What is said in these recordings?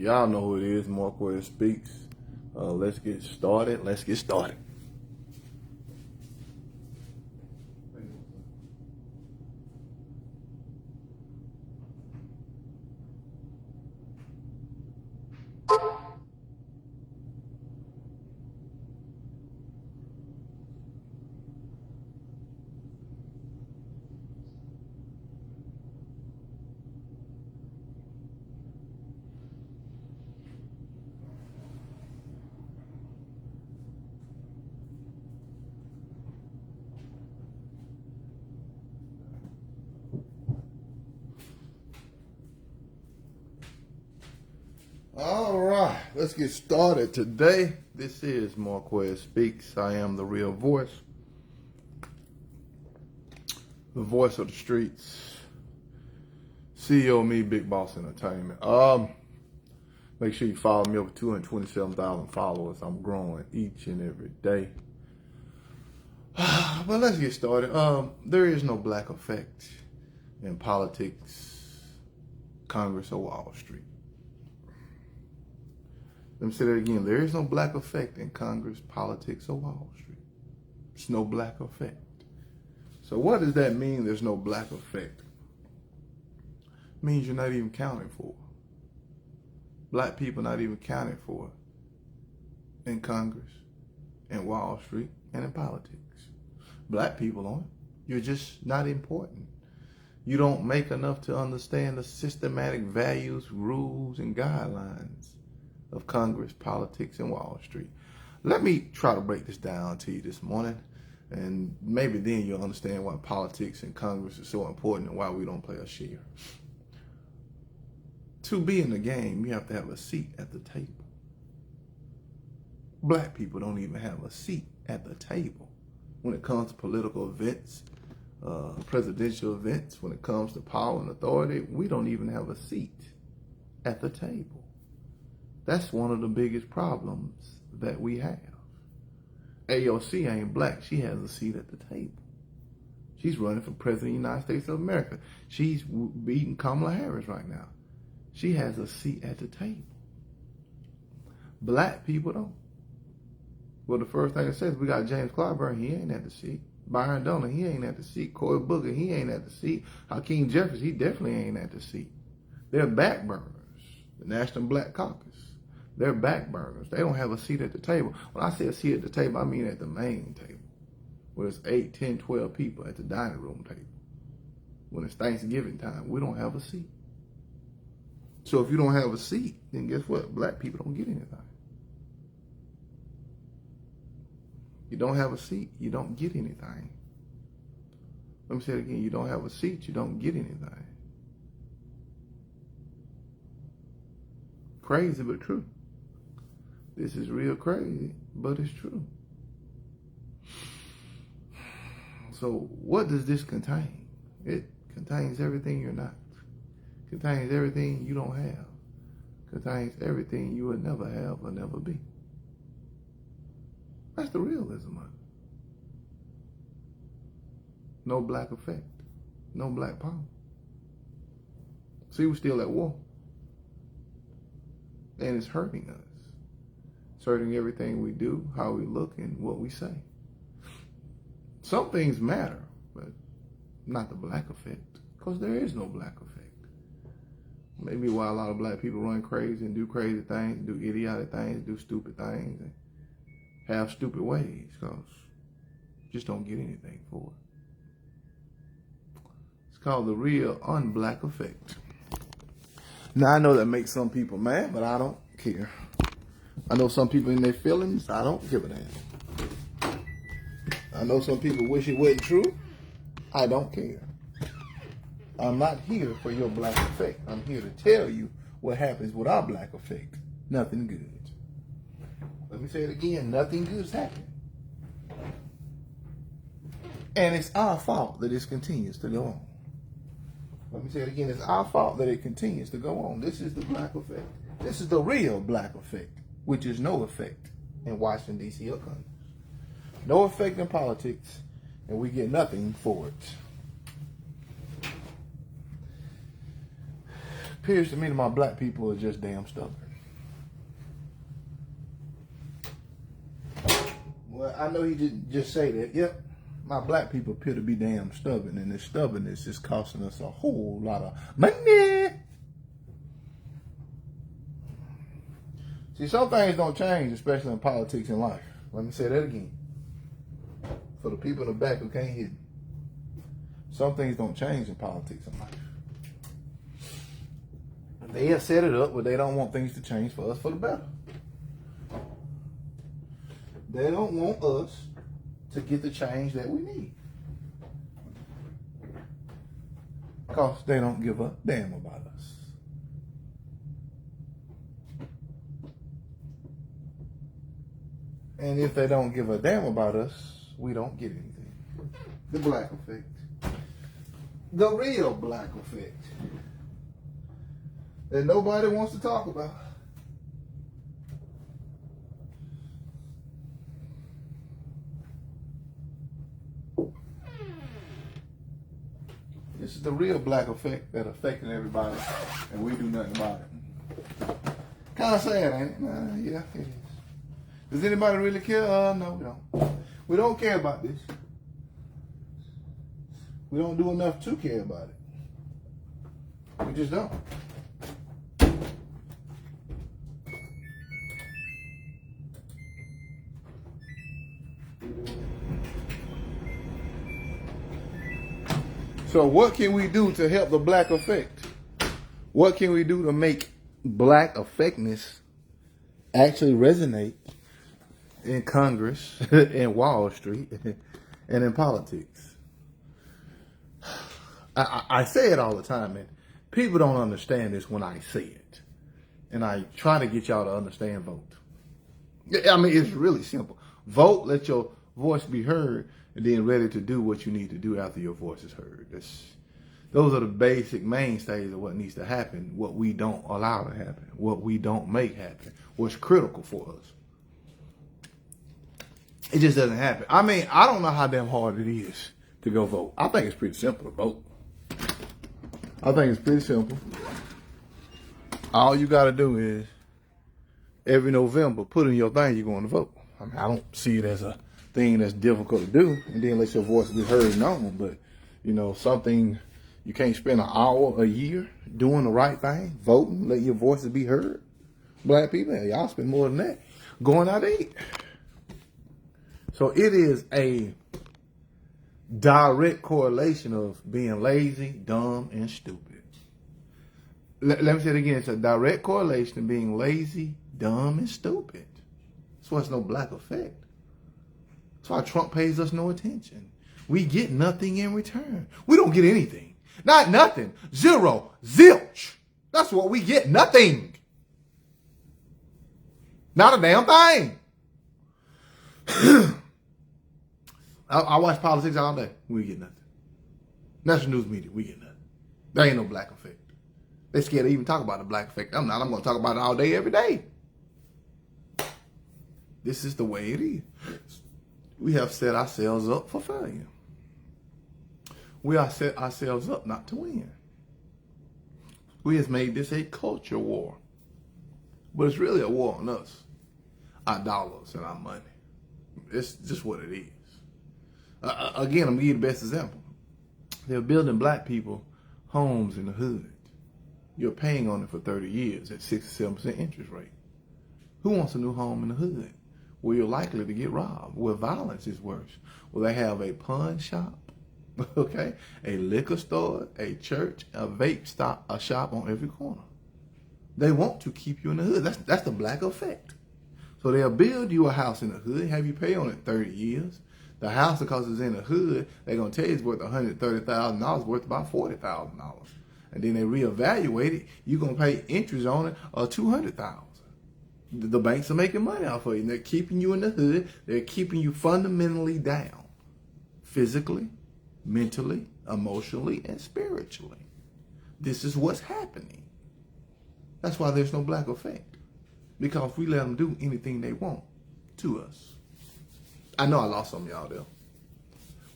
Y'all know who it is, Marquez Speaks. Let's get started. All right, let's get started today. This is Marquez Speaks. I am the real voice, the voice of the streets, CEO of me, Big Boss Entertainment. Make sure you follow me, over 227,000 followers. I'm growing each and every day. But let's get started. There is no black effect in politics, Congress, or Wall Street. Let me say that again. There is no black effect in Congress, politics, or Wall Street. There's no black effect. So what does that mean, there's no black effect? It means you're not even counted for. Black people not even counted for in Congress, in Wall Street, and in politics. Black people aren't. You're just not important. You don't make enough to understand the systematic values, rules, and guidelines of Congress, politics, and Wall Street. Let me try to break this down to you this morning, and maybe then you'll understand why politics and Congress is so important and why we don't play a share. To be in the game, you have to have a seat at the table. Black people don't even have a seat at the table when it comes to political events, presidential events, when it comes to power and authority. We don't even have a seat at the table. That's one of the biggest problems that we have. AOC ain't black. She has a seat at the table. She's running for president of the United States of America. She's beating Kamala Harris right now. She has a seat at the table. Black people don't. Well, the first thing it says, we got James Clyburn, he ain't at the seat. Byron Donald, he ain't at the seat. Cory Booker, he ain't at the seat. Hakeem Jeffries, he definitely ain't at the seat. They're backburners. The National Black Caucus, they're backburners. They don't have a seat at the table. When I say a seat at the table, I mean at the main table, where it's 8, 10, 12 people at the dining room table. When it's Thanksgiving time, we don't have a seat. So if you don't have a seat, then guess what? Black people don't get anything. You don't have a seat, you don't get anything. Let me say it again. You don't have a seat, you don't get anything. Crazy, but true. This is real crazy, but it's true. So what does this contain? It contains everything you're not. Contains everything you don't have. Contains everything you will never have or never be. That's the realism of it. No black effect. No black power. See, we're still at war. And it's hurting us. It's hurting everything we do, how we look, and what we say. Some things matter, but not the black effect. Because there is no black effect. Maybe why a lot of black people run crazy and do crazy things, do idiotic things, do stupid things, and have stupid ways, because just don't get anything for it. It's called the real unblack effect. Now, I know that makes some people mad, but I don't care. I know some people in their feelings, I don't give a damn. I know some people wish it wasn't true, I don't care. I'm not here for your black effect. I'm here to tell you what happens with our black effect. Nothing good. Let me say it again, nothing good is happening. And it's our fault that this continues to go on. Let me say it again, it's our fault that it continues to go on. This is the black effect. This is the real black effect, which is no effect in Washington, D.C. or Congress. No effect in politics, and we get nothing for it. Appears to me that my black people are just damn stubborn. Well, I know he didn't just say that. Yep. My black people appear to be damn stubborn, and this stubbornness is costing us a whole lot of money. See, some things don't change, especially in politics and life. Let me say that again. For the people in the back who can't hear me. Some things don't change in politics and life. They have set it up where they don't want things to change for us for the better. They don't want us to get the change that we need. Because they don't give a damn about us. And if they don't give a damn about us, we don't get anything. The black effect. The real black effect. That nobody wants to talk about. This is the real black effect that affecting everybody, and we do nothing about it. Kind of sad, ain't it? Yeah, it is. Does anybody really care? No, we don't. We don't care about this. We don't do enough to care about it. We just don't. So what can we do to help the black effect? What can we do to make black effectiveness actually resonate in Congress, in Wall Street, and in politics? I say it all the time, and people don't understand this when I say it. And I try to get y'all to understand vote. I mean, it's really simple. Vote, let your voice be heard, and then ready to do what you need to do after your voice is heard. Those are the basic mainstays of what needs to happen, what we don't allow to happen, what we don't make happen, what's critical for us. It just doesn't happen. I mean, I don't know how damn hard it is to go vote. I think it's pretty simple to vote. I think it's pretty simple. All you got to do is every November, put in your thing you're going to vote. I mean, I don't see it as a thing that's difficult to do, and then let your voice be heard and known. But, you know, something you can't spend an hour a year doing the right thing, voting, let your voices be heard. Black people, y'all spend more than that going out to eat. So it is a direct correlation of being lazy, dumb, and stupid. Let me say it again. It's a direct correlation of being lazy, dumb, and stupid. That's why it's no black effect. That's why Trump pays us no attention. We get nothing in return. We don't get anything. Not nothing. Zero. Zilch. That's what we get. Nothing. Not a damn thing. I watch politics all day. We get nothing. National news media, we get nothing. There ain't no black effect. They scared to even talk about the black effect. I'm going to talk about it all day, every day. This is the way it is. We have set ourselves up for failure. We have set ourselves up not to win. We have made this a culture war. But it's really a war on us. Our dollars and our money. It's just what it is. Again, I'm going to give you the best example. They're building black people homes in the hood. You're paying on it for 30 years at 6 or 7% interest rate. Who wants a new home in the hood? Where you're likely to get robbed, where violence is worse, where they have a pawn shop, okay, a liquor store, a church, a vape stop, a shop on every corner. They want to keep you in the hood. That's the black effect. So they'll build you a house in the hood, have you pay on it 30 years. The house, because it's in the hood, they're going to tell you it's worth $130,000, worth about $40,000. And then they reevaluate it. You're going to pay interest on it of $200,000. The banks are making money off of you. And they're keeping you in the hood. They're keeping you fundamentally down. Physically, mentally, emotionally, and spiritually. This is what's happening. That's why there's no black effect. Because we let them do anything they want to us. I know I lost some of y'all there.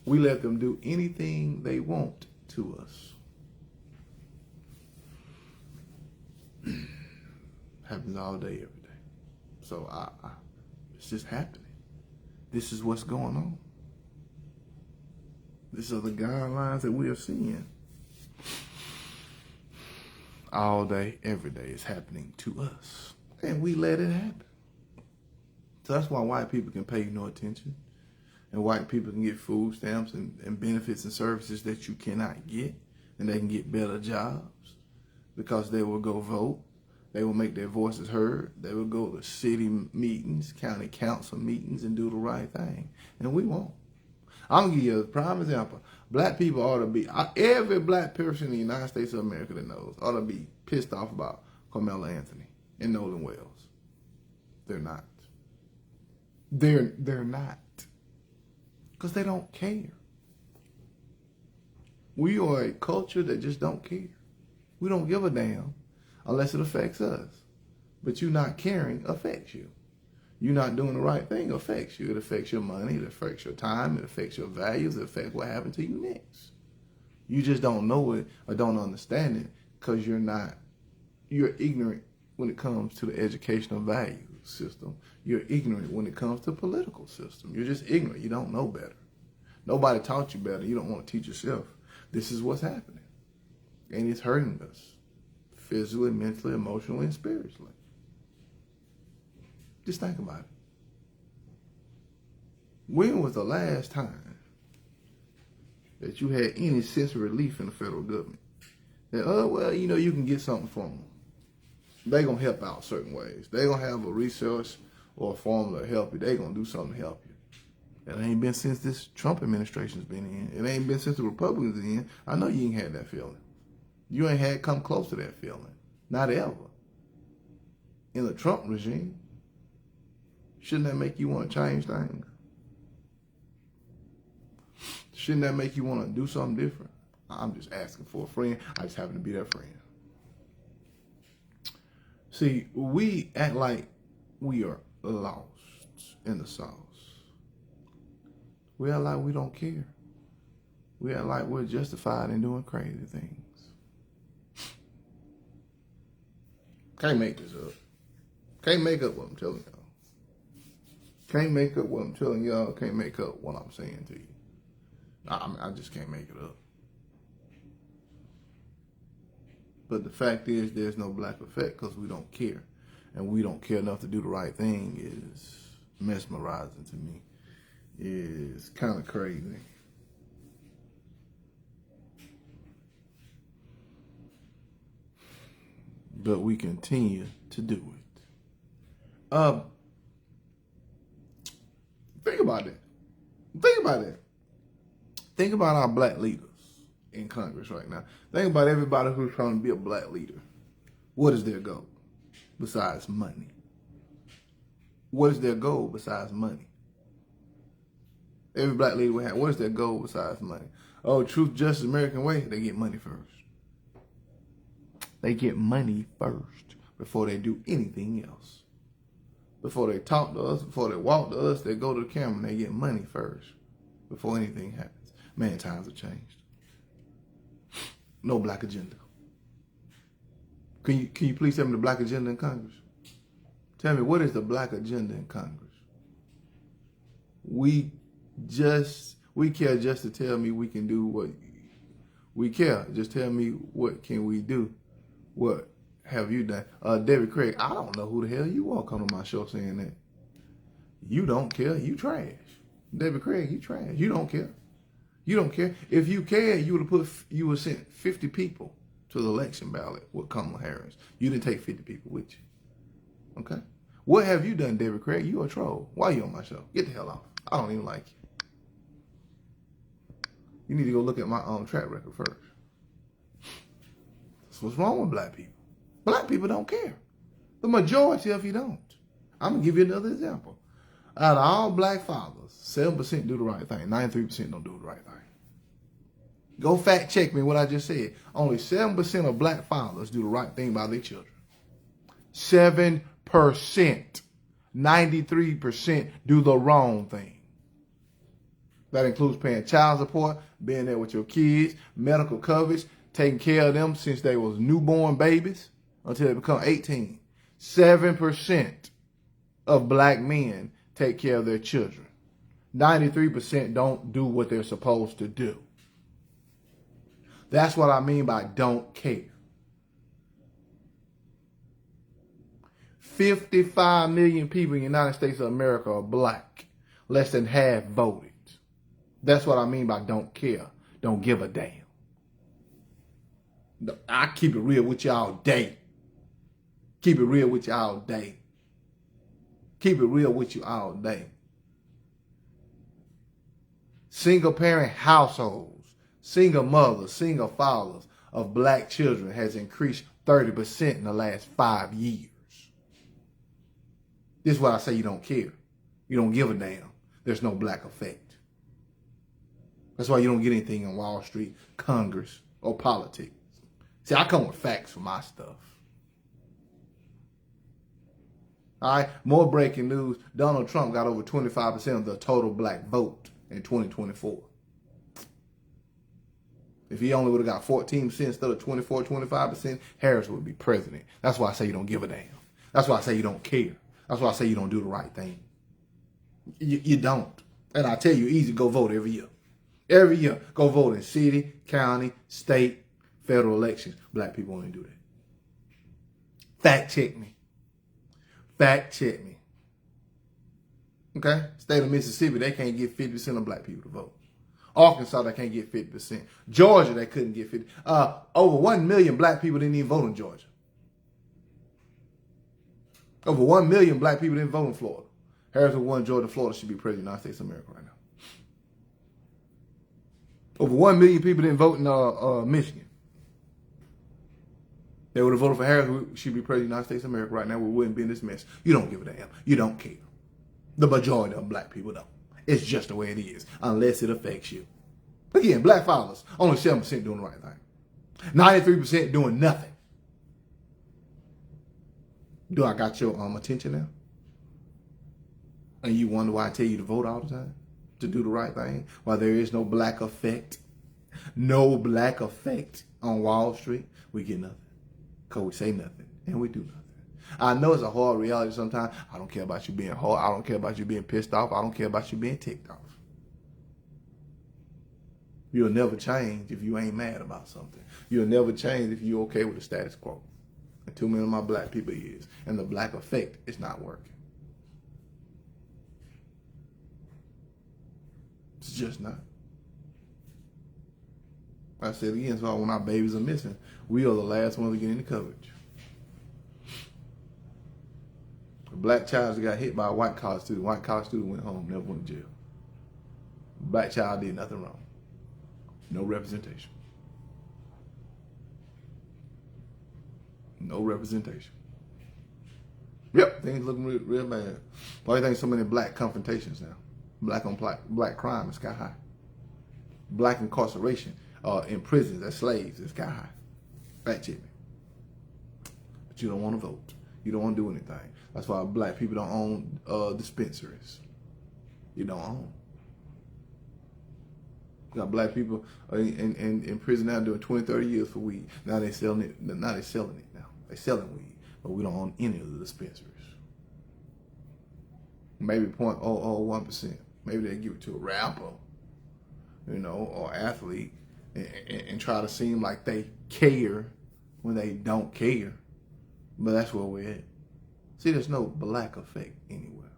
We let them do anything they want to us. Happens all day, every day. So it's just happening. This is what's going on. These are the guidelines that we are seeing. All day, every day is happening to us. And we let it happen. So that's why white people can pay you no attention. And white people can get food stamps and benefits and services that you cannot get. And they can get better jobs because they will go vote. They will make their voices heard. They will go to city meetings, county council meetings, and do the right thing. And we won't. I'm going to give you a prime example. Black people ought to be, every black person in the United States of America that knows ought to be pissed off about Carmelo Anthony and Nolan Wells. They're not. They're not. Because they don't care. We are a culture that just don't care. We don't give a damn unless it affects us. But you not caring affects you. You not doing the right thing affects you. It affects your money. It affects your time. It affects your values. It affects what happens to you next. You just don't know it or don't understand it because you're ignorant when it comes to the educational value system. You're ignorant when it comes to political system. You're just ignorant. You don't know better. Nobody taught you better. You don't want to teach yourself. This is what's happening. And it's hurting us physically, mentally, emotionally, and spiritually. Just think about it. When was the last time that you had any sense of relief in the federal government? That, you can get something from them. They're going to help out certain ways. They're going to have a resource or a formula to help you. They're going to do something to help you. It ain't been since this Trump administration's been in. It ain't been since the Republicans in. I know you ain't had that feeling. You ain't had come close to that feeling. Not ever. In the Trump regime. Shouldn't that make you want to change things? Shouldn't that make you want to do something different? I'm just asking for a friend. I just happen to be that friend. See, we act like we are lost in the sauce. We act like we don't care. We act like we're justified in doing crazy things. Can't make this up. Can't make up what I'm telling y'all. Can't make up what I'm telling y'all. Can't make up what I'm saying to you. I just can't make it up. But the fact is, there's no black effect because we don't care. And we don't care enough to do the right thing is mesmerizing to me. Is kind of crazy. But we continue to do it. Think about it. Think about it. Think about our black leaders in Congress right now. Think about everybody who's trying to be a black leader. What is their goal besides money? What is their goal besides money? Every black leader we have, what is their goal besides money? Oh, truth, justice, American way. They get money first. They get money first before they do anything else. Before they talk to us, before they walk to us, they go to the camera and they get money first before anything happens. Man, times have changed. No black agenda. Can you please tell me the black agenda in Congress? Tell me, what is the black agenda in Congress? We care just to tell me we can do what we care. Just tell me what can we do. What have you done? David Craig, I don't know who the hell you are coming to my show saying that. You don't care. You trash. David Craig, you trash. You don't care. You don't care. If you cared, you would have sent 50 people to the election ballot with Kamala Harris. You didn't take 50 people with you. Okay? What have you done, David Craig? You a troll. Why are you on my show? Get the hell off. I don't even like you. You need to go look at my track record first. That's what's wrong with black people. Black people don't care. The majority of you don't. I'm going to give you another example. Out of all black fathers, 7% do the right thing. 93% don't do the right thing. Go fact check me what I just said. Only 7% of black fathers do the right thing by their children. 7%. 93% do the wrong thing. That includes paying child support, being there with your kids, medical coverage, taking care of them since they was newborn babies until they become 18. 7% of black men take care of their children. 93% don't do what they're supposed to do. That's what I mean by don't care. 55 million people in the United States of America are black. Less than half voted. That's what I mean by don't care. Don't give a damn. I keep it real with you all day. Keep it real with you all day. Keep it real with you all day. Single parent households, single mothers, single fathers of black children has increased 30% in the last 5 years. This is why I say you don't care. You don't give a damn. There's no black effect. That's why you don't get anything on Wall Street, Congress, or politics. See, I come with facts for my stuff. All right, more breaking news. Donald Trump got over 25% of the total black vote in 2024. If he only would have got 14% instead of 24, 25%, Harris would be president. That's why I say you don't give a damn. That's why I say you don't care. That's why I say you don't do the right thing. You don't. And I tell you, easy, go vote every year. Every year, go vote in city, county, state, federal elections. Black people only do that. Fact check me. Fact check me. Okay? State of Mississippi, they can't get 50% of black people to vote. Arkansas, they can't get 50%. Georgia, they couldn't get 50%. Over 1 million black people didn't even vote in Georgia. Over 1 million black people didn't vote in Florida. Harrison won Georgia, Florida should be president of the United States of America right now. Over 1 million people didn't vote in Michigan. They would have voted for Harris, who should be president of the United States of America right now. We wouldn't be in this mess. You don't give a damn. You don't care. The majority of black people don't. It's just the way it is, unless it affects you. Again, black fathers, only 7% doing the right thing. 93% doing nothing. Do I got your attention now? And you wonder why I tell you to vote all the time? To do the right thing? Why there is no black effect? No black effect on Wall Street? We get nothing. Because we say nothing and we do nothing. I know it's a hard reality sometimes. I don't care about you being hard. I don't care about you being pissed off. I don't care about you being ticked off. You'll never change if you ain't mad about something. You'll never change if you're okay with the status quo. And too many of my black people is. And the black effect is not working. It's just not. I said again, so when our babies are missing, we are the last ones to get any coverage. A black child that got hit by a white college student. White college student went home, never went to jail. Black child did nothing wrong. No representation. No representation. Yep, things looking real bad. Why do you think so many black confrontations now? Black on black crime is sky high. Black incarceration in prisons as slaves is sky high. Fact check me. But you don't want to vote. You don't want to do anything. That's why black people don't own dispensaries. You don't own. You got black people in prison now doing 20, 30 years for weed. Now they're selling it. Now they're selling it now. They're selling weed. But we don't own any of the dispensaries. Maybe 0.001%. Maybe they give it to a rapper, or athlete and try to seem like they care when they don't care. But that's where we're at. See, there's no black effect anywhere.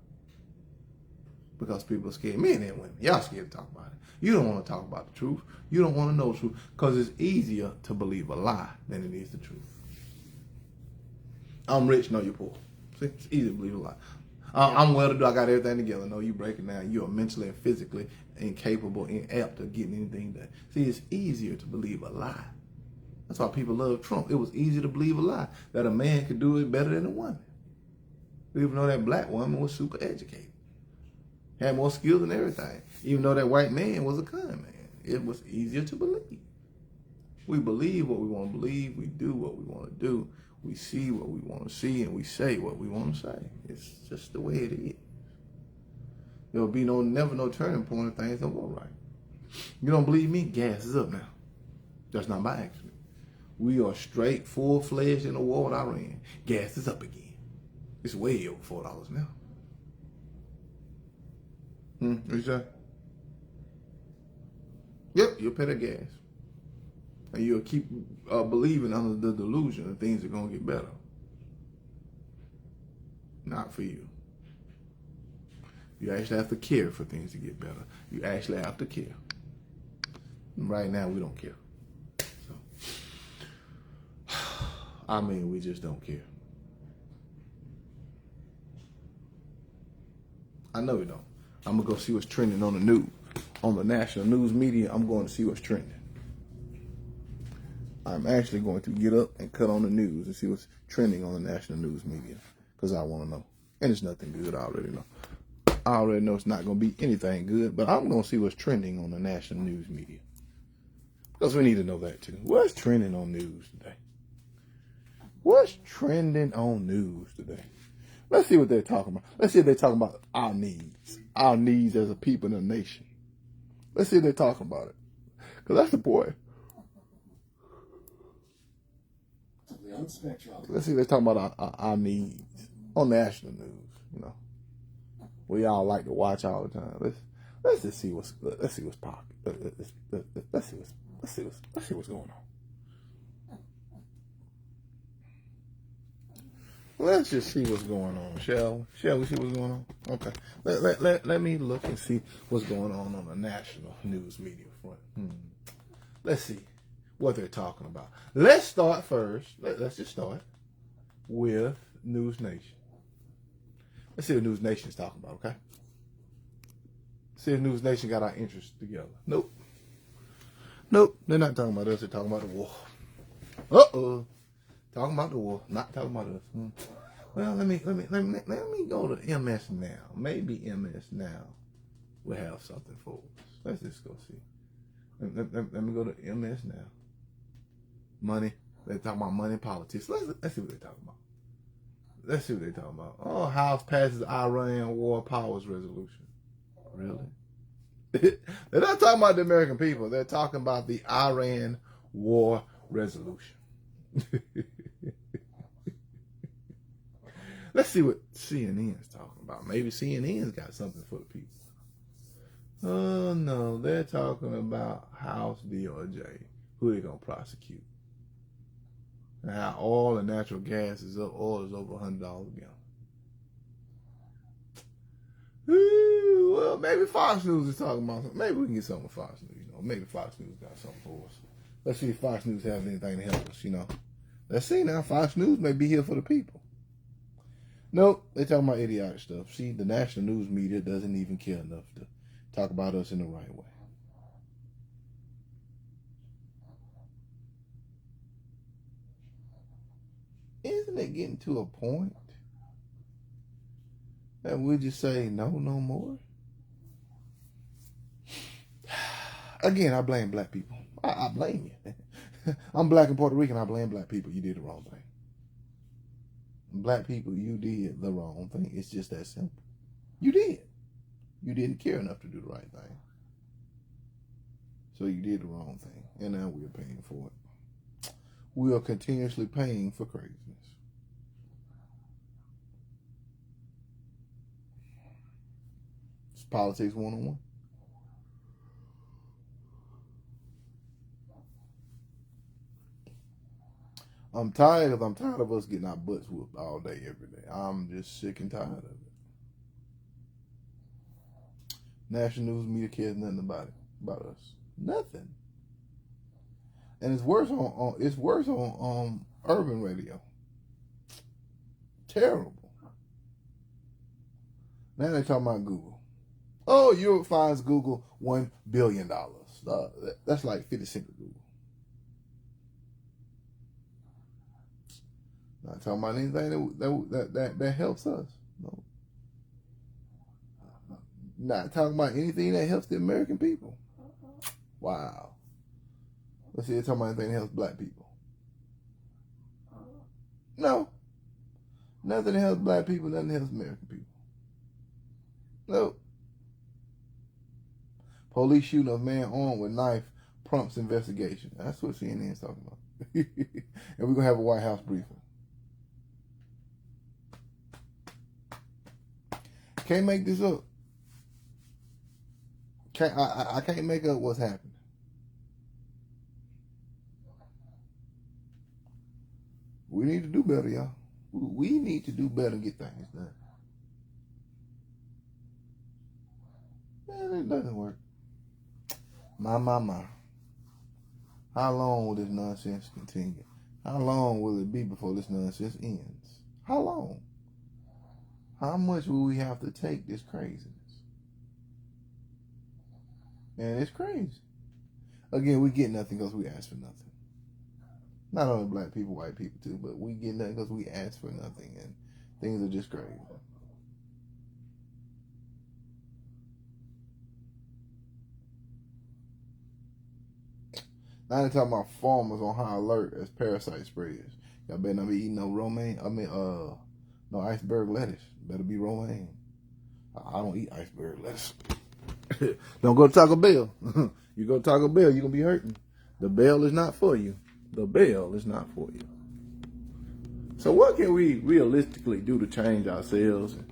Because people are scared. Men and women, y'all scared to talk about it. You don't want to talk about the truth. You don't want to know the truth. Because it's easier to believe a lie than it is the truth. I'm rich, no, you're poor. See, it's easy to believe a lie. I'm well-to-do, I got everything together. No, you break it down. You are mentally and physically incapable, inept of getting anything done. See, it's easier to believe a lie. That's why people love Trump. It was easy to believe a lie, that a man could do it better than a woman. Even though that black woman was super educated, had more skills than everything. Even though that white man was a con man, it was easier to believe. We believe what we want to believe. We do what we want to do. We see what we want to see, and we say what we want to say. It's just the way it is. There will be never no turning point if things don't go right. You don't believe me? Gas is up now. That's not by accident. We are straight, full-fledged in the war with Iran. Gas is up again. It's way over $4 now. What you say? Yep, you'll pay the gas. And you'll keep believing under the delusion that things are going to get better. Not for you. You actually have to care for things to get better. You actually have to care. Right now, we don't care. So, I mean, we just don't care. I know we don't. I'm going to go see what's trending on the news. On the national news media, I'm going to see what's trending. I'm actually going to get up and cut on the news and see what's trending on the national news media. Because I want to know. And it's nothing good, I already know. I already know it's not going to be anything good, but I'm going to see what's trending on the national news media. Because we need to know that too. What's trending on news today? What's trending on news today? Let's see what they're talking about. Let's see if they're talking about our needs. Our needs as a people in a nation. Let's see if they're talking about it. Because that's the point. Let's see if they're talking about our needs on national news. You know, we all like to watch all the time. Let's just see what's popping. Let's see what's going on. Let's just see what's going on, shall we? Shall we see what's going on? Okay. Let me look and see what's going on the national news media front. Let's see what they're talking about. Let's start first. Let's just start with News Nation. Let's see what News Nation is talking about, okay? See if News Nation got our interests together. Nope. They're not talking about us. They're talking about the war. Talking about the war, not talking about us. Well, let me go to MS Now. Maybe MS Now will have something for us. Let's just go see. Let me go to MS Now. Money. They're talking about money and politics. Let's see what they're talking about. Let's see what they're talking about. Oh, House passes Iran War Powers Resolution. Really? They're not talking about the American people. They're talking about the Iran War Resolution. Let's see what CNN is talking about. Maybe CNN's got something for the people. Oh, no. They're talking about House DOJ. Who they going to prosecute? And how oil and natural gas is up. Oil is over $100 a gallon. Ooh, well, maybe Fox News is talking about something. Maybe we can get something with Fox News. You know, maybe Fox News got something for us. Let's see if Fox News has anything to help us, you know. Let's see now. Fox News may be here for the people. Nope, they're talking about idiotic stuff. See, the national news media doesn't even care enough to talk about us in the right way. Isn't it getting to a point that we just say no more? Again, I blame black people. I blame you. I'm black and Puerto Rican. I blame black people. You did the wrong thing. Black people, you did the wrong thing. It's just that simple. You did. You didn't care enough to do the right thing. So you did the wrong thing. And now we're paying for it. We are continuously paying for craziness. It's politics 101. I'm tired of us getting our butts whooped all day, every day. I'm just sick and tired of it. National news media cares nothing about us. Nothing. And it's worse on urban radio. Terrible. Now they're talking about Google. Oh, Europe fines Google $1 billion. That's like 50 cents to Google. Not talking about anything that helps us. No. Not talking about anything that helps the American people. Wow. Let's see, they're talking about anything that helps black people. No. Nothing that helps black people, nothing that helps American people. No. Police shooting a man armed with knife prompts investigation. That's what CNN is talking about. And we're going to have a White House briefing. Can't make this up. I can't make up what's happening. We need to do better, y'all. We need to do better and get things done. Man, it doesn't work. My. How long will this nonsense continue? How long will it be before this nonsense ends? How long? How much will we have to take this craziness? And it's crazy. Again, we get nothing because we ask for nothing. Not only black people, white people too, but we get nothing because we ask for nothing, and things are just crazy. Now they're talking about farmers on high alert as parasite spreads. Y'all better not be eating no romaine. No iceberg lettuce. Better be romaine. I don't eat iceberg lettuce. Don't go to Taco Bell. You go to Taco Bell, you're gonna be hurting. The bell is not for you. The bell is not for you. So what can we realistically do to change ourselves and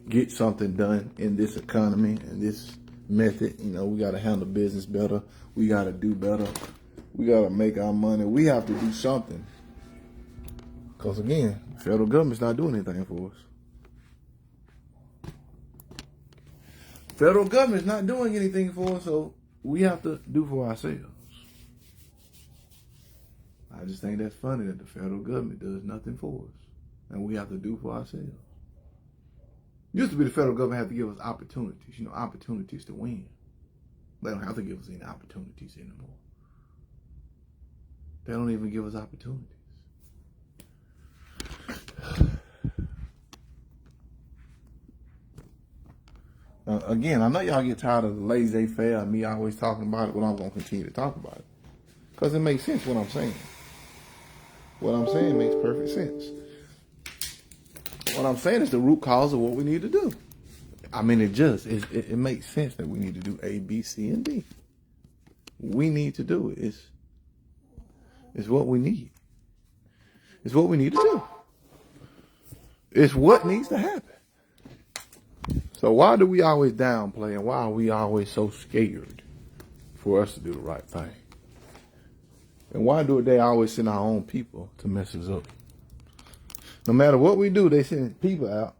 get something done in this economy and this method? You know, we got to handle business better. We got to do better. We got to make our money. We have to do something. Because again, the federal government's not doing anything for us. Federal government's not doing anything for us, so we have to do for ourselves. I just think that's funny that the federal government does nothing for us, and we have to do for ourselves. Used to be the federal government had to give us opportunities, opportunities to win. They don't have to give us any opportunities anymore. They don't even give us opportunities. Again, I know y'all get tired of the laissez-faire and me always talking about it, but I'm going to continue to talk about it. Because it makes sense what I'm saying. What I'm saying makes perfect sense. What I'm saying is the root cause of what we need to do. I mean, it makes sense that we need to do A, B, C, and D. We need to do it. It's what we need. It's what we need to do. It's what needs to happen. So why do we always downplay, and why are we always so scared for us to do the right thing? And why do they always send our own people to mess us up? No matter what we do, they send people out,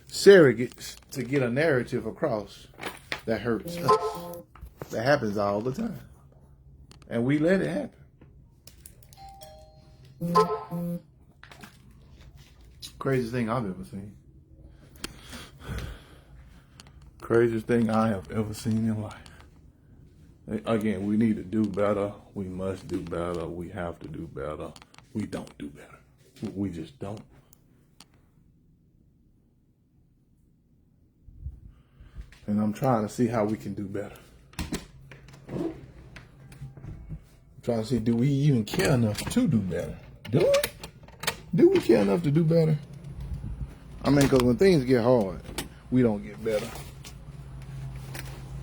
surrogates, to get a narrative across that hurts us. That happens all the time. And we let it happen. Craziest thing I've ever seen. Craziest thing I have ever seen in life. Again, we need to do better. We must do better. We have to do better. We don't do better. We just don't. And I'm trying to see how we can do better. I'm trying to see, do we even care enough to do better? Do we? Do we care enough to do better? I mean, because when things get hard, we don't get better.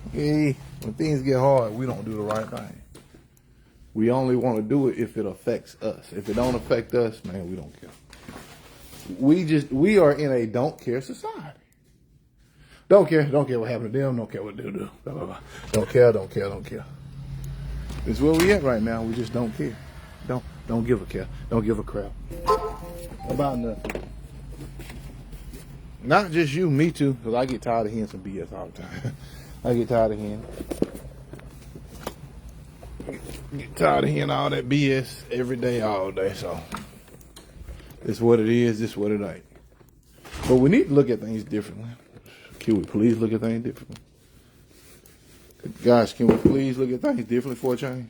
Okay? When things get hard, we don't do the right thing. We only want to do it if it affects us. If it don't affect us, man, we don't care. We are in a don't care society. Don't care what happened to them, don't care what they do. Blah, blah, blah. Don't care. It's where we at right now. We just don't care. Don't give a care. Don't give a crap about nothing. Not just you, me too, because I get tired of hearing some BS all the time. I get tired of hearing all that BS every day, all day. So it's what it is. It's what it ain't. But we need to look at things differently. Can we please look at things differently? Guys, can we please look at things differently for a change?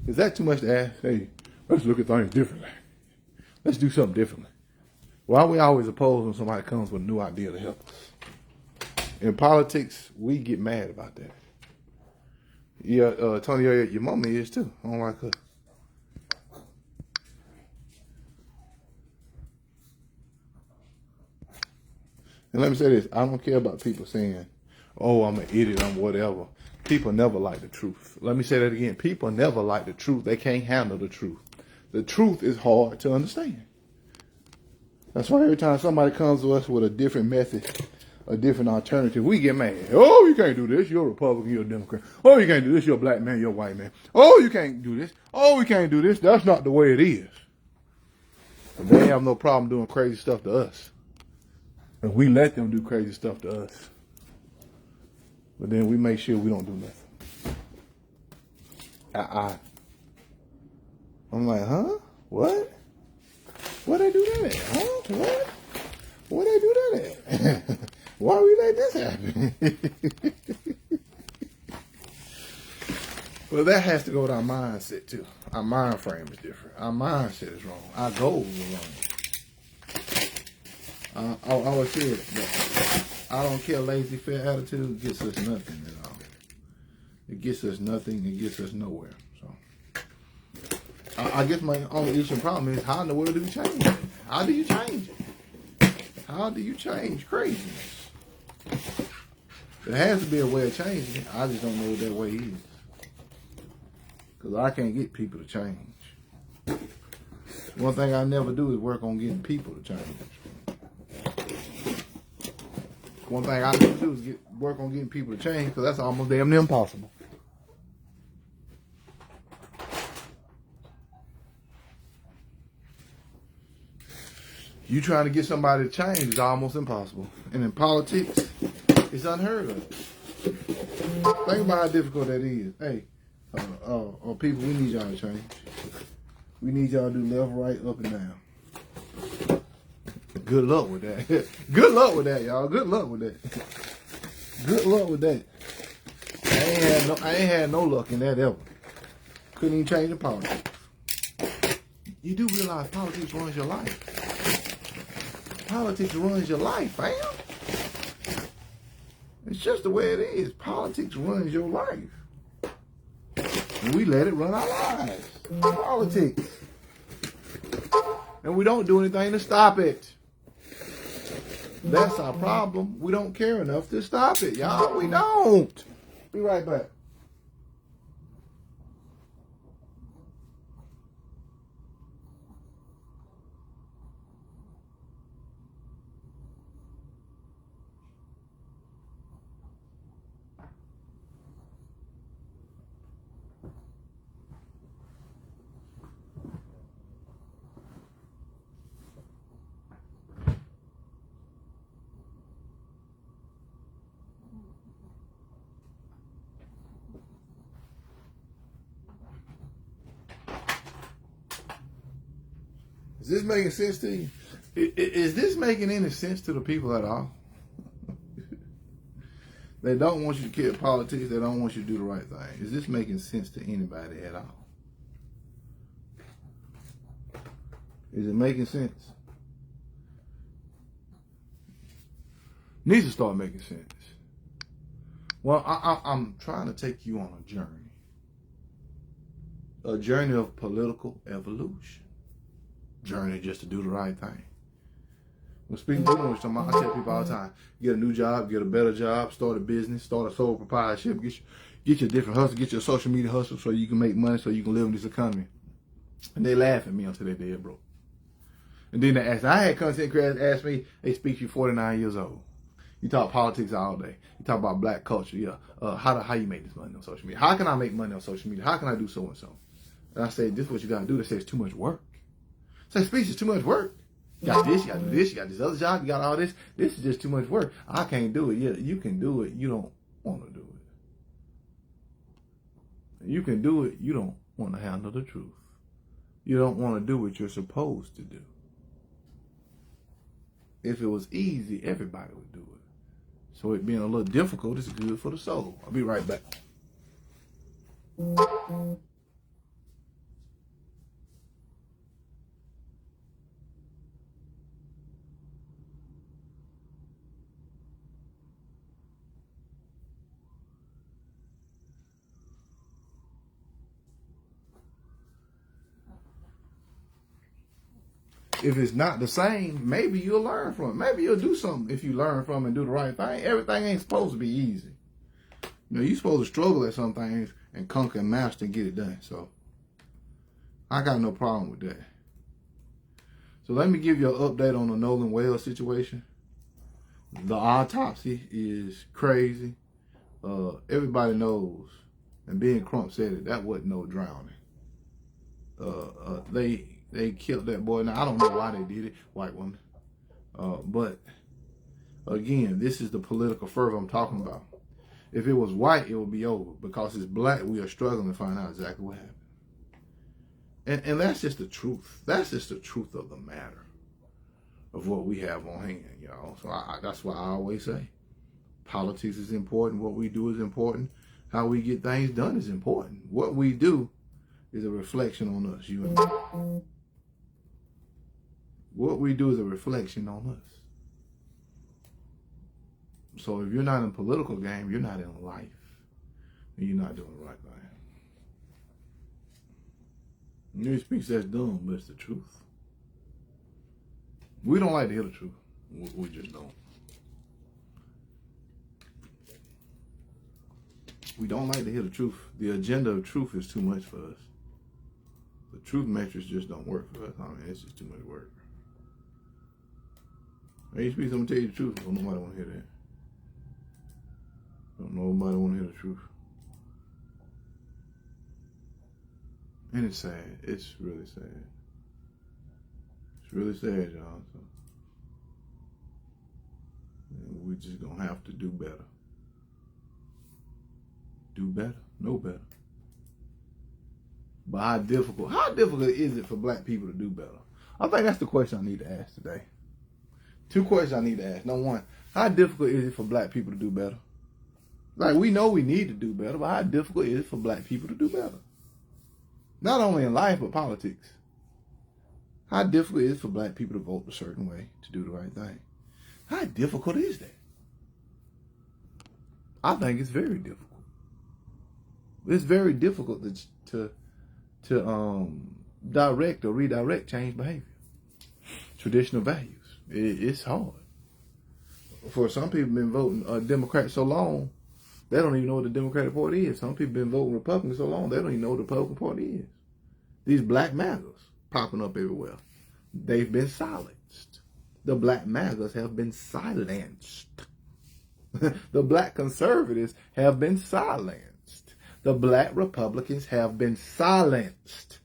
Is that too much to ask? Hey, let's look at things differently. Let's do something differently. Why are we always opposed when somebody comes with a new idea to help us? In politics, we get mad about that. Yeah, Tony, your mama is too. I don't like her. And let me say this. I don't care about people saying, oh, I'm an idiot, I'm whatever. People never like the truth. Let me say that again. People never like the truth. They can't handle the truth. The truth is hard to understand. That's why every time somebody comes to us with a different method a different alternative, we get mad. Oh, you can't do this. You're a Republican. You're a Democrat. Oh, you can't do this. You're a black man. You're a white man. Oh, you can't do this. Oh, we can't do this. That's not the way it is. But they have no problem doing crazy stuff to us. And we let them do crazy stuff to us. But then we make sure we don't do nothing. I'm like, huh? What? What they do that at? Huh? What? What they do that at? Why we let this happen? Well, that has to go with our mindset too. Our mind frame is different. Our mindset is wrong. Our goals are wrong. I always said that I don't care. Lazy fair attitude gets us nothing at all. It gets us nothing. It gets us nowhere. So I guess my only issue and problem is, how in the world do you change it? How do you change it? How do you change craziness? There has to be a way of changing it. I just don't know what that way is. Because I can't get people to change. One thing I never do is work on getting people to change. One thing I never do is work on getting people to change, because that's almost damn near impossible. You trying to get somebody to change is almost impossible. And in politics, it's unheard of. Think about how difficult that is. Hey, people, we need y'all to change. We need y'all to do left, right, up, and down. Good luck with that. Good luck with that, y'all. Good luck with that. Good luck with that. I ain't had no luck in that ever. Couldn't even change the politics. You do realize politics runs your life. Politics runs your life, fam. It's just the way it is. Politics runs your life. And we let it run our lives. Politics. And we don't do anything to stop it. That's our problem. We don't care enough to stop it, y'all. We don't. Be right back. Is this making sense to you? Is this making any sense to the people at all? They don't want you to kill politics. They don't want you to do the right thing. Is this making sense to anybody at all? Is it making sense? Needs to start making sense. Well, I'm trying to take you on a journey. A journey of political evolution. Journey just to do the right thing. When speaking to English, I tell people all the time, get a new job, get a better job, start a business, start a sole proprietorship, get your different hustle, get your social media hustle so you can make money, so you can live in this economy. And they laugh at me until they're dead broke. And then they ask, I had content creators ask me, they speak, you 49 years old. You talk politics all day. You talk about black culture. Yeah. How you make this money on social media? How can I make money on social media? How can I do so and so? And I say, this is what you got to do. They say it's too much work. Say, speech is too much work. You got this, you got to do this, you got this other job, you got all this. This is just too much work. I can't do it. Yeah, you can do it. You don't want to do it. You can do it. You don't want to handle the truth. You don't want to do what you're supposed to do. If it was easy, everybody would do it. So it being a little difficult is good for the soul. I'll be right back. If it's not the same, maybe you'll learn from it. Maybe you'll do something if you learn from it and do the right thing. Everything ain't supposed to be easy. You know, you're supposed to struggle at some things and conquer and master and get it done. So I got no problem with that. So let me give you an update on the Nolan Wells situation. The autopsy is crazy. Everybody knows, and Ben Crump said it, that wasn't no drowning. They killed that boy. Now, I don't know why they did it, white woman. But, again, this is the political fervor I'm talking about. If it was white, it would be over. Because it's black, we are struggling to find out exactly what happened. And that's just the truth. That's just the truth of the matter of what we have on hand, y'all. So that's why I always say, politics is important. What we do is important. How we get things done is important. What we do is a reflection on us, you and me. What we do is a reflection on us. So if you're not in political game, you're not in life. And you're not doing the right thing. You speak that's dumb, but it's the truth. We don't like to hear the truth. We just don't. We don't like to hear the truth. The agenda of truth is too much for us. The truth metrics just don't work for us. I mean, it's just too much work. Hey, speak, I'm gonna tell you the truth. Don't nobody want to hear that. Don't nobody want to hear the truth. And it's sad. It's really sad. It's really sad, y'all. So, we just gonna have to do better. Do better? Know better. But how difficult is it for black people to do better? I think that's the question I need to ask today. Two questions I need to ask. Number one, how difficult is it for black people to do better? Like, we know we need to do better, but how difficult is it for black people to do better? Not only in life, but politics. How difficult is it for black people to vote a certain way, to do the right thing? How difficult is that? I think it's very difficult. It's very difficult to direct or redirect change behavior. Traditional values. It's hard. For some people been voting Democrat so long, they don't even know what the Democratic Party is. Some people been voting Republican so long, they don't even know what the Republican Party is. These black MAGAs popping up everywhere. They've been silenced. The black MAGAs have been silenced. The black conservatives have been silenced. The black Republicans have been silenced.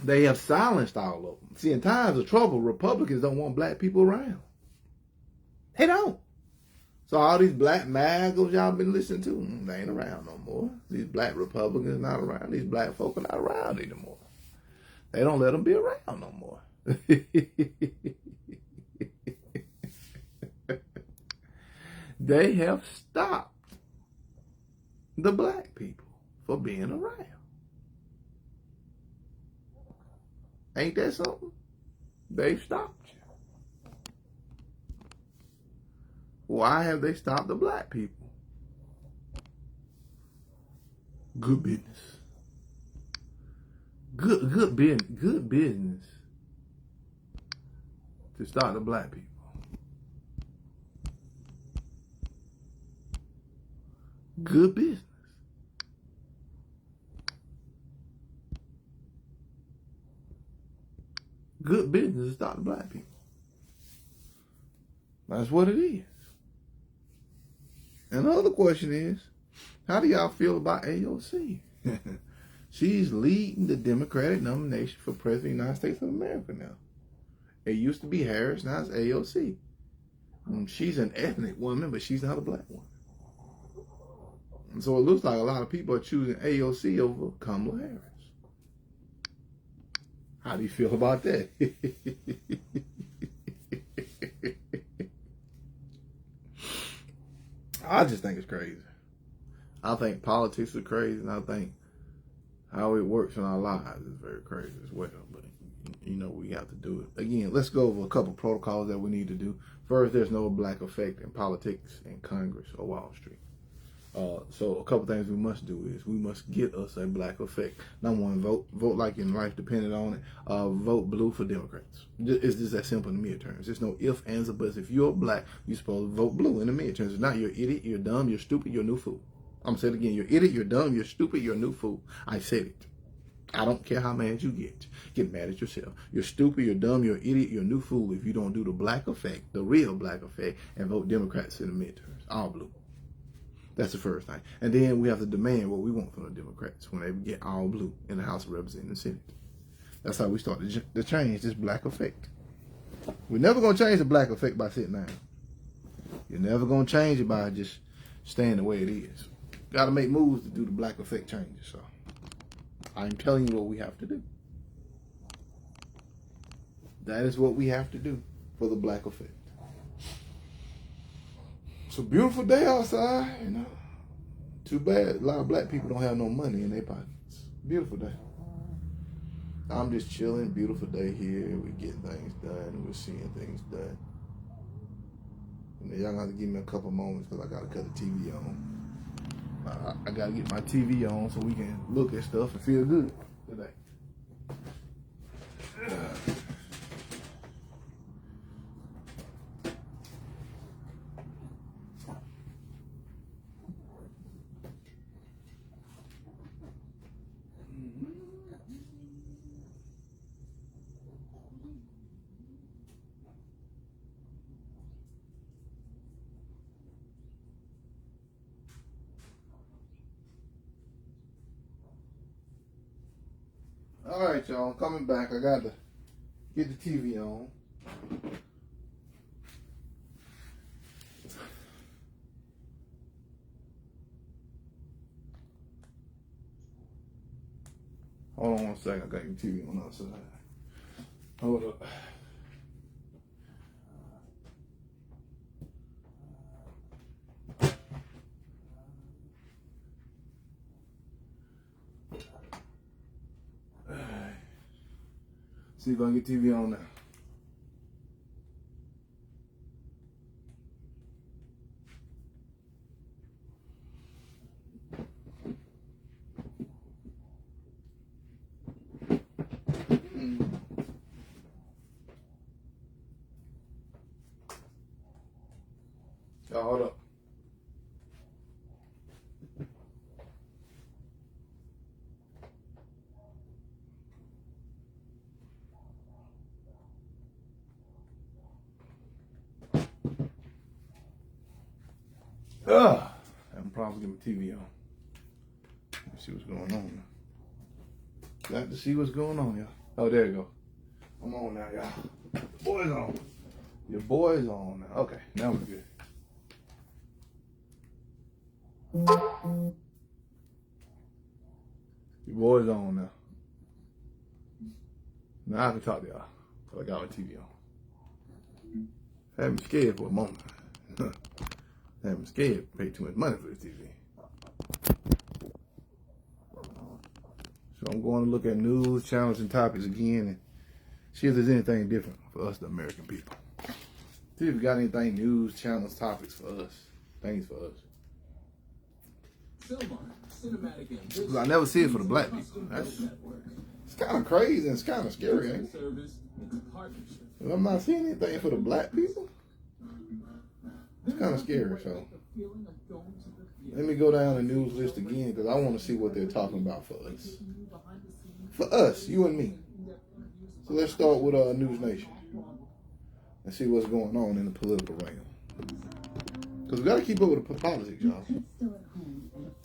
They have silenced all of them. See, in times of trouble, Republicans don't want black people around. They don't. So all these black MAGAs y'all been listening to, they ain't around no more. These black Republicans not around. These black folk are not around anymore. They don't let them be around no more. They have stopped the black people for being around. Ain't that something? They've stopped you. Why have they stopped the black people? Good business. Good business to start the black people. Good business. Good business to start the black people. That's what it is. And the other question is, how do y'all feel about AOC? She's leading the Democratic nomination for President of the United States of America now. It used to be Harris, now it's AOC. She's an ethnic woman, but she's not a black woman. And so it looks like a lot of people are choosing AOC over Kamala Harris. How do you feel about that? I just think it's crazy. I think politics is crazy, and I think how it works in our lives is very crazy as well. But, you know, we have to do it. Again, let's go over a couple protocols that we need to do. First, there's no black effect in politics, in Congress, or Wall Street. So a couple things we must do is we must get us a black effect. Number one, vote like your life depended on it. Vote blue for Democrats. It's just that simple in the midterms. There's no ifs, ands, or buts. If you're black, you're supposed to vote blue in the midterms. If not, you're idiot, you're dumb, you're stupid, you're a new fool. I'm saying it again. You're idiot, you're dumb, you're stupid, you're a new fool. I said it. I don't care how mad you get. Get mad at yourself. You're stupid, you're dumb, you're an idiot, you're a new fool if you don't do the black effect, the real black effect, and vote Democrats in the midterms. All blue. That's the first thing. And then we have to demand what we want from the Democrats when they get all blue in the House of Representatives and Senate. That's how we start to change this black effect. We're never going to change the black effect by sitting down. You're never going to change it by just staying the way it is. Got to make moves to do the black effect changes. So I'm telling you what we have to do. That is what we have to do for the black effect. It's a beautiful day outside, you know. Too bad a lot of black people don't have no money in their pockets. Beautiful day. I'm just chilling. Beautiful day here. We're getting things done. We're seeing things done. And y'all got to give me a couple moments because I got to cut the TV on. I got to get my TV on so we can look at stuff and feel good today. All right, y'all. I'm coming back. I got to get the TV on. Hold on one second. I got your TV on the other side. Hold up. See if I can get TV on now. Y'all hold up. Having problems getting my TV on. Let's see what's going on. Got to see what's going on, y'all. Oh, there you go. I'm on now, y'all. The boy's on. Your boy's on now. Okay, now we're good. Your boy's on now. Now I can talk to y'all. I got my TV on. Had me scared for a moment. Had me scared. Paid too much money for this TV. So I'm going to look at news, channels, and topics again and see if there's anything different for us, the American people. See if we got anything, news, channels, topics for us. Things for us. Because I never see it for the black people. It's kind of crazy and it's kind of scary, ain't it? If I'm not seeing anything for the black people, it's kind of scary. So let me go down the news list again because I want to see what they're talking about for us. For us, you and me. So let's start with News Nation and see what's going on in the political realm. Because we got to keep up with the politics, y'all.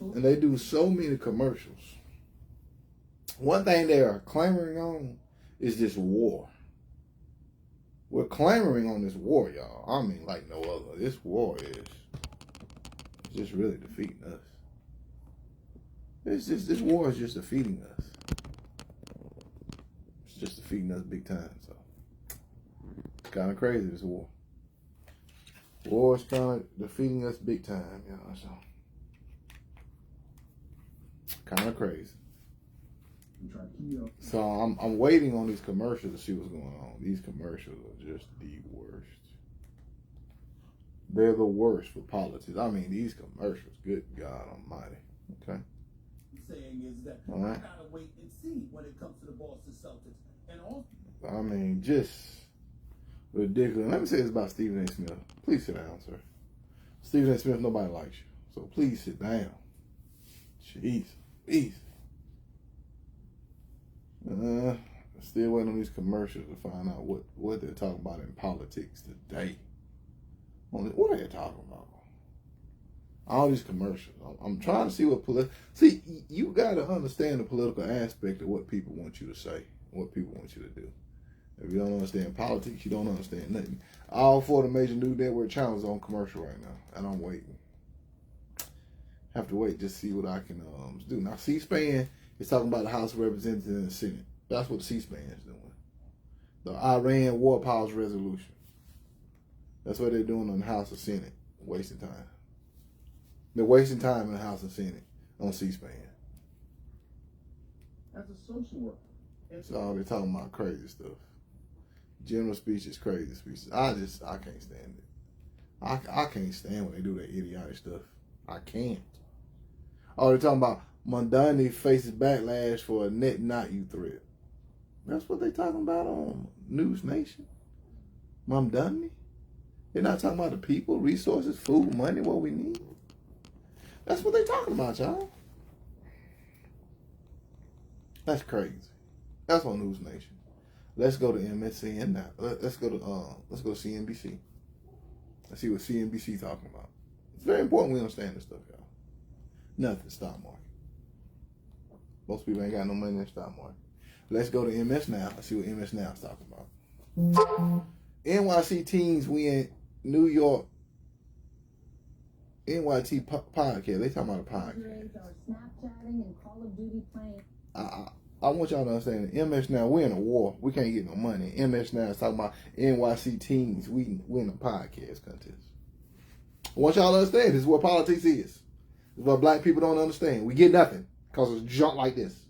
And they do so many commercials. One thing they are clamoring on is this war. We're clamoring on this war, y'all. I mean, like no other. This war is just really defeating us. This war is just defeating us. It's just defeating us big time. So it's kind of crazy, this war. War is kind of defeating us big time, y'all. So kind of crazy. So I'm waiting on these commercials to see what's going on. These commercials are just the worst. They're the worst for politics. I mean, these commercials, good God Almighty. Okay. Saying is that all right. I gotta wait and see when it comes to the Boston Celtics and all. I mean, just ridiculous. Let me say this about Stephen A. Smith. Please sit down, sir. Stephen A. Smith, nobody likes you, so please sit down. Jeez, please. Still waiting on these commercials to find out what they're talking about in politics today. What are they talking about? All these commercials. I'm trying to see See, you got to understand the political aspect of what people want you to say, what people want you to do. If you don't understand politics, you don't understand nothing. All four of the major new network channels are on commercial right now, and I'm waiting. Have to wait just to see what I can do. Now, C-SPAN is talking about the House of Representatives and the Senate. That's what C-SPAN is doing. The Iran War Powers Resolution. That's what they're doing on the House and Senate. Wasting time. They're wasting time in the House and Senate on C-SPAN. As a social worker. So they're talking about crazy stuff. General speech is crazy speeches. I can't stand it. I can't stand when they do that idiotic stuff. I can't. Oh, they're talking about Mamdani faces backlash for a Netanyahu threat. That's what they're talking about on News Nation. Mamdani? They're not talking about the people, resources, food, money, what we need. That's what they're talking about, y'all. That's crazy. That's on News Nation. Let's go to MSN now. Let's go to CNBC. Let's see what CNBC talking about. It's very important we understand this stuff, y'all. Nothing, stock market. Most people ain't got no money in the stock market. Let's go to MS Now. Let's see what MS Now is talking about. NYC teens win New York NYT podcast. They talking about a podcast. Snapchatting and Call of Duty playing. I want y'all to understand that MS Now, we're in a war. We can't get no money. MS Now is talking about NYC teens win a podcast contest. I want y'all to understand this is what politics is. This is what black people don't understand. We get nothing because it's junk like this.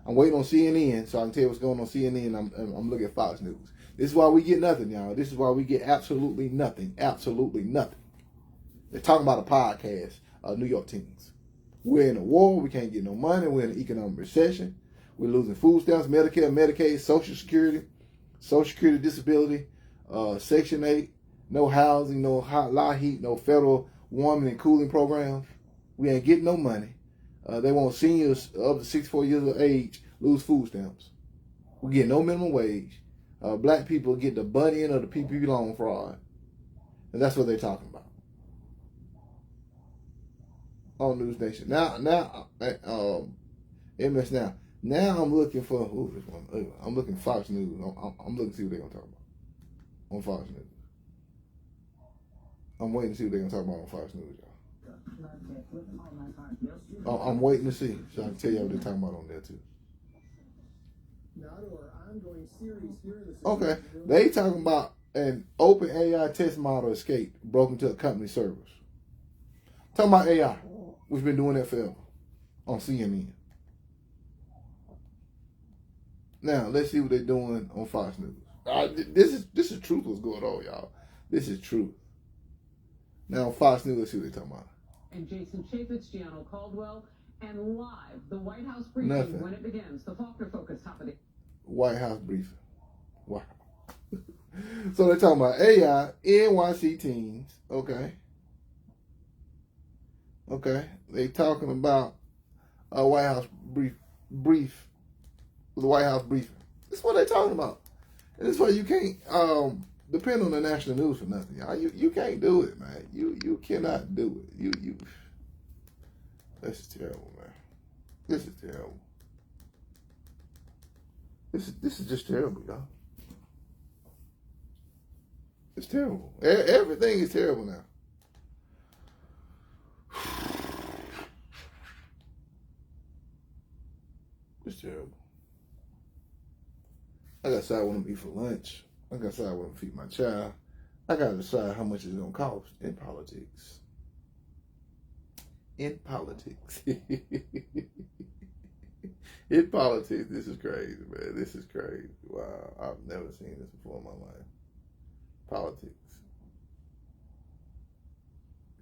I'm waiting on CNN so I can tell you what's going on CNN. I'm looking at Fox News. This is why we get nothing, y'all. This is why we get absolutely nothing. Absolutely nothing. They're talking about a podcast, New York teens. We're in a war. We can't get no money. We're in an economic recession. We're losing food stamps, Medicare, Medicaid, Social Security disability, Section 8, no housing, no hot lot heat, no federal warming and cooling programs. We ain't getting no money. They want seniors up to 64 years of age lose food stamps. We get no minimum wage. Black people get the butt end of the PPP loan fraud. And that's what they're talking about. On News Nation. Now, MS Now. Now I'm looking for this one. I'm looking Fox News. I'm looking to see what they're gonna talk about on Fox News. I'm waiting to see what they're gonna talk about on Fox News, y'all. I'm waiting to see, so I can tell you what they're talking about on there too. Okay, they talking about an open AI test model escape broke into a company servers. Talking about AI. We've been doing that forever on CNN. Now, let's see what they're doing on Fox News. This is truth what's going on, y'all. This is truth. Now, on Fox News, let's see what they're talking about. And Jason Chaffetz, Gianno Caldwell, and live, the White House briefing Nothing. when it begins. The Faulkner Focus, top of the... White House briefing. Wow. So they're talking about AI, NYC teens. Okay. They talking about a White House brief. The White House briefing. That's what they're talking about. And that's why you can't depend on the national news for nothing, y'all. You can't do it, man. You cannot do it. You. This is terrible, man. This is terrible. This is just terrible, y'all. It's terrible. Everything is terrible now. It's terrible. I gotta decide what I'm gonna eat for lunch. I gotta decide what I'm gonna feed my child. I gotta decide how much it's gonna cost in politics. In politics. In politics, this is crazy, man. This is crazy. Wow, I've never seen this before in my life. Politics.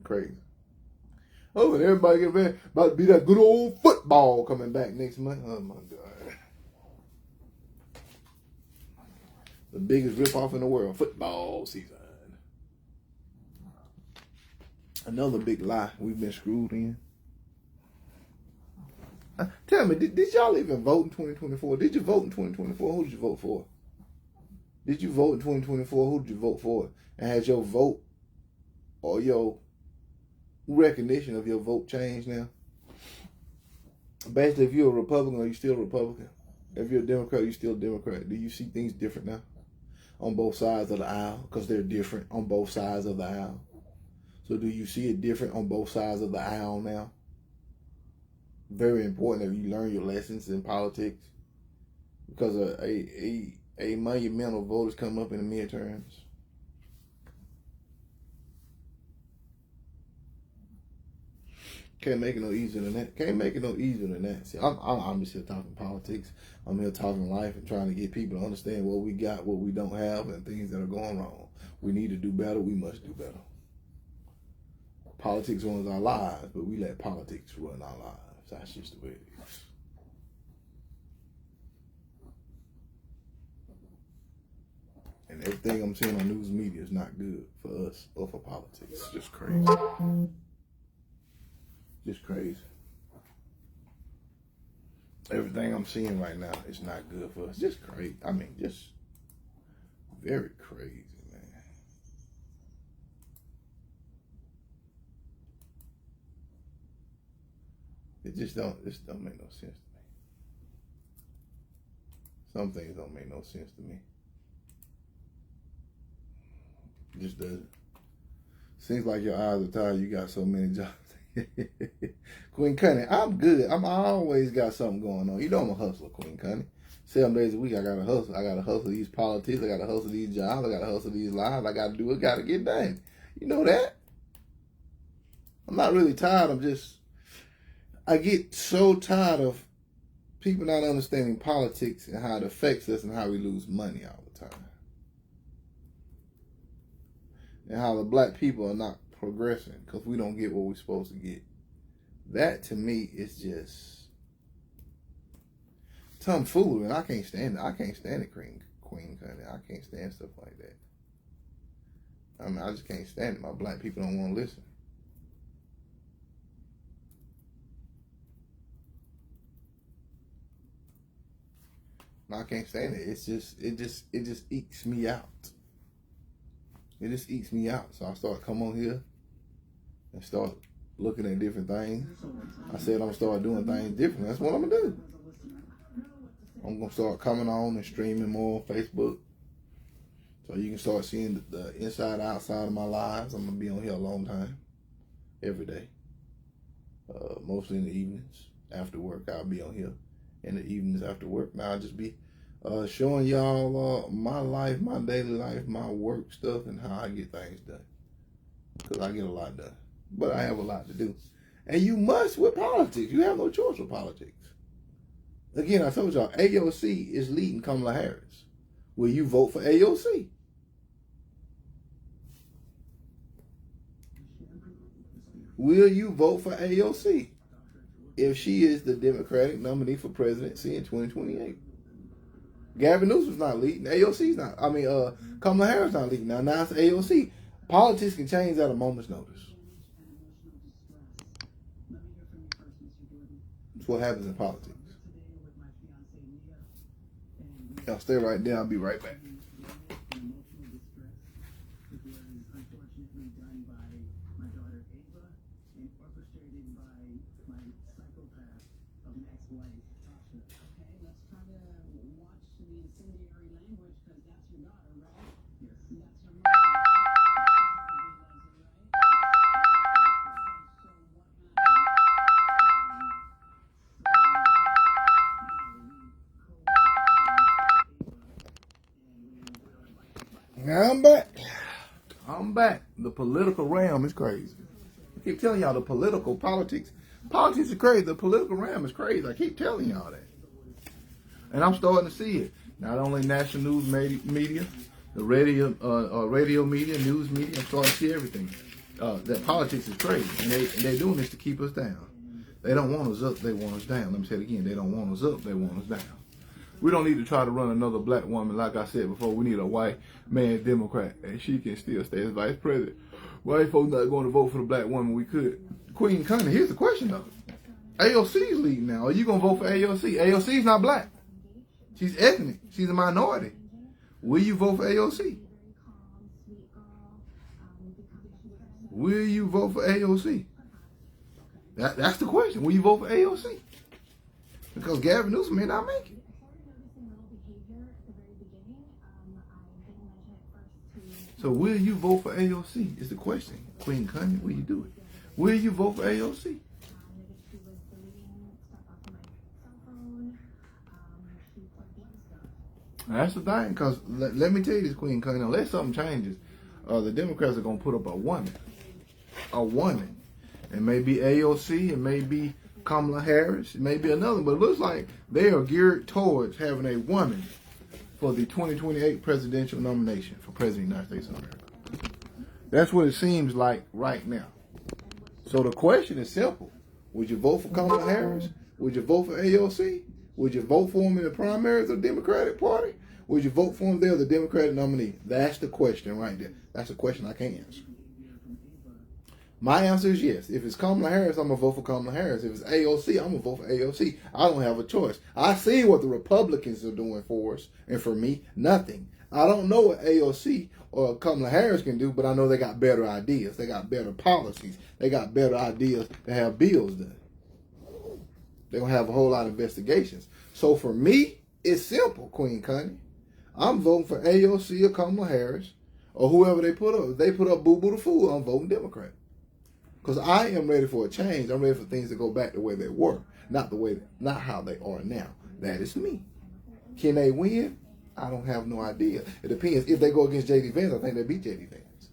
Crazy. Oh, and everybody get ready. About to be that good old football coming back next month. Oh, my God. The biggest ripoff in the world. Football season. Another big lie we've been screwed in. Tell me, did y'all even vote in 2024? Did you vote in 2024? Who did you vote for? Did you vote in 2024? Who did you vote for? And has your vote or your recognition of your vote changed now? Basically, if you're a Republican, are you still a Republican? If you're a Democrat, are you still a Democrat? Do you see things different now on both sides of the aisle? Because they're different on both sides of the aisle. So do you see it different on both sides of the aisle now? Very important that you learn your lessons in politics, because a monumental vote is coming up in the midterms. Can't make it no easier than that. Can't make it no easier than that. See, I'm just here talking politics. I'm here talking life and trying to get people to understand what we got, what we don't have, and things that are going wrong. We need to do better. We must do better. Politics runs our lives, but we let politics run our lives. That's just the way it is. And everything I'm seeing on news media is not good for us or for politics. It's just crazy. Just crazy. Everything I'm seeing right now is not good for us. Just crazy. I mean, just very crazy, man. It just don't make no sense to me. Some things don't make no sense to me. It just doesn't. Seems like your eyes are tired. You got so many jobs. Queen Cunny, I'm good. I always got something going on. You know I'm a hustler, Queen Cunny. 7 days a week I gotta hustle. I gotta hustle these politics. I gotta hustle these jobs. I gotta hustle these lives. I gotta do what gotta get done. You know that. I'm not really tired. I get so tired of people not understanding politics and how it affects us and how we lose money all the time. And how the black people are not progressing because we don't get what we're supposed to get. That to me is just tomfoolery, and I can't stand it. I can't stand it, Queen Cunny. I can't stand stuff like that. I mean, I just can't stand it. My black people don't want to listen. I can't stand it. It just ekes me out. It just ekes me out. So I start come on here and start looking at different things. I said I'm gonna start doing things different. That's what I'm gonna do. I'm gonna start coming on and streaming more on Facebook, so you can start seeing the inside, outside of my lives. I'm gonna be on here a long time, every day. Mostly in the evenings after work. I'll be on here in the evenings after work. Now I'll just be showing y'all my life, my daily life, my work stuff, and how I get things done. Because I get a lot done. But I have a lot to do. And you must with politics. You have no choice with politics. Again, I told y'all, AOC is leading Kamala Harris. Will you vote for AOC? Will you vote for AOC if she is the Democratic nominee for presidency in 2028? Gavin Newsom's not leading. AOC's not. I mean, Kamala Harris not leading. Now it's AOC. Politics can change at a moment's notice. That's what happens in politics. Y'all stay right there. I'll be right back. I'm back. The political realm is crazy. I keep telling y'all politics is crazy. The political realm is crazy. I keep telling y'all that. And I'm starting to see it. Not only national news media, the radio media, news media, I'm starting to see everything. That politics is crazy. And they're doing this to keep us down. They don't want us up, they want us down. Let me say it again. They don't want us up, they want us down. We don't need to try to run another black woman. Like I said before, we need a white man Democrat, and she can still stay as vice president. White folks not going to vote for the black woman we could. Queen Cunny, here's the question though. AOC is leading now. Are you gonna vote for AOC? AOC is not black. She's ethnic. She's a minority. Will you vote for AOC? Will you vote for AOC? That's the question. Will you vote for AOC? Because Gavin Newsom may not make it. So will you vote for AOC is the question. Queen Connie, will you do it? Will you vote for AOC? That's the thing, because let me tell you this, Queen Connie, unless something changes, the Democrats are going to put up a woman. It may be AOC, it may be Kamala Harris, it may be another, but it looks like they are geared towards having a woman for the 2028 presidential nomination for President of the United States of America. That's what it seems like right now. So the question is simple. Would you vote for Kamala Harris? Would you vote for AOC? Would you vote for them in the primaries of the Democratic Party? Would you vote for them there, the Democratic nominee? That's the question right there. That's a question I can't answer. My answer is yes. If it's Kamala Harris, I'm going to vote for Kamala Harris. If it's AOC, I'm going to vote for AOC. I don't have a choice. I see what the Republicans are doing for us, and for me, nothing. I don't know what AOC or Kamala Harris can do, but I know they got better ideas. They got better policies. They got better ideas to have bills done. They're going to have a whole lot of investigations. So for me, it's simple, Queen Connie. I'm voting for AOC or Kamala Harris or whoever they put up. If they put up Boo Boo the Fool, I'm voting Democrat. Because I am ready for a change. I'm ready for things to go back the way they were, not how they are now. That is me. Can they win? I don't have no idea. It depends. If they go against J.D. Vance, I think they beat J.D. Vance.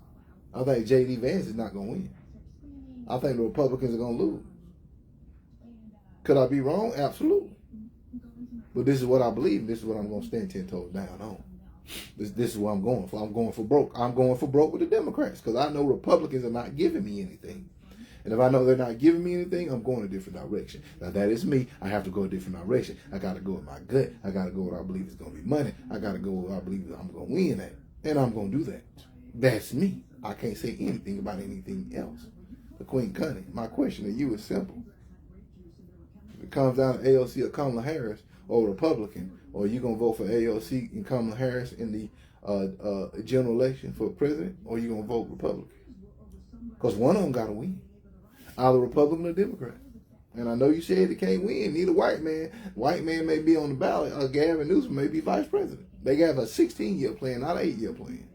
I think J.D. Vance is not going to win. I think the Republicans are going to lose. Could I be wrong? Absolutely. But this is what I believe. This is what I'm going to stand 10 toes down on. This is what I'm going for. I'm going for broke. I'm going for broke with the Democrats because I know Republicans are not giving me anything. And if I know they're not giving me anything, I'm going a different direction. Now, that is me. I have to go a different direction. I got to go with my gut. I got to go where I believe is going to be money. I got to go where I believe I'm going to win at. And I'm going to do that. That's me. I can't say anything about anything else. But Queen Connie, my question to you is simple. If it comes down to AOC or Kamala Harris or Republican, or you going to vote for AOC and Kamala Harris in the general election for president, or you going to vote Republican? Because one of them got to win. Either Republican or Democrat. And I know you said it can't win. Neither white man. White man may be on the ballot, or Gavin Newsom may be vice president. They got a 16-year plan, not an 8-year plan.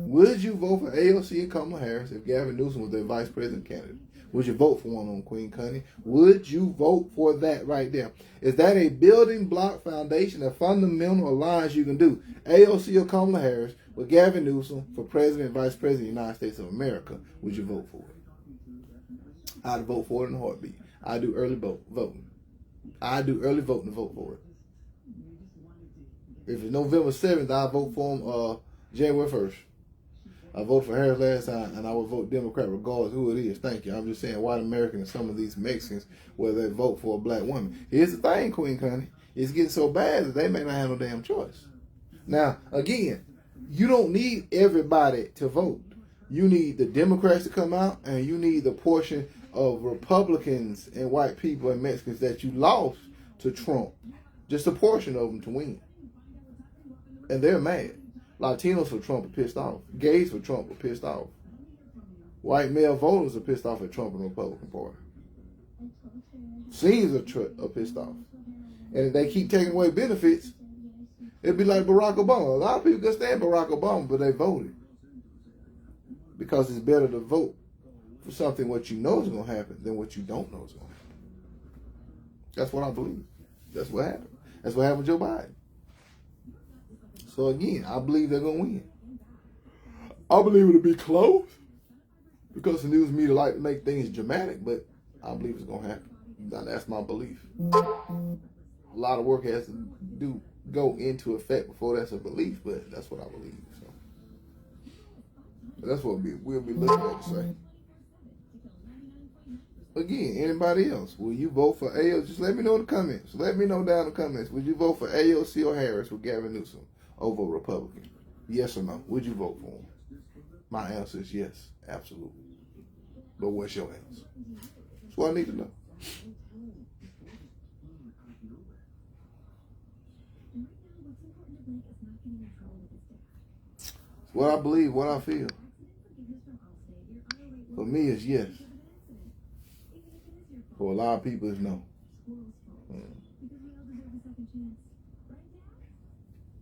Would you vote for AOC and Kamala Harris if Gavin Newsom was their vice president candidate? Would you vote for one on Queen Connie? Would you vote for that right there? Is that a building block foundation, a fundamental alliance you can do? AOC or Kamala Harris with Gavin Newsom for president and vice president of the United States of America. Would you vote for it? I'd vote for it in a heartbeat. I do early voting. I do early voting to vote for it. If it's November 7th, I vote for him January 1st. I voted for Harris last time, and I would vote Democrat regardless who it is. Thank you. I'm just saying white Americans and some of these Mexicans, where they vote for a black woman. Here's the thing, Queen Connie. It's getting so bad that they may not have no damn choice. Now, again, you don't need everybody to vote. You need the Democrats to come out, and you need the portion of Republicans and white people and Mexicans that you lost to Trump. Just a portion of them to win. And they're mad. Latinos for Trump are pissed off. Gays for Trump are pissed off. White male voters are pissed off at Trump and the Republican Party. Seniors are pissed off. And if they keep taking away benefits, it'd be like Barack Obama. A lot of people can stand Barack Obama, but they voted. Because it's better to vote for something what you know is going to happen than what you don't know is going to happen. That's what I believe. That's what happened. That's what happened with Joe Biden. So again, I believe they're going to win. I believe it'll be close because the news media like to make things dramatic, but I believe it's going to happen. That's my belief. A lot of work has to go into effect before that's a belief, but that's what I believe. So that's what we'll be looking at to say. Again, anybody else? Will you vote for AOC? Just let me know in the comments. Let me know down in the comments. Would you vote for AOC or Harris with Gavin Newsom over a Republican? Yes or no? Would you vote for him? My answer is yes, absolutely. But what's your answer? That's what I need to know. It's what I believe, what I feel. For me, it's yes. For a lot of people, it's no.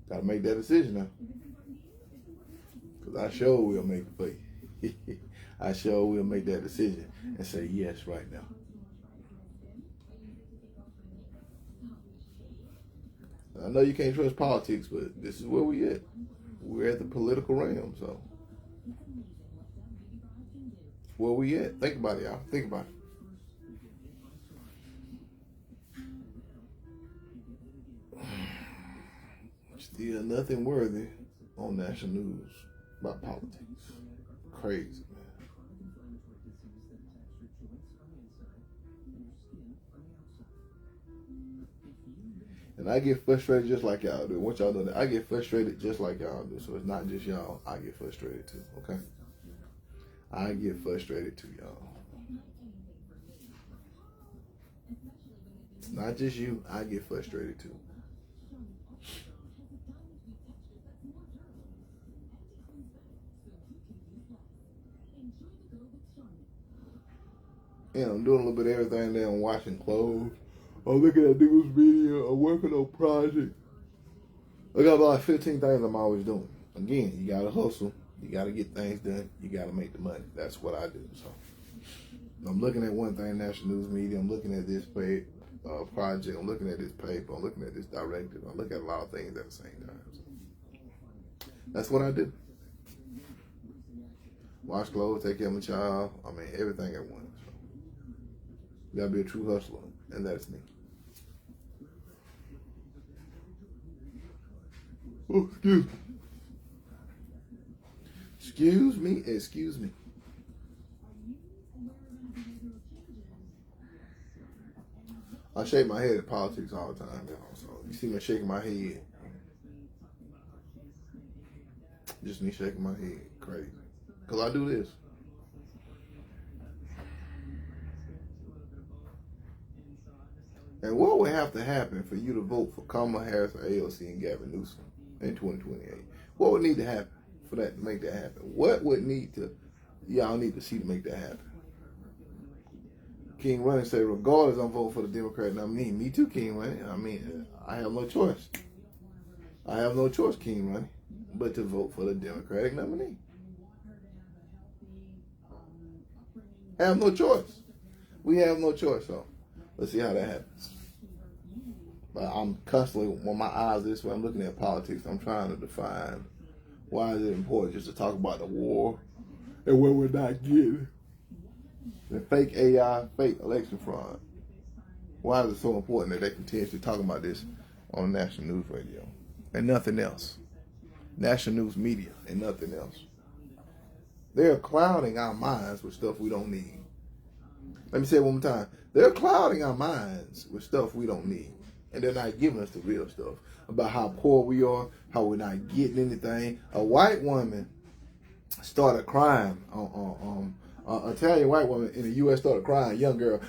Gotta make that decision now. Because I sure will make the play. I sure will make that decision and say yes right now. I know you can't trust politics, but this is where we at. We're at the political realm, so. Where we at? Think about it, y'all. Think about it. Still nothing worthy on national news about politics. Crazy, man. And I get frustrated just like y'all do. What y'all know that I get frustrated just like y'all do. So it's not just y'all. I get frustrated too. Okay. I get frustrated too, y'all. It's not just you. I get frustrated too. And I'm doing a little bit of everything there. I'm washing clothes. I'm looking at news video. I'm working on projects. I got about 15 things I'm always doing. Again, you gotta hustle. You gotta get things done. You gotta make the money. That's what I do. So I'm looking at one thing, national news media. I'm looking at this project. I'm looking at this paper. I'm looking at this directive. I look at a lot of things at the same time. So that's what I do. Wash clothes, take care of my child. I mean, everything at once. So you gotta be a true hustler, and that's me. Oh, excuse me. Excuse me. I shake my head at politics all the time, y'all. So you see me shaking my head. Just me shaking my head. Crazy. Because I do this. And what would have to happen for you to vote for Kamala Harris or AOC and Gavin Newsom in 2028? What would need to happen for that to make that happen? What would y'all need to see to make that happen? King Running said, regardless, I'm voting for the Democrat nominee. Me too, King Running. I mean, I have no choice. I have no choice, King Running, but to vote for the Democratic nominee. I have no choice. We have no choice, so let's see how that happens. But I'm constantly, when my eyes this way, I'm looking at politics. I'm trying to define why is it important just to talk about the war and what we're not getting. The fake AI, fake election fraud. Why is it so important that they continuously talking about this on national news radio and nothing else? National news media and nothing else. They're clouding our minds with stuff we don't need. Let me say it one more time. They're clouding our minds with stuff we don't need. And they're not giving us the real stuff about how poor we are, how we're not getting anything. A white woman started crying. Italian white woman in the U.S. started crying. A young girl,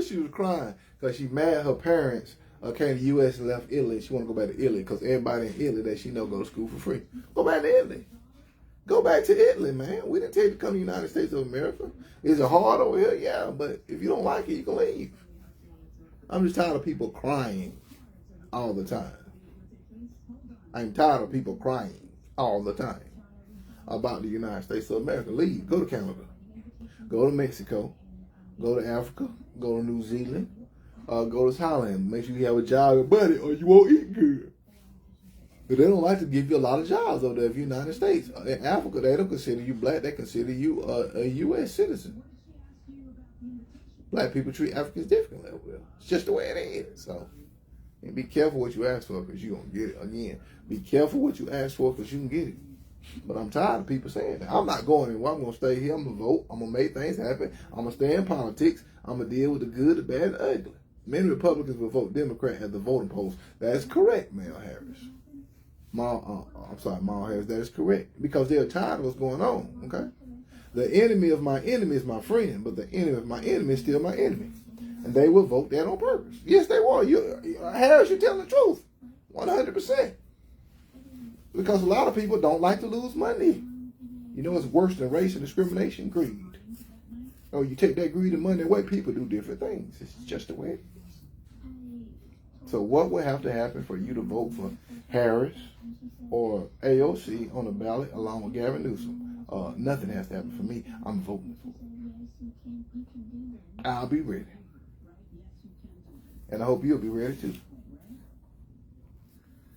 she was crying because she mad her parents came to the U.S. and left Italy. She want to go back to Italy because everybody in Italy that she know go to school for free. Go back to Italy. Go back to Italy, man. We didn't tell you to come to the United States of America. Is it hard over here? Yeah, but if you don't like it, you can leave. I'm just tired of people crying all the time. I'm tired of people crying all the time about the United States of America. Leave. Go to Canada. Go to Mexico. Go to Africa. Go to New Zealand. Go to Thailand. Make sure you have a job and money or you won't eat good. But they don't like to give you a lot of jobs over there in the United States. In Africa, they don't consider you black. They consider you a U.S. citizen. Black people treat Africans differently over there. It's just the way it is. So, and be careful what you ask for because you're going to get it. Again, be careful what you ask for because you can get it. But I'm tired of people saying that. I'm not going anywhere. I'm going to stay here. I'm going to vote. I'm going to make things happen. I'm going to stay in politics. I'm going to deal with the good, the bad, and the ugly. Many Republicans will vote Democrat at the voting polls. That's correct, Mal Harris. Mal Harris, that is correct. Because they're tired of what's going on, okay? The enemy of my enemy is my friend, but the enemy of my enemy is still my enemy. And they will vote that on purpose. Yes, they will. Harris, you're telling the truth. 100%. Because a lot of people don't like to lose money. You know what's worse than race and discrimination? Greed. Oh, you take that greed and money away, people do different things. It's just the way it is. So what would have to happen for you to vote for Harris or AOC on the ballot along with Gavin Newsom? Nothing has to happen for me. I'm voting for it. I'll be ready. And I hope you'll be ready too.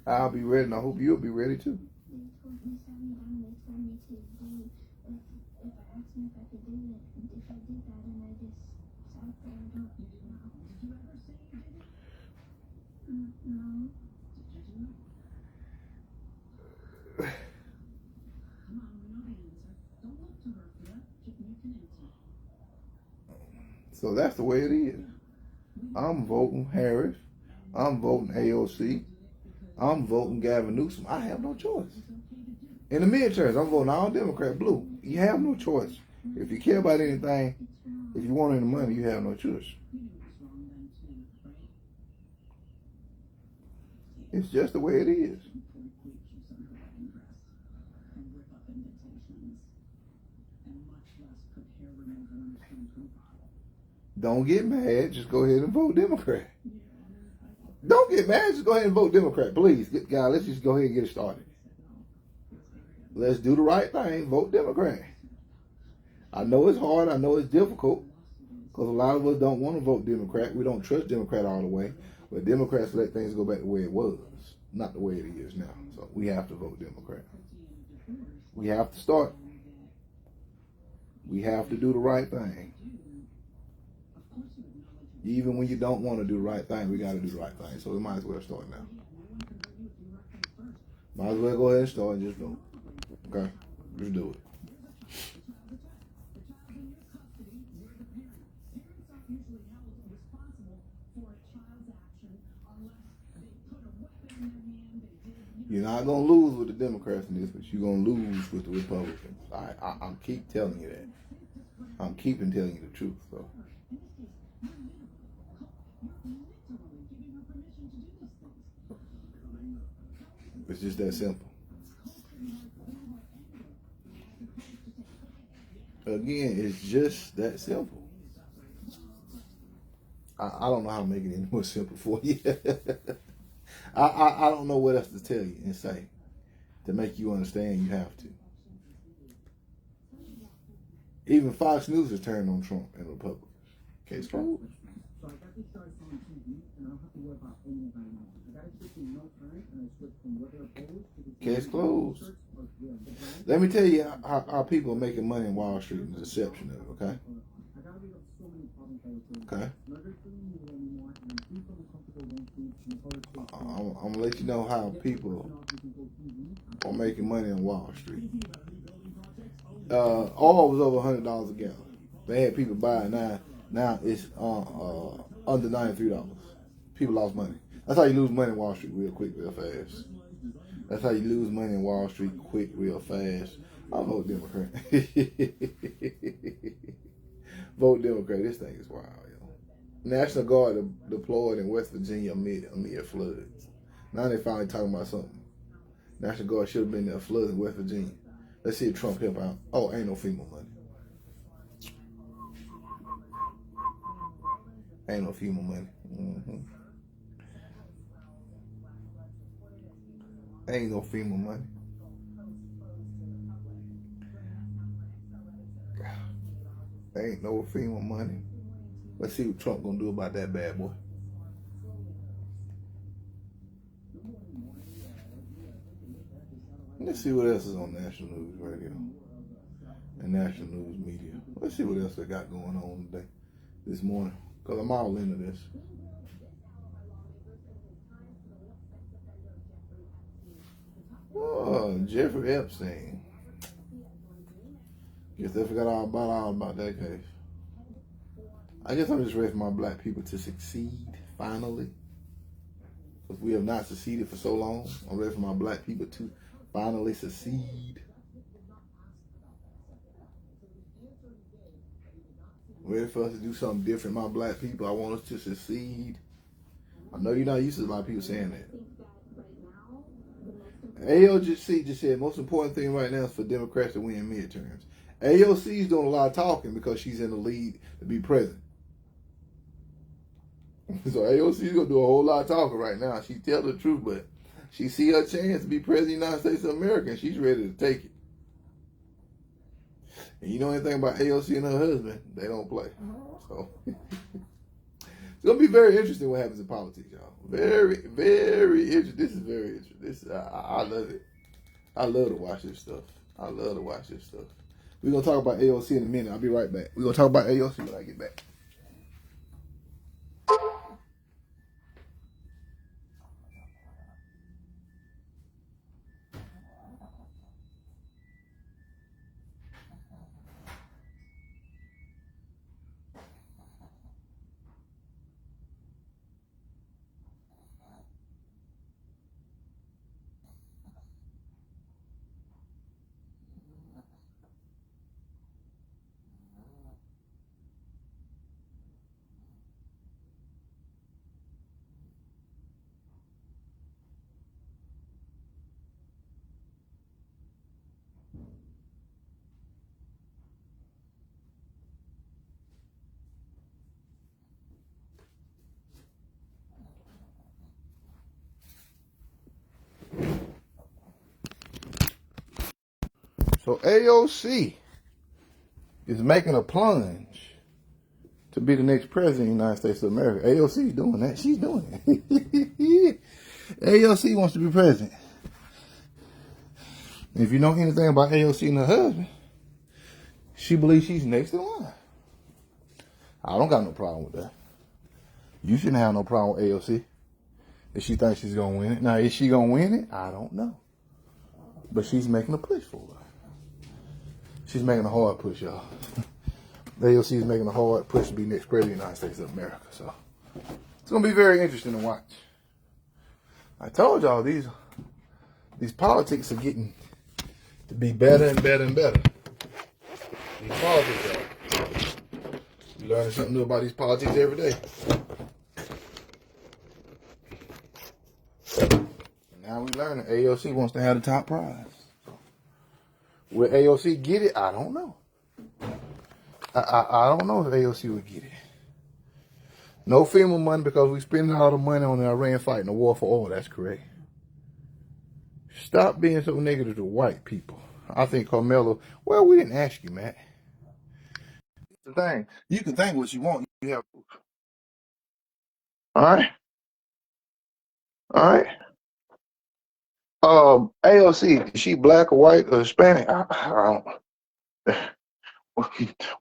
I'll be ready and I hope you'll be ready too. So that's the way it is. I'm voting Harris. I'm voting AOC. I'm voting Gavin Newsom. I have no choice. In the midterms, I'm voting all Democrat blue. You have no choice. If you care about anything, if you want any money, you have no choice. It's just the way it is. Don't get mad. Just go ahead and vote Democrat. Don't get mad. Just go ahead and vote Democrat. Please, guys, let's just go ahead and get it started. Let's do the right thing. Vote Democrat. I know it's hard. I know it's difficult because a lot of us don't want to vote Democrat. We don't trust Democrat all the way. But Democrats let things go back the way it was, not the way it is now. So we have to vote Democrat. We have to start. We have to do the right thing. Even when you don't want to do the right thing, we got to do the right thing. So we might as well start now. Might as well go ahead and start and just vote. Okay? Just do it. You're not going to lose with the Democrats in this, but you're going to lose with the Republicans. I'm keep telling you that. I'm keeping telling you the truth. So. It's just that simple. Again, it's just that simple. I don't know how to make it any more simple for you. I don't know what else to tell you and say to make you understand. You have to. Even Fox News has turned on Trump and Republicans. Case closed. So I got this started on TV, and I don't have to worry about anything right now. I got to switch from no time, and I switch from regular polls to the Case closed. Let me tell you how people are making money in Wall Street and the deception of it, okay? I got to read up so many problems that are going Okay. not very familiar anymore, and I'm too comfortable going through I'm gonna let you know how people are making money on Wall Street. Oil was over $100 a gallon. They had people buying now it's under $93. People lost money. That's how you lose money in Wall Street real quick, real fast. That's how you lose money in Wall Street quick, real fast. I'll vote Democrat. Vote Democrat. This thing is wild, yo. National Guard deployed in West Virginia amid floods. Now they finally talking about something. National Guard should have been there floods in West Virginia. Let's see if Trump help out. Oh, ain't no FEMA money. Ain't no FEMA money. Ain't no FEMA money. Ain't no FEMA money. Let's see what Trump gonna do about that bad boy. Let's see what else is on national news radio and national news media. Let's see what else they got going on today, this morning, because I'm all into this. Oh, Jeffrey Epstein. Guess they forgot all about that case. I guess I'm just ready for my black people to succeed, finally. Because we have not succeeded for so long. I'm ready for my black people to finally succeed. Ready for us to do something different, my black people. I want us to succeed. I know you're not used to a lot of people saying that. AOC just said most important thing right now is for Democrats to win midterms. AOC is doing a lot of talking because she's in the lead to be president. So AOC is gonna do a whole lot of talking right now. She tell the truth, but she see her chance to be president of the United States of America, and she's ready to take it. And you know anything about AOC and her husband? They don't play. So it's gonna be very interesting what happens in politics, y'all. Very, very interesting. This is very interesting. This I love it. I love to watch this stuff. I love to watch this stuff. We're gonna talk about AOC in a minute. I'll be right back. We're gonna talk about AOC when I get back. So AOC is making a plunge to be the next president of the United States of America. AOC is doing that. She's doing it. AOC wants to be president. If you know anything about AOC and her husband, she believes she's next in line. I don't got no problem with that. You shouldn't have no problem with AOC if she thinks she's going to win it. Now, is she going to win it? I don't know. But she's making a push for it. She's making a hard push, y'all. AOC is making a hard push to be next president of the United States of America. So it's going to be very interesting to watch. I told y'all these politics are getting to be better and better and better. These politics, y'all. You learning something new about these politics every day. Now we learning AOC wants to have the top prize. Will AOC get it? I don't know. I don't know if AOC would get it. No FEMA money because we spending all the money on the Iran fighting the war for oil. That's correct. Stop being so negative to white people. I think Carmelo, well, we didn't ask you, Matt. The thing, you can think what you want. You have proof. All right. All right. AOC, is she black or white or Hispanic? I don't.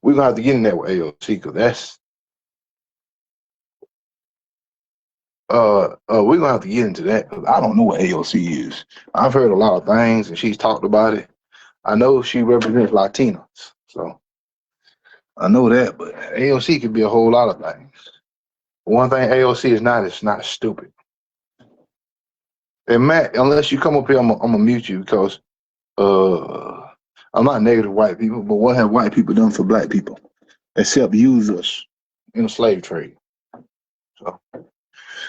We're gonna have to get in there with AOC because that's we're gonna have to get into that because I don't know what AOC is. I've heard a lot of things and she's talked about it. I know she represents Latinos, so I know that, but AOC could be a whole lot of things. One thing AOC is not stupid. And Matt, unless you come up here, I'm gonna mute you because I'm not negative to white people, but what have white people done for black people except use us in the slave trade? So if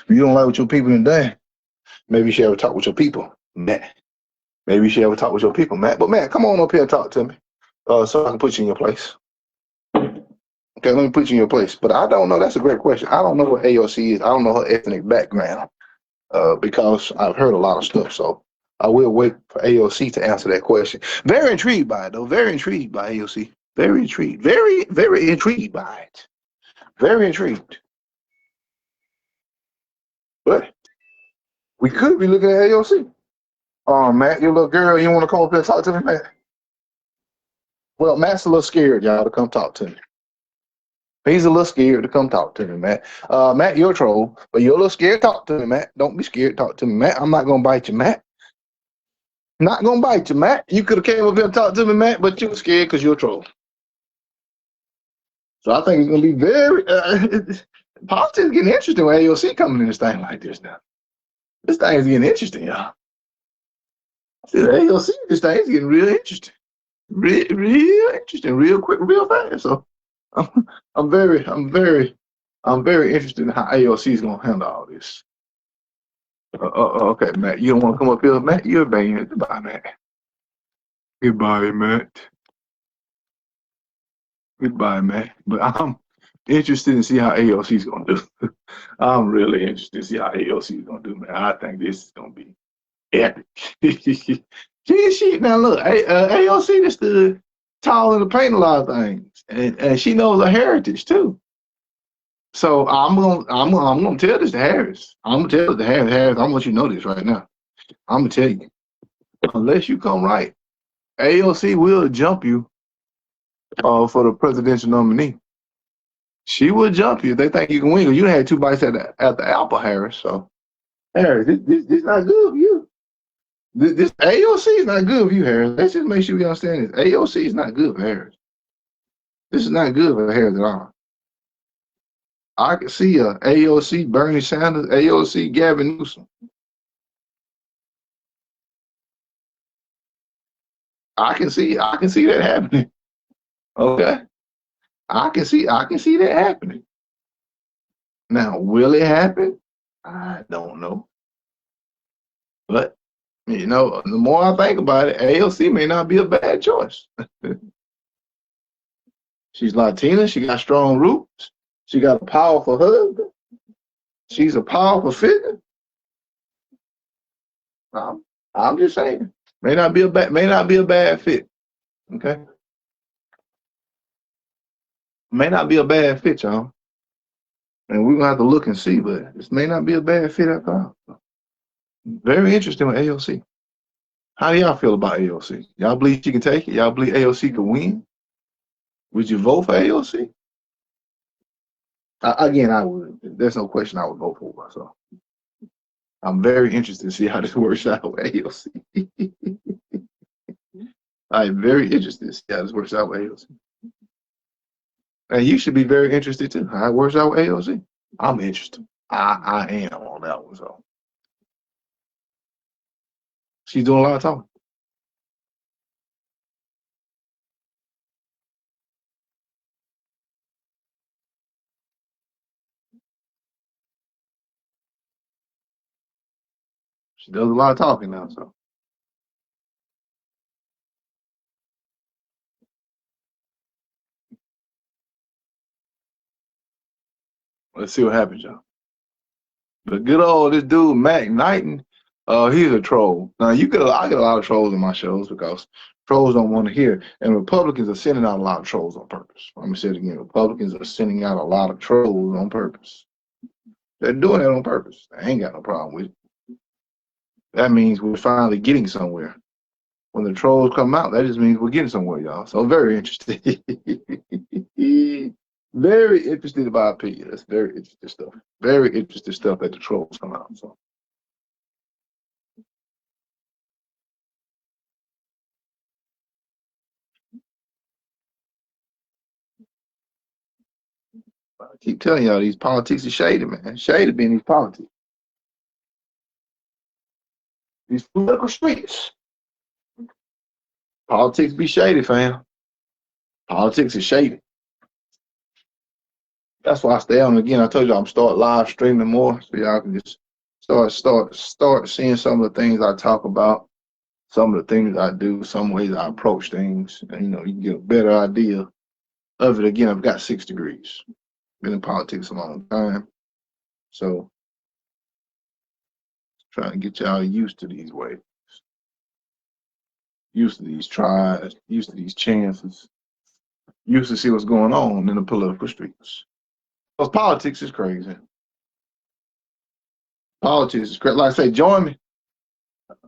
you don't like what your people done done, maybe you should ever talk with your people, Matt. Maybe you should ever talk with your people, Matt. But Matt, come on up here and talk to me, so I can put you in your place. Okay, let me put you in your place. But I don't know. That's a great question. I don't know what AOC is. I don't know her ethnic background because I've heard a lot of stuff. So I will wait for AOC to answer that question. Very intrigued by it, though. Very intrigued by AOC. Very intrigued. Very, very intrigued by it. Very intrigued. But we could be looking at AOC. Matt, your little girl, you want to come up here and talk to me, Matt? Well, Matt's a little scared, y'all, to come talk to me. He's a little scared to come talk to me, Matt. Matt, you're a troll, but you're a little scared to talk to me, Matt. Don't be scared to talk to me, Matt. I'm not going to bite you, Matt. Not going to bite you, Matt. You could have came up here and talked to me, Matt, but you were scared because you're a troll. So I think it's going to be very politics getting interesting with AOC coming in this thing like this now. This thing is getting interesting, y'all. See, the AOC, this thing is getting real interesting. Real interesting, real quick, real fast. So I'm very interested in how AOC is going to handle all this. Okay, Matt. You don't want to come up here, Matt? You're a band. Goodbye, Matt. Goodbye, Matt. Goodbye, Matt. But I'm interested to see how AOC's gonna do. I'm really interested to see how AOC's gonna do, man. I think this is gonna be epic. she now look, AOC just stood tall in the paint a lot of things, and she knows her heritage too. So I'm gonna tell this to Harris. I'm gonna tell it to Harris. Harris, I'm gonna let you know this right now. I'm gonna tell you, unless you come right, AOC will jump you for the presidential nominee. She will jump you if they think you can win. You had 2 bites at the apple, Harris. So Harris, this not good for you. This AOC is not good for you, Harris. Let's just make sure we understand this. AOC is not good for Harris. This is not good for Harris at all. I can see AOC Bernie Sanders, AOC Gavin Newsom. I can see that happening. Okay. I can see that happening. Now, will it happen? I don't know. But you know, the more I think about it, AOC may not be a bad choice. She's Latina. She got strong roots. She got a powerful husband. She's a powerful figure. I'm just saying, may not be a bad fit. Okay, may not be a bad fit, y'all. And we're gonna have to look and see, but this may not be a bad fit at all. Very interesting with AOC. How do y'all feel about AOC? Y'all believe she can take it? Y'all believe AOC can win? Would you vote for AOC? Again, I would. There's no question I would vote for her. So I'm very interested to see how this works out with AOC. I'm very interested to see how this works out with AOC. And you should be very interested too. How it works out with AOC. I'm interested. I am on that one. So she's doing a lot of talking. She does a lot of talking now. So let's see what happens, y'all. But good old this dude Matt Knighton, he's a troll. Now I get a lot of trolls in my shows because trolls don't want to hear, and Republicans are sending out a lot of trolls on purpose. Let me say it again: Republicans are sending out a lot of trolls on purpose. They're doing that on purpose. I ain't got no problem with it. That means we're finally getting somewhere. When the trolls come out, that just means we're getting somewhere, y'all. So very interested. Very interested in my opinion. That's very interesting stuff. Very interesting stuff that the trolls come out. So I keep telling y'all these politics are shady, man. Shady being these politics. These political streets. Politics be shady, fam. Politics is shady. That's why I stay on again. I told you I'm start live streaming more so y'all can just start seeing some of the things I talk about, some of the things I do, some ways I approach things, and you can get a better idea of it. Again, I've got 6 degrees. Been in politics a long time. So trying to get y'all used to these ways. Used to these tries, used to these chances, used to see what's going on in the political streets. Because politics is crazy. Politics is crazy. Like I say, join me.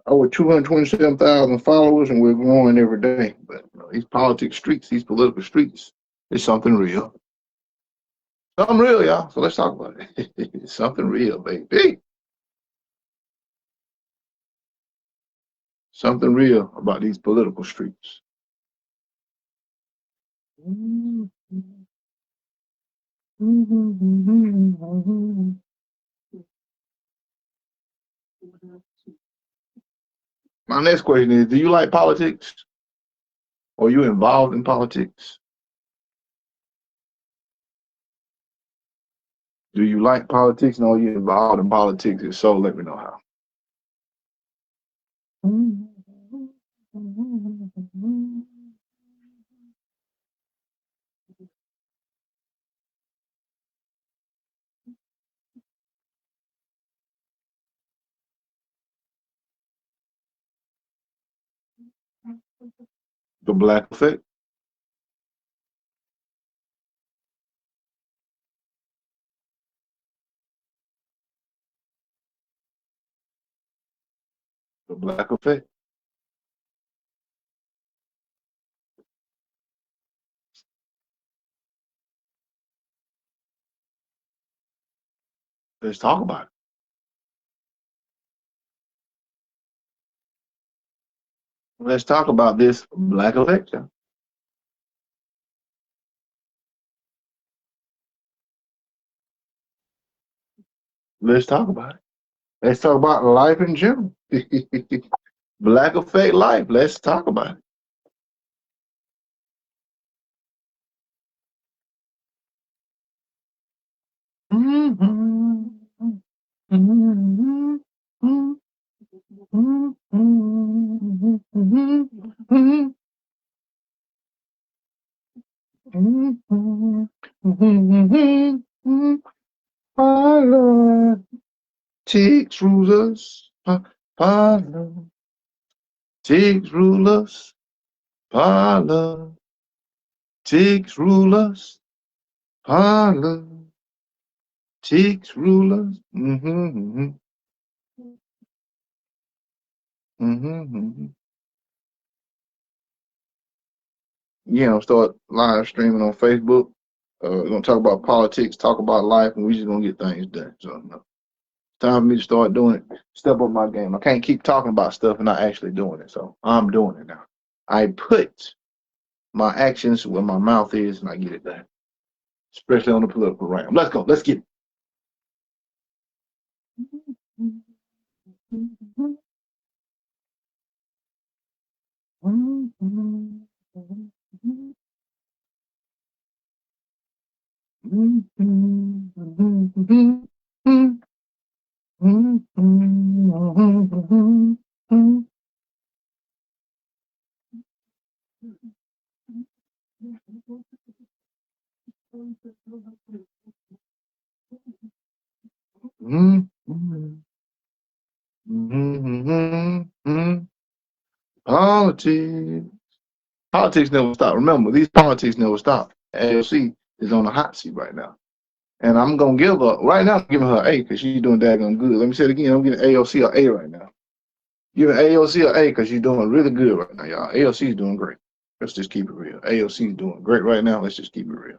Over 227,000 followers, and we're growing every day. But these politics streets, these political streets, is something real. Something real, y'all. So let's talk about it. It's something real, baby. Something real about these political streets. My next question is, do you like politics? Are you involved in politics? Do you like politics and are you involved in politics? If so, let me know how. The black effect. The black effect. Let's talk about it. Let's talk about this black effect. Y'all. Let's talk about it. Let's talk about life in general. Black effect life. Let's talk about it. Politics rulers, politics rulers, politics rulers, politics rulers. Start live streaming on Facebook. We're gonna talk about politics, talk about life, and we just gonna get things done. So it's time for me to start doing it. Step up my game. I can't keep talking about stuff and not actually doing it. So I'm doing it now. I put my actions where my mouth is, and I get it done. Especially on the political realm. Let's go. Let's get it. Politics. Politics never stop. Remember, these politics never stop. AOC is on the hot seat right now. And I'm going to give her, right now, I'm giving her an A because she's doing daggone good. Let me say it again. I'm giving AOC an A right now. Giving AOC an A because she's doing really good right now, y'all. AOC is doing great. Let's just keep it real. AOC is doing great right now. Let's just keep it real.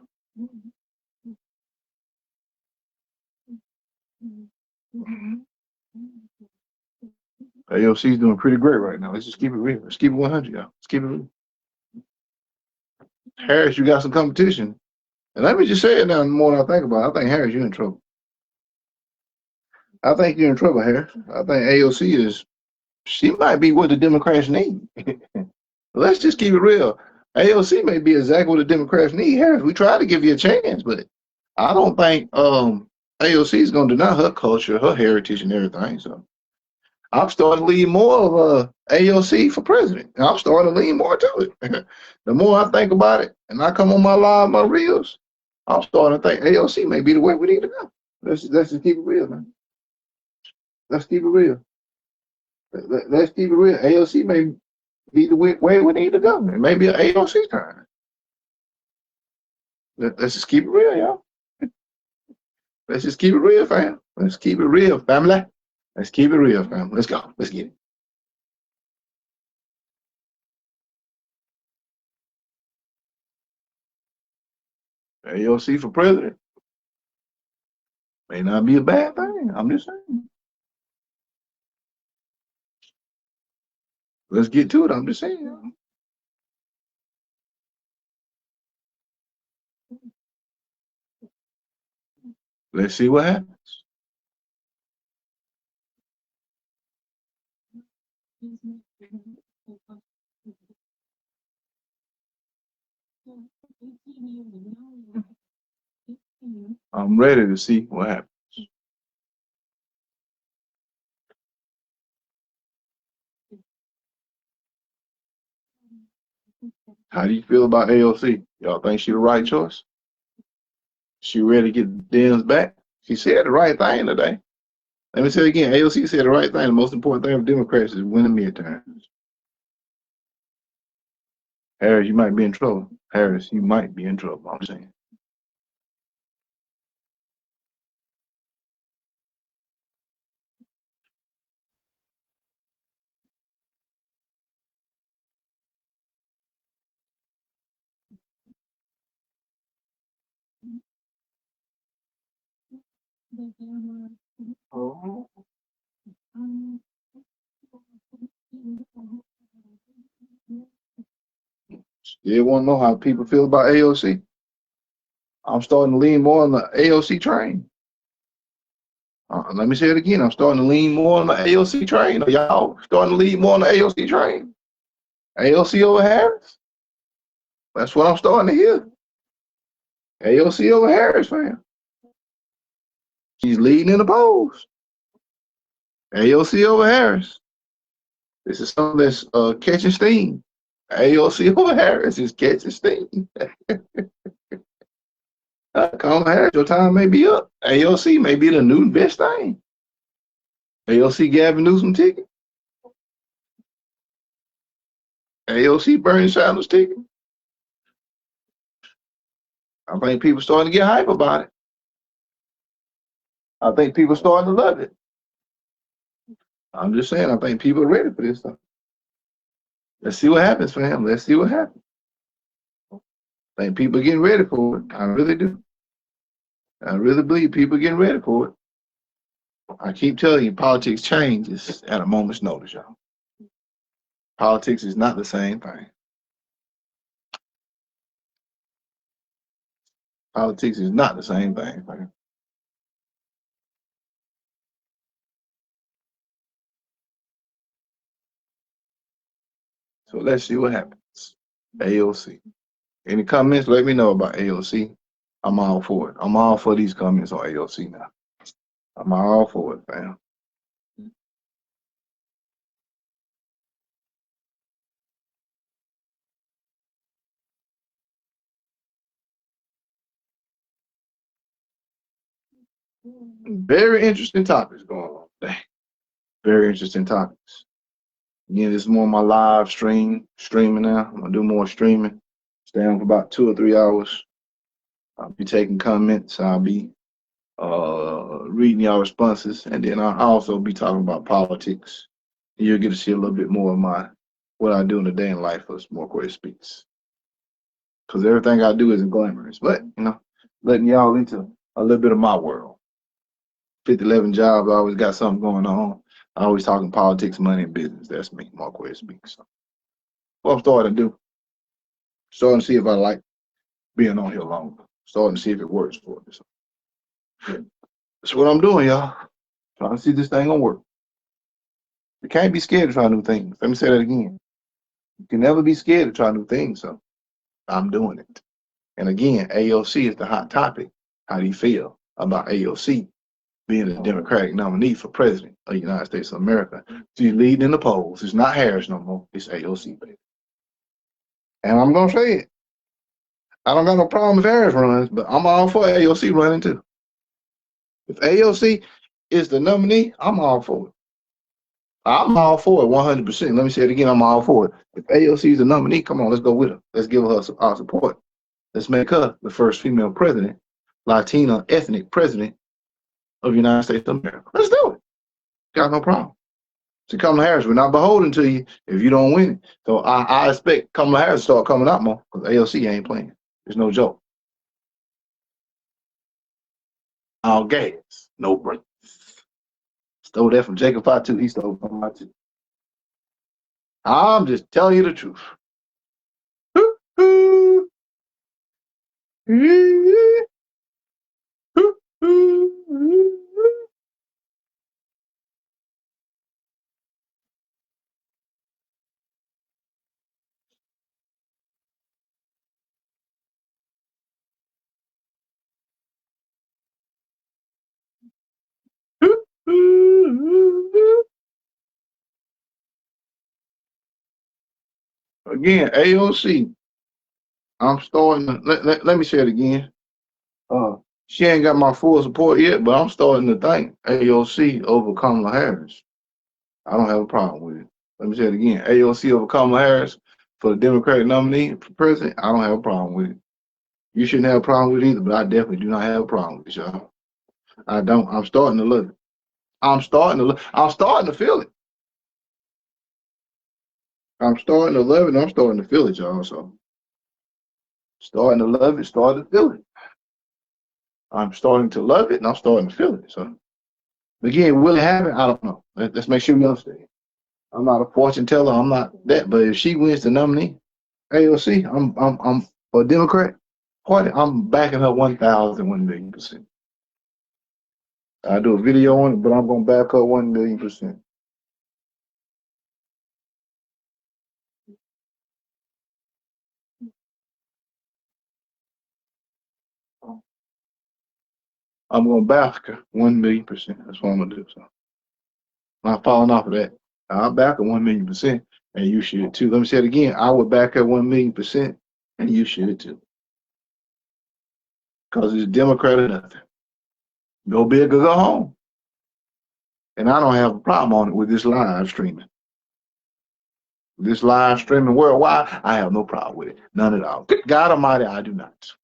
AOC is doing pretty great right now. Let's just keep it real. Let's keep it 100, y'all. Let's keep it real. Harris, you got some competition. And let me just say it now, the more I think about it, I think Harris, you're in trouble. I think you're in trouble, Harris. I think AOC she might be what the Democrats need. Let's just keep it real. AOC may be exactly what the Democrats need. Harris, we tried to give you a chance, but I don't think AOC is going to deny her culture, her heritage, and everything. So I'm starting to lean more of AOC for president. I'm starting to lean more to it. The more I think about it, and I come on my live, my reels, I'm starting to think AOC may be the way we need to go. Let's just keep it real, man. Let's keep it real. Let's keep it real. AOC may be the way we need to go. It may be an AOC time. Let's just keep it real, y'all. Let's just keep it real, fam. Let's keep it real, family. Let's keep it real, fam. Let's go. Let's get it. AOC for president may not be a bad thing. I'm just saying. Let's get to it. I'm just saying, y'all. Let's see what happens. I'm ready to see what happens. How do you feel about AOC? Y'all think she the right choice? She ready to get Dems back? She said the right thing today. Let me say it again. AOC said the right thing. The most important thing for Democrats is winning midterms. Harris, you might be in trouble. Harris, you might be in trouble. I'm saying. Oh. Still want to know how people feel about AOC? I'm starting to lean more on the AOC train. Let me say it again. I'm starting to lean more on the AOC train. Are y'all starting to lean more on the AOC train? AOC over Harris? That's what I'm starting to hear. AOC over Harris, fam. She's leading in the polls. AOC over Harris. This is something that's catching steam. AOC over Harris is catching steam. Kamala Harris, your time may be up. AOC may be the new best thing. AOC Gavin Newsom ticket. AOC Bernie Sanders ticket. I think people starting to get hype about it. I think people starting to love it. I'm just saying, I think people are ready for this stuff. Let's see what happens, fam. Let's see what happens. I think people are getting ready for it. I really do. I really believe people are getting ready for it. I keep telling you, politics changes at a moment's notice, y'all. Politics is not the same thing. Politics is not the same thing, fam. So let's see what happens. AOC. Any comments? Let me know about AOC. I'm all for it. I'm all for these comments on AOC now. I'm all for it, fam. Very interesting topics going on today. Very interesting topics. Again, this is more of my live streaming now. I'm gonna do more streaming. Stay on for about 2 or 3 hours. I'll be taking comments. I'll be reading y'all responses, and then I'll also be talking about politics. You'll get to see a little bit more of what I do in a day in life as More Speaks. Because everything I do isn't glamorous, but letting y'all into a little bit of my world. 50-11 jobs, I always got something going on. I always talking politics, money, and business. That's me, More Speaks. So what I'm starting to do, starting to see if I like being on here longer. Starting to see if it works for me. So that's what I'm doing, y'all. Trying to see this thing gonna work. You can't be scared to try new things. Let me say that again. You can never be scared to try new things. So I'm doing it. And again, AOC is the hot topic. How do you feel about AOC being the Democratic nominee for president of the United States of America? She's leading in the polls. It's not Harris no more. It's AOC, baby. And I'm gonna say it. I don't got no problem if Harris runs, but I'm all for AOC running too. If AOC is the nominee, I'm all for it. I'm all for it 100%. Let me say it again. I'm all for it. If AOC is the nominee, come on, let's go with her. Let's give her our support. Let's make her the first female president, Latina ethnic president of the United States of America. Let's do it. Got no problem. See, Kamala Harris, we're not beholden to you if you don't win it. So I expect Kamala Harris to start coming out more because AOC ain't playing. There's no joke. All gas, no brakes. Stole that from Jacob Fatu. He stole from my too. I'm just telling you the truth. Again, AOC, I'm starting to, let me say it again. She ain't got my full support yet, but I'm starting to think AOC over Kamala Harris. I don't have a problem with it. Let me say it again. AOC over Kamala Harris for the Democratic nominee for president. I don't have a problem with it. You shouldn't have a problem with it either, but I definitely do not have a problem with it, y'all. I don't. I'm starting to love it. I'm starting to feel it. I'm starting to love it. And I'm starting to feel it, y'all. So starting to love it, starting to feel it. I'm starting to love it, and I'm starting to feel it. So again, will it happen? I don't know. Let's make sure we understand. I'm not a fortune teller. I'm not that. But if she wins the nominee, AOC, I'm for a Democrat Party. I'm backing her 1,000,000,000%. I do a video on it, but I'm gonna back her 1,000,000%. I'm gonna back her 1,000,000%. That's what I'm gonna do. So I'm not falling off of that. I'll back her 1,000,000%, and you should too. Let me say it again. I would back her 1,000,000%, and you should too. Because it's Democrat or nothing. Go big or go home. And I don't have a problem on it with this live streaming. This live streaming worldwide, I have no problem with it. None at all. God Almighty, I do not.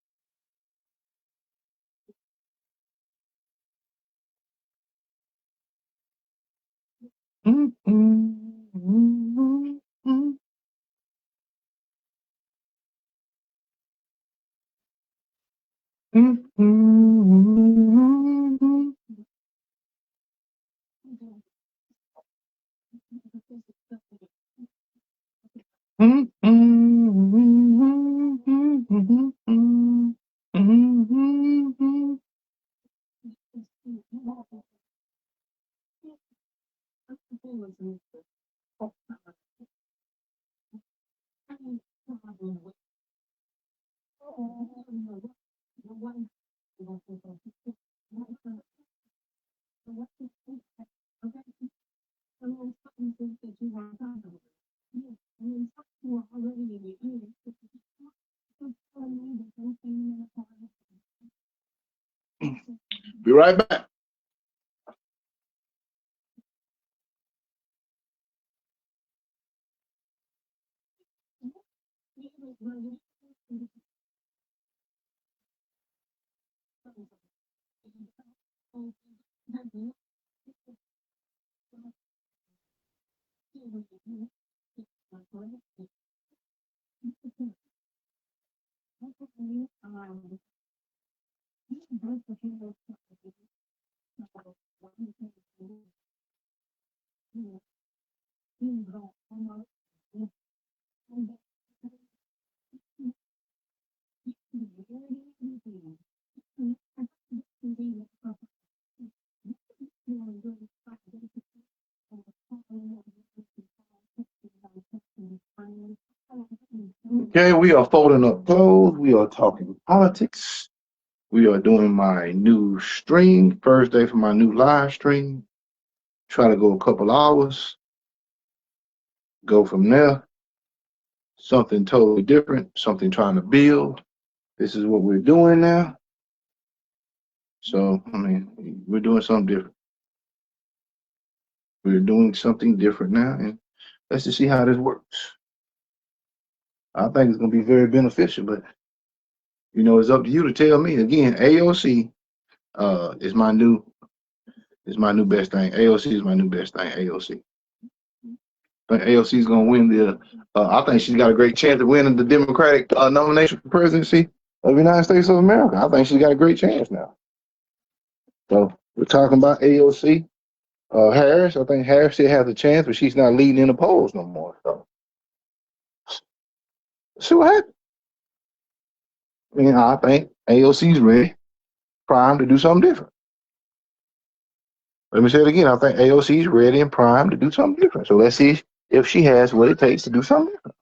Be right back. Okay, we are folding up clothes. We are talking politics. We are doing my new stream, first day for my new live stream. Try to go a couple hours. Go from there. Something totally different, something trying to build. This is what we're doing now. So, I mean, we're doing something different. We're doing something different now, and let's just see how this works. I think it's going to be very beneficial, but you know, it's up to you to tell me. Again, AOC is my new best thing. AOC is my new best thing. AOC. I think AOC is going to win the. I think she's got a great chance of winning the Democratic nomination for presidency of the United States of America. I think she's got a great chance now. So we're talking about AOC. Harris, I think Harris still has a chance, but she's not leading in the polls no more. So see what happens. I think AOC's ready, primed to do something different. Let me say it again. I think AOC's ready and primed to do something different. So let's see if she has what it takes to do something different.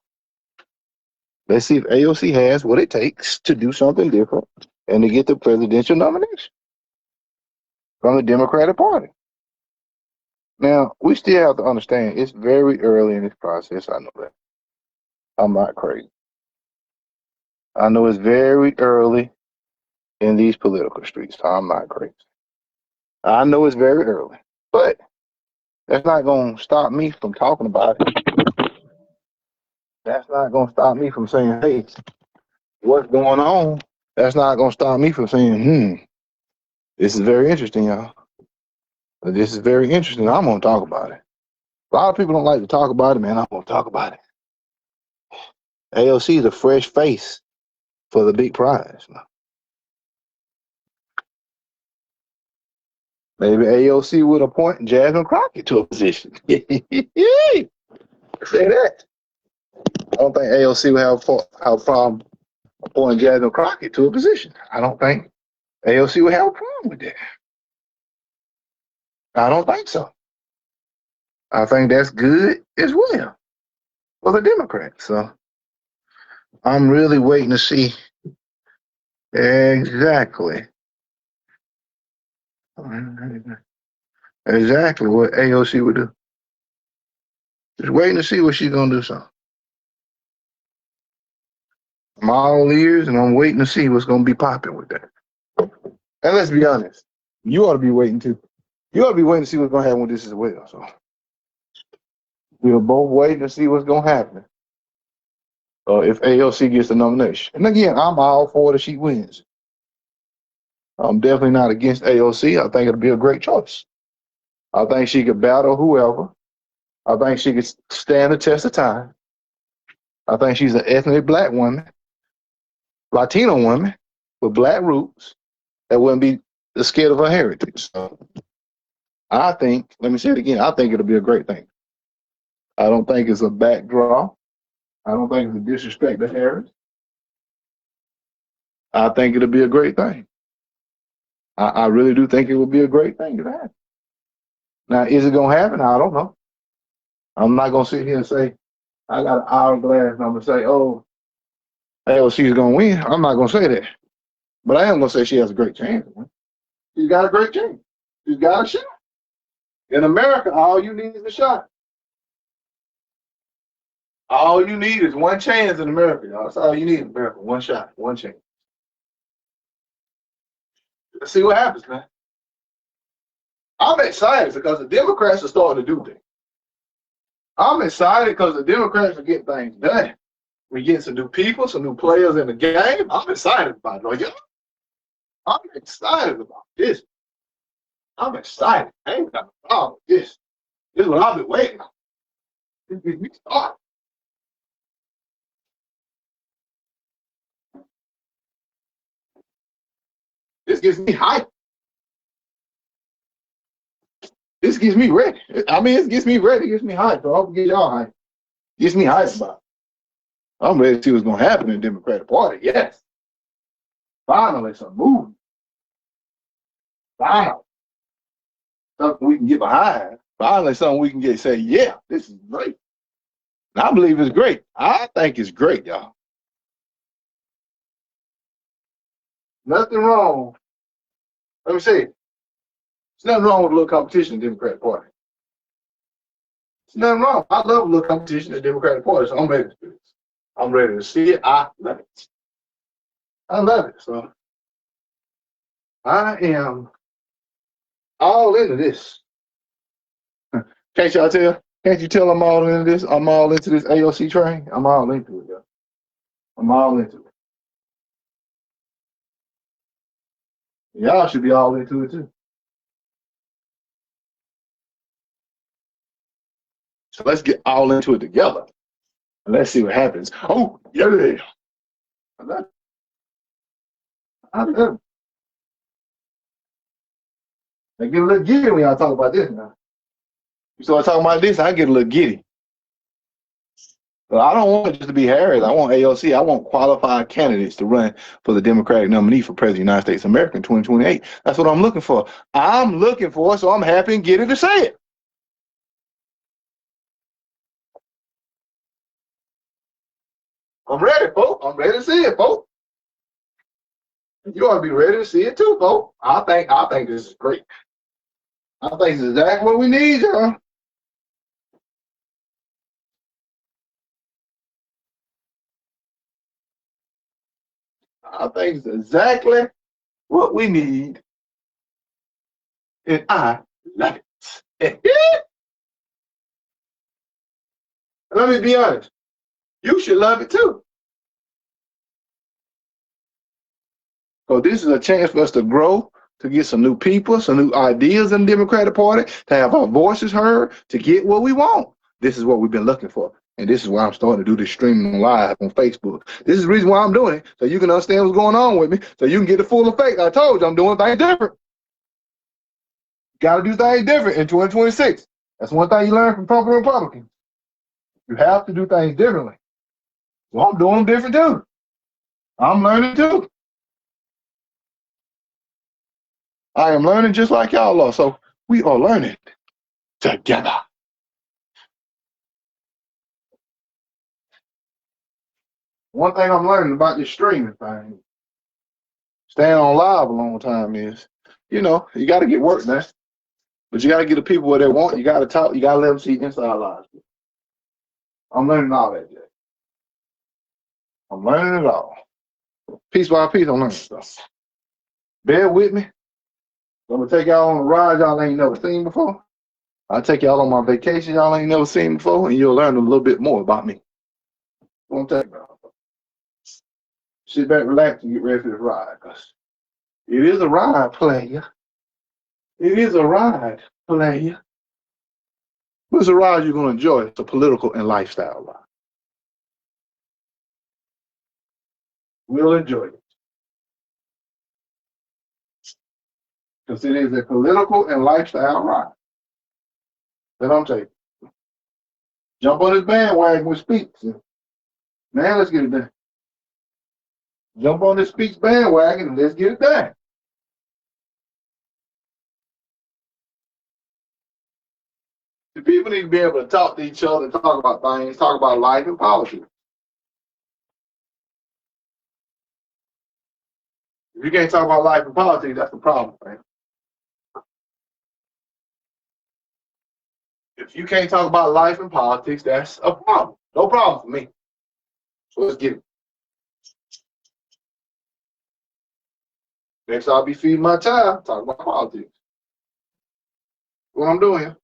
Let's see if AOC has what it takes to do something different and to get the presidential nomination from the Democratic Party. Now, we still have to understand it's very early in this process. I know that. I'm not crazy. I know it's very early in these political streets. I'm not crazy. I know it's very early, but that's not going to stop me from talking about it. That's not going to stop me from saying, hey, what's going on? That's not going to stop me from saying, this is very interesting, y'all. This is very interesting. I'm going to talk about it. A lot of people don't like to talk about it, man. I'm going to talk about it. AOC is a fresh face for the big prize. Maybe AOC would appoint Jasmine Crockett to a position. Say that. I don't think AOC would have a problem appointing Jasmine Crockett to a position. I don't think AOC would have a problem with that. I don't think so. I think that's good as well for the Democrats. So I'm really waiting to see exactly what AOC would do. Just waiting to see what she's gonna do. So I'm all ears, and I'm waiting to see what's gonna be popping with that. And let's be honest, you ought to be waiting too. You ought to be waiting to see what's gonna happen with this as well. So we are both waiting to see what's gonna happen if AOC gets the nomination. And again, I'm all for it if she wins. I'm definitely not against AOC. I think it'll be a great choice. I think she could battle whoever. I think she could stand the test of time. I think she's an ethnic black woman, Latino woman with black roots that wouldn't be scared of her heritage. So I think, let me say it again, I think it'll be a great thing. I don't think it's a backdraw. I don't think it's a disrespect to Harris. I think it'll be a great thing. I really do think it will be a great thing to happen. Now, is it going to happen? I don't know. I'm not going to sit here and say, I got an hourglass and I'm going to say, oh, AOC's going to win. I'm not going to say that. But I am going to say she has a great chance. She's got a great chance. She's got a shot. In America, all you need is a shot. All you need is one chance in America, y'all. That's all you need in America. One shot, one chance. Let's see what happens, man. I'm excited because the Democrats are starting to do things. I'm excited because the Democrats are getting things done. We get some new people, some new players in the game. I'm excited about it. Y'all. I'm excited about this. I'm excited. I ain't got a problem with this. This is what I've been waiting on. This gets me started. This gets me hyped. This gets me ready. I mean, it gets me ready. It gets me hyped. So I'll get y'all hyped. It gets me hyped about it. I'm ready to see what's going to happen in the Democratic Party. Yes. Finally, some movement. Finally. Something we can get behind. Finally, something we can say, yeah, this is great. And I believe it's great. I think it's great, y'all. Nothing wrong. Let me say it. There's nothing wrong with a little competition in the Democratic Party. There's nothing wrong. I love a little competition in the Democratic Party, so I'm ready to do this. I'm ready to see it. I love it. I love it. So I am all into this. Can't y'all tell? Can't you tell I'm all into this? I'm all into this AOC train. I'm all into it, y'all. I'm all into it. Y'all should be all into it too. So let's get all into it together. And let's see what happens. Oh, yeah. I love it. I love it. I get a little giddy when y'all talk about this now. You start talking about this, I get a little giddy. But I don't want it just to be Harris. I want AOC. I want qualified candidates to run for the Democratic nominee for President of the United States of America in 2028. That's what I'm looking for. I'm looking for it, so I'm happy and giddy to say it. I'm ready, folks. I'm ready to see it, folks. You ought to be ready to see it too, folks. I think this is great. I think it's exactly what we need, y'all. I think it's exactly what we need, and I love it. Let me be honest. You should love it too. So this is a chance for us to grow, to get some new people, some new ideas in the Democratic Party, to have our voices heard, to get what we want. This is what we've been looking for. And this is why I'm starting to do this streaming live on Facebook. This is the reason why I'm doing it, so you can understand what's going on with me, so you can get the full effect. I told you I'm doing things different. Got to do things different in 2026. That's one thing you learn from Trump and Republicans. You have to do things differently. So I'm doing them different too. I'm learning too. I am learning just like y'all are. So we are learning together. One thing I'm learning about this streaming thing, staying on live a long time is, you got to get work done. But you got to get the people what they want. You got to talk. You got to let them see inside lives. I'm learning all that, Jay. I'm learning it all. Piece by piece, I'm learning stuff. Bear with me. I'm going to take y'all on a ride y'all ain't never seen before. I'll take y'all on my vacation y'all ain't never seen before, and you'll learn a little bit more about me. What I'm talking about. Sit back, relax, and get ready for this ride, because it is a ride, player. It is a ride, player. But it's a ride you're going to enjoy. It's a political and lifestyle ride. We'll enjoy it. Because it is a political and lifestyle ride that I'm taking. Jump on this bandwagon with Speaks. Man, let's get it done. Jump on this Speaks bandwagon and let's get it done. The people need to be able to talk to each other, talk about things, talk about life and politics. If you can't talk about life and politics, that's the problem, man. If you can't talk about life and politics, that's a problem. No problem for me. So let's get it. Next, I'll be feeding my child, talk about politics. What I'm doing here.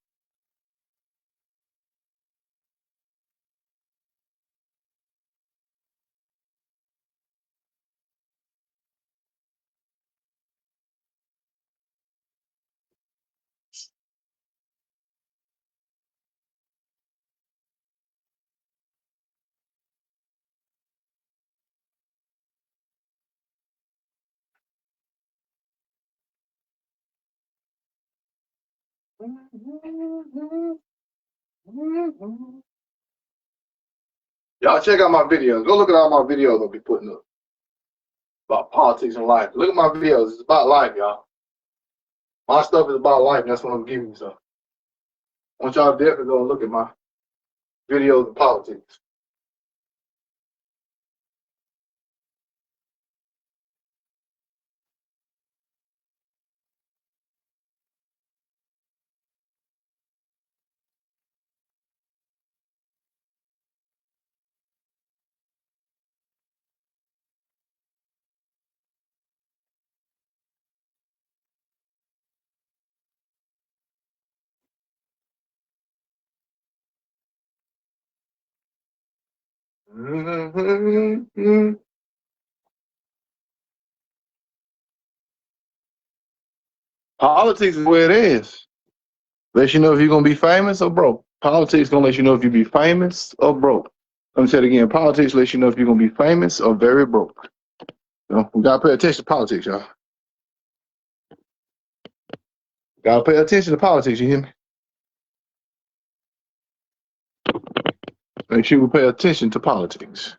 Y'all check out my videos. Go look at all my videos I'll be putting up about politics and life. Look at my videos. It's about life, y'all. My stuff is about life, and that's what I'm giving you. So I want y'all to definitely go and look at my videos of politics. Politics is where it is. Let you know if you're gonna be famous or broke. Politics gonna let you know if you be famous or broke. Let me say it again. Politics lets you know if you're gonna be famous or very broke. We gotta pay attention to politics, y'all. Gotta pay attention to politics. You hear me? Make sure we pay attention to politics.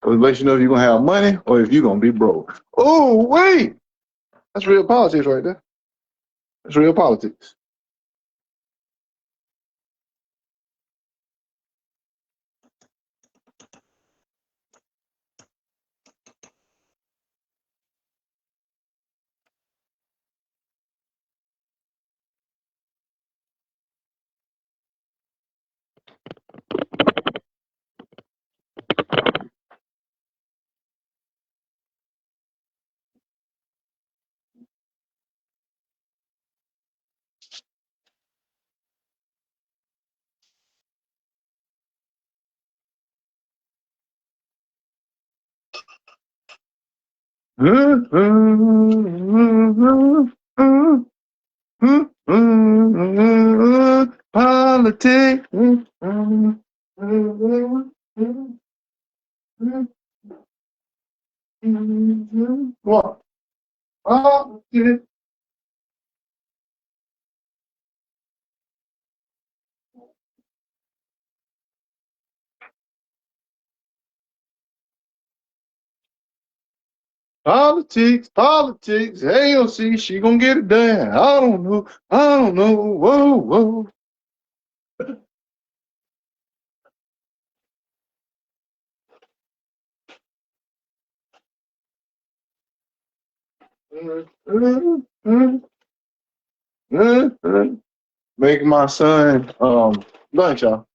It lets you know if you're gonna have money or if you're gonna be broke. Oh, wait. That's real politics right there. That's real politics. Politics. What? Politics. Politics, politics. AOC, she gonna get it done. I don't know. I don't know. Whoa, whoa. Making my son lunch, y'all.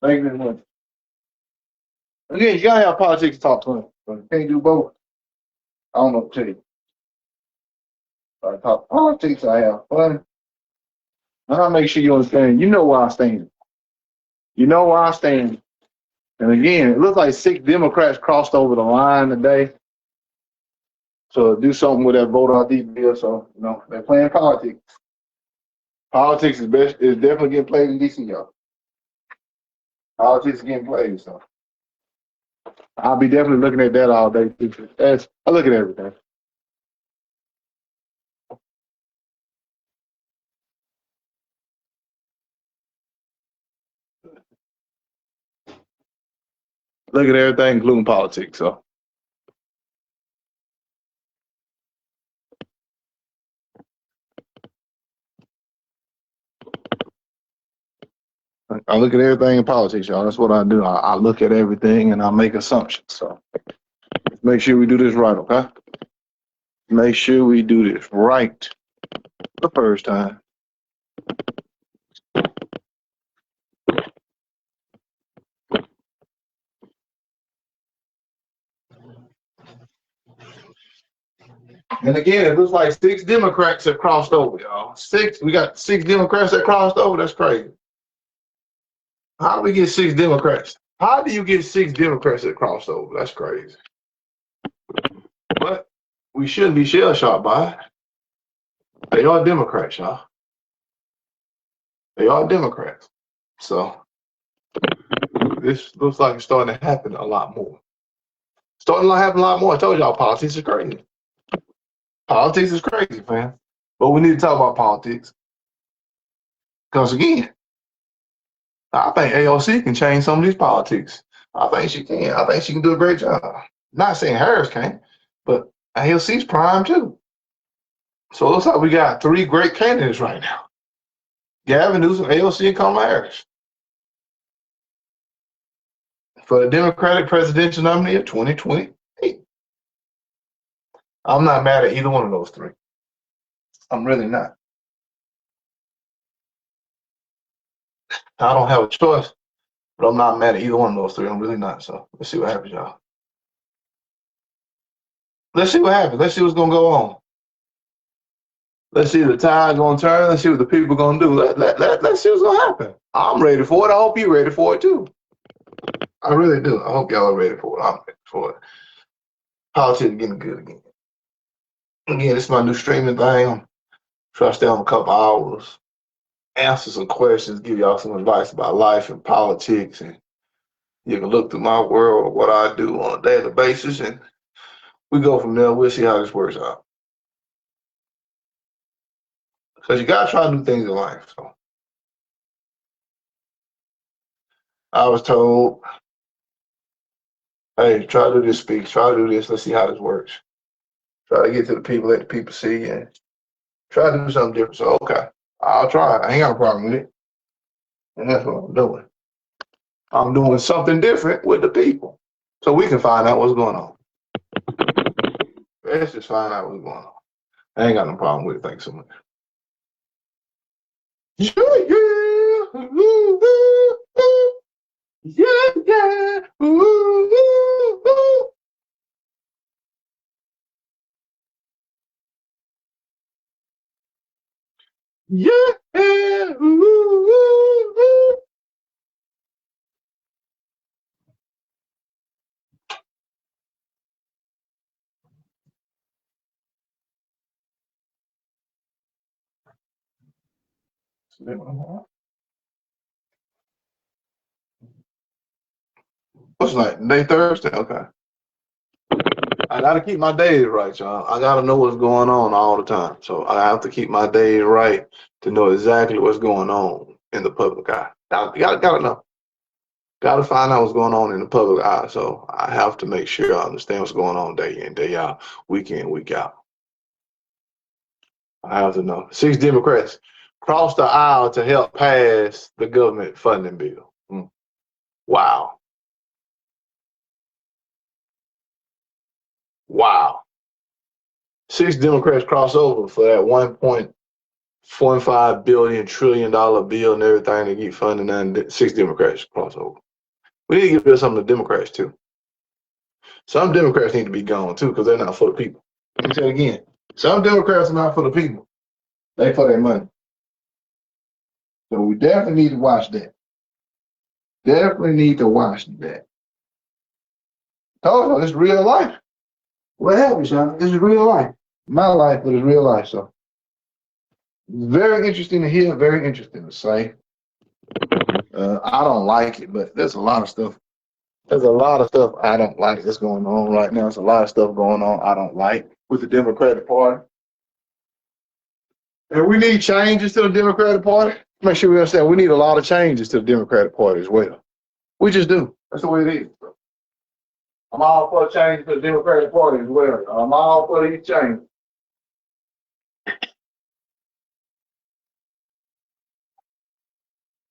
Thank you very much. Again, you gotta have politics to talk to him. But you can't do both. I don't know what to tell you. I talk politics, I have fun. And I make sure you understand. You know where I stand. You know where I stand. And again, it looks like 6 Democrats crossed over the line today. So do something with that vote ID bill. So, they're playing politics. Politics is definitely getting played in DC, y'all. Politics is getting played, so I'll be definitely looking at that all day too. I look at everything. Look at everything, including politics. So I look at everything in politics, y'all. That's what I do. I look at everything and I make assumptions. So make sure we do this right, okay? Make sure we do this right the first time. And again, it looks like 6 Democrats have crossed over, y'all. We got 6 Democrats that crossed over. That's crazy. How do we get 6 Democrats? How do you get 6 Democrats that crossed over? That's crazy. But we shouldn't be shell shocked by it. They are Democrats, y'all. They are Democrats. So this looks like it's starting to happen a lot more. Starting to happen a lot more. I told y'all politics is crazy. Politics is crazy, man. But we need to talk about politics. Because again, I think AOC can change some of these politics. I think she can. I think she can do a great job. Not saying Harris can't, but AOC's prime too. So it looks like we got 3 great candidates right now. Gavin Newsom, AOC, and Kamala Harris for the Democratic presidential nominee of 2028. I'm not mad at either one of those 3. I'm really not. I don't have a choice, but I'm not mad at either one of those 3. I'm really not. So let's see what happens, y'all. Let's see what happens. Let's see what's going to go on. Let's see if the tide's going to turn. Let's see what the people are going to do. Let's see what's going to happen. I'm ready for it. I hope you're ready for it too. I really do. I hope y'all are ready for it. I'm ready for it. Politics getting good again. Again, it's my new streaming thing. I'm trying to stay on a couple hours, answer some questions, give y'all some advice about life and politics, and you can look through my world of what I do on a daily basis, and we go from there. We'll see how this works out. Because you gotta try new things in life. So I was told, hey, try to do this speech, try to do this, let's see how this works. Try to get to the people, let the people see, and try to do something different. So okay, I'll try it. I ain't got a problem with it. And that's what I'm doing. I'm doing something different with the people. So we can find out what's going on. Let's just find out what's going on. I ain't got no problem with it. Thanks so much. Yeah, yeah. Ooh, ooh, ooh. Yeah, yeah. Ooh, ooh, ooh. Yeah, yeah. Ooh, ooh, ooh. What's like today Thursday? Okay. I gotta keep my days right, y'all. I gotta know what's going on all the time. So I have to keep my days right to know exactly what's going on in the public eye. Gotta know. Gotta find out what's going on in the public eye. So I have to make sure I understand what's going on day in, day out, week in, week out. I have to know. 6 Democrats crossed the aisle to help pass the government funding bill. Wow. Wow. 6 Democrats cross over for that $1.45 trillion bill and everything to get funding, and 6 Democrats cross over. We need to get rid of some of the Democrats too. Some Democrats need to be gone too because they're not for the people. Let me say it again. Some Democrats are not for the people. They for their money. So we definitely need to watch that. Definitely need to watch that. Told you, this is real life. What happened, Sean? This is real life. My life, but it's real life. So very interesting to hear, very interesting to say. I don't like it, but there's a lot of stuff. There's a lot of stuff I don't like that's going on right now. There's a lot of stuff going on I don't like with the Democratic Party. And we need changes to the Democratic Party. Make sure we understand we need a lot of changes to the Democratic Party as well. We just do. That's the way it is. I'm all for change to the Democratic Party as well. I'm all for these changes.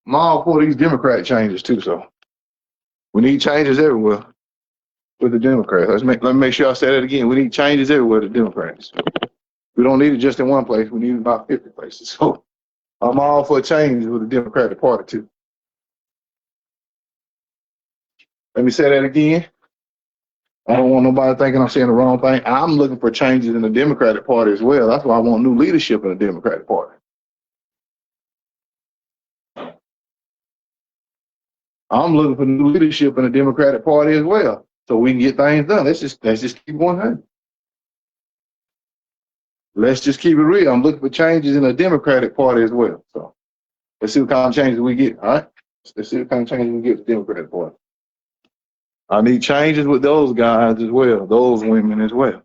I'm all for these Democratic changes too. So we need changes everywhere with the Democrats. Let me make sure I say that again. We need changes everywhere with the Democrats. We don't need it just in one place. We need it about 50 places. So I'm all for changes with the Democratic Party too. Let me say that again. I don't want nobody thinking I'm saying the wrong thing. I'm looking for changes in the Democratic Party as well. That's why I want new leadership in the Democratic Party. I'm looking for new leadership in the Democratic Party as well, so we can get things done. Let's just keep going. Let's just keep it real. I'm looking for changes in the Democratic Party as well. So let's see what kind of changes we get. All right. Let's see what kind of changes we get with the Democratic Party. I need changes with those guys as well, those women as well.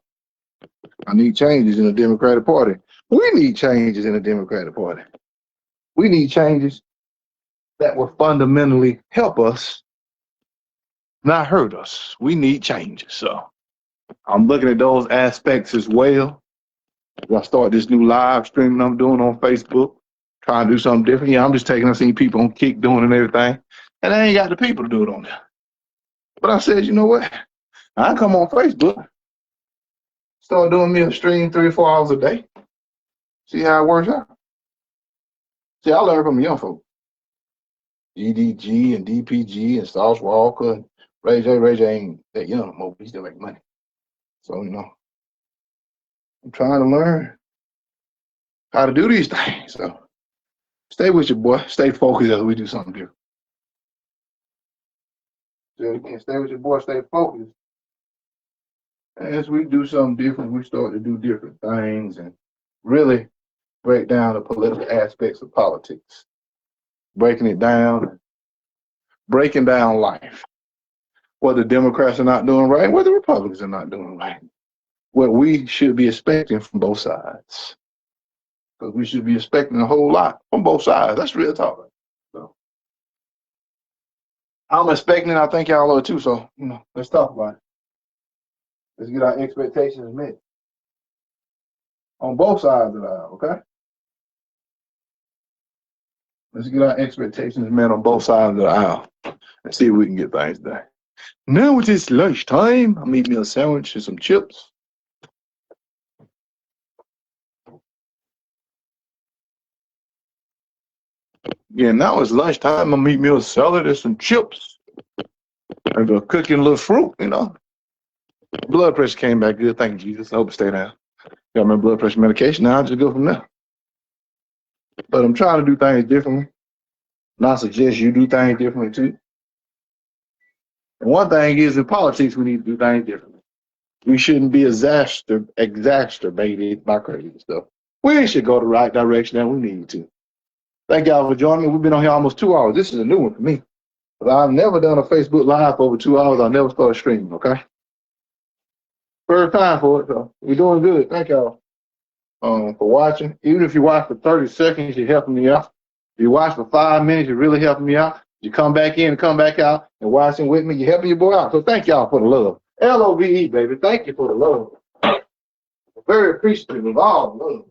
I need changes in the Democratic Party. We need changes in the Democratic Party. We need changes that will fundamentally help us, not hurt us. We need changes. So I'm looking at those aspects as well. I start this new live streaming I'm doing on Facebook, trying to do something different. Yeah, I'm just taking, I've seen people on Kick doing and everything, and I ain't got the people to do it on there. But I said, you know what? I come on Facebook, start doing me a stream 3 or 4 hours a day, see how it works out. See, I learned from the young folks. GDG and DPG and Sauce Walker and Ray J. Ray J ain't that young no more, but he still make money. So, you know, I'm trying to learn how to do these things. So stay with your boy. Stay focused as we do something different. So again, stay with your boy. Stay focused. As we do something different, we start to do different things and really break down the political aspects of politics. Breaking it down, breaking down life. What the Democrats are not doing right, what the Republicans are not doing right. What we should be expecting from both sides. Because we should be expecting a whole lot from both sides. That's real talk. So I'm expecting it. I think y'all are too. So, you know, let's talk about it. Let's get our expectations met. On both sides of the aisle, okay? Let's get our expectations met on both sides of the aisle and see if we can get things done. Now it is lunchtime. I'm eating me a sandwich and some chips. Yeah, now it's lunchtime. I'm eating me a salad and some chips. And cooking a little fruit, you know. Blood pressure came back good. Thank you, Jesus. I hope it stay down. Got my blood pressure medication. Now I'll just go from there. But I'm trying to do things differently. And I suggest you do things differently too. And one thing is in politics, we need to do things differently. We shouldn't be exacerbated by crazy stuff. We should go the right direction and we need to. Thank y'all for joining me. We've been on here almost 2 hours. This is a new one for me. But I've never done a Facebook Live for over 2 hours. I never started streaming, okay? First time for it, so we're doing good. Thank y'all for watching. Even if you watch for 30 seconds, you're helping me out. If you watch for 5 minutes, you're really helping me out. You come back in and come back out and watching with me, you're helping your boy out. So thank y'all for the love. LOVE, baby. Thank you for the love. Very appreciative of all the love.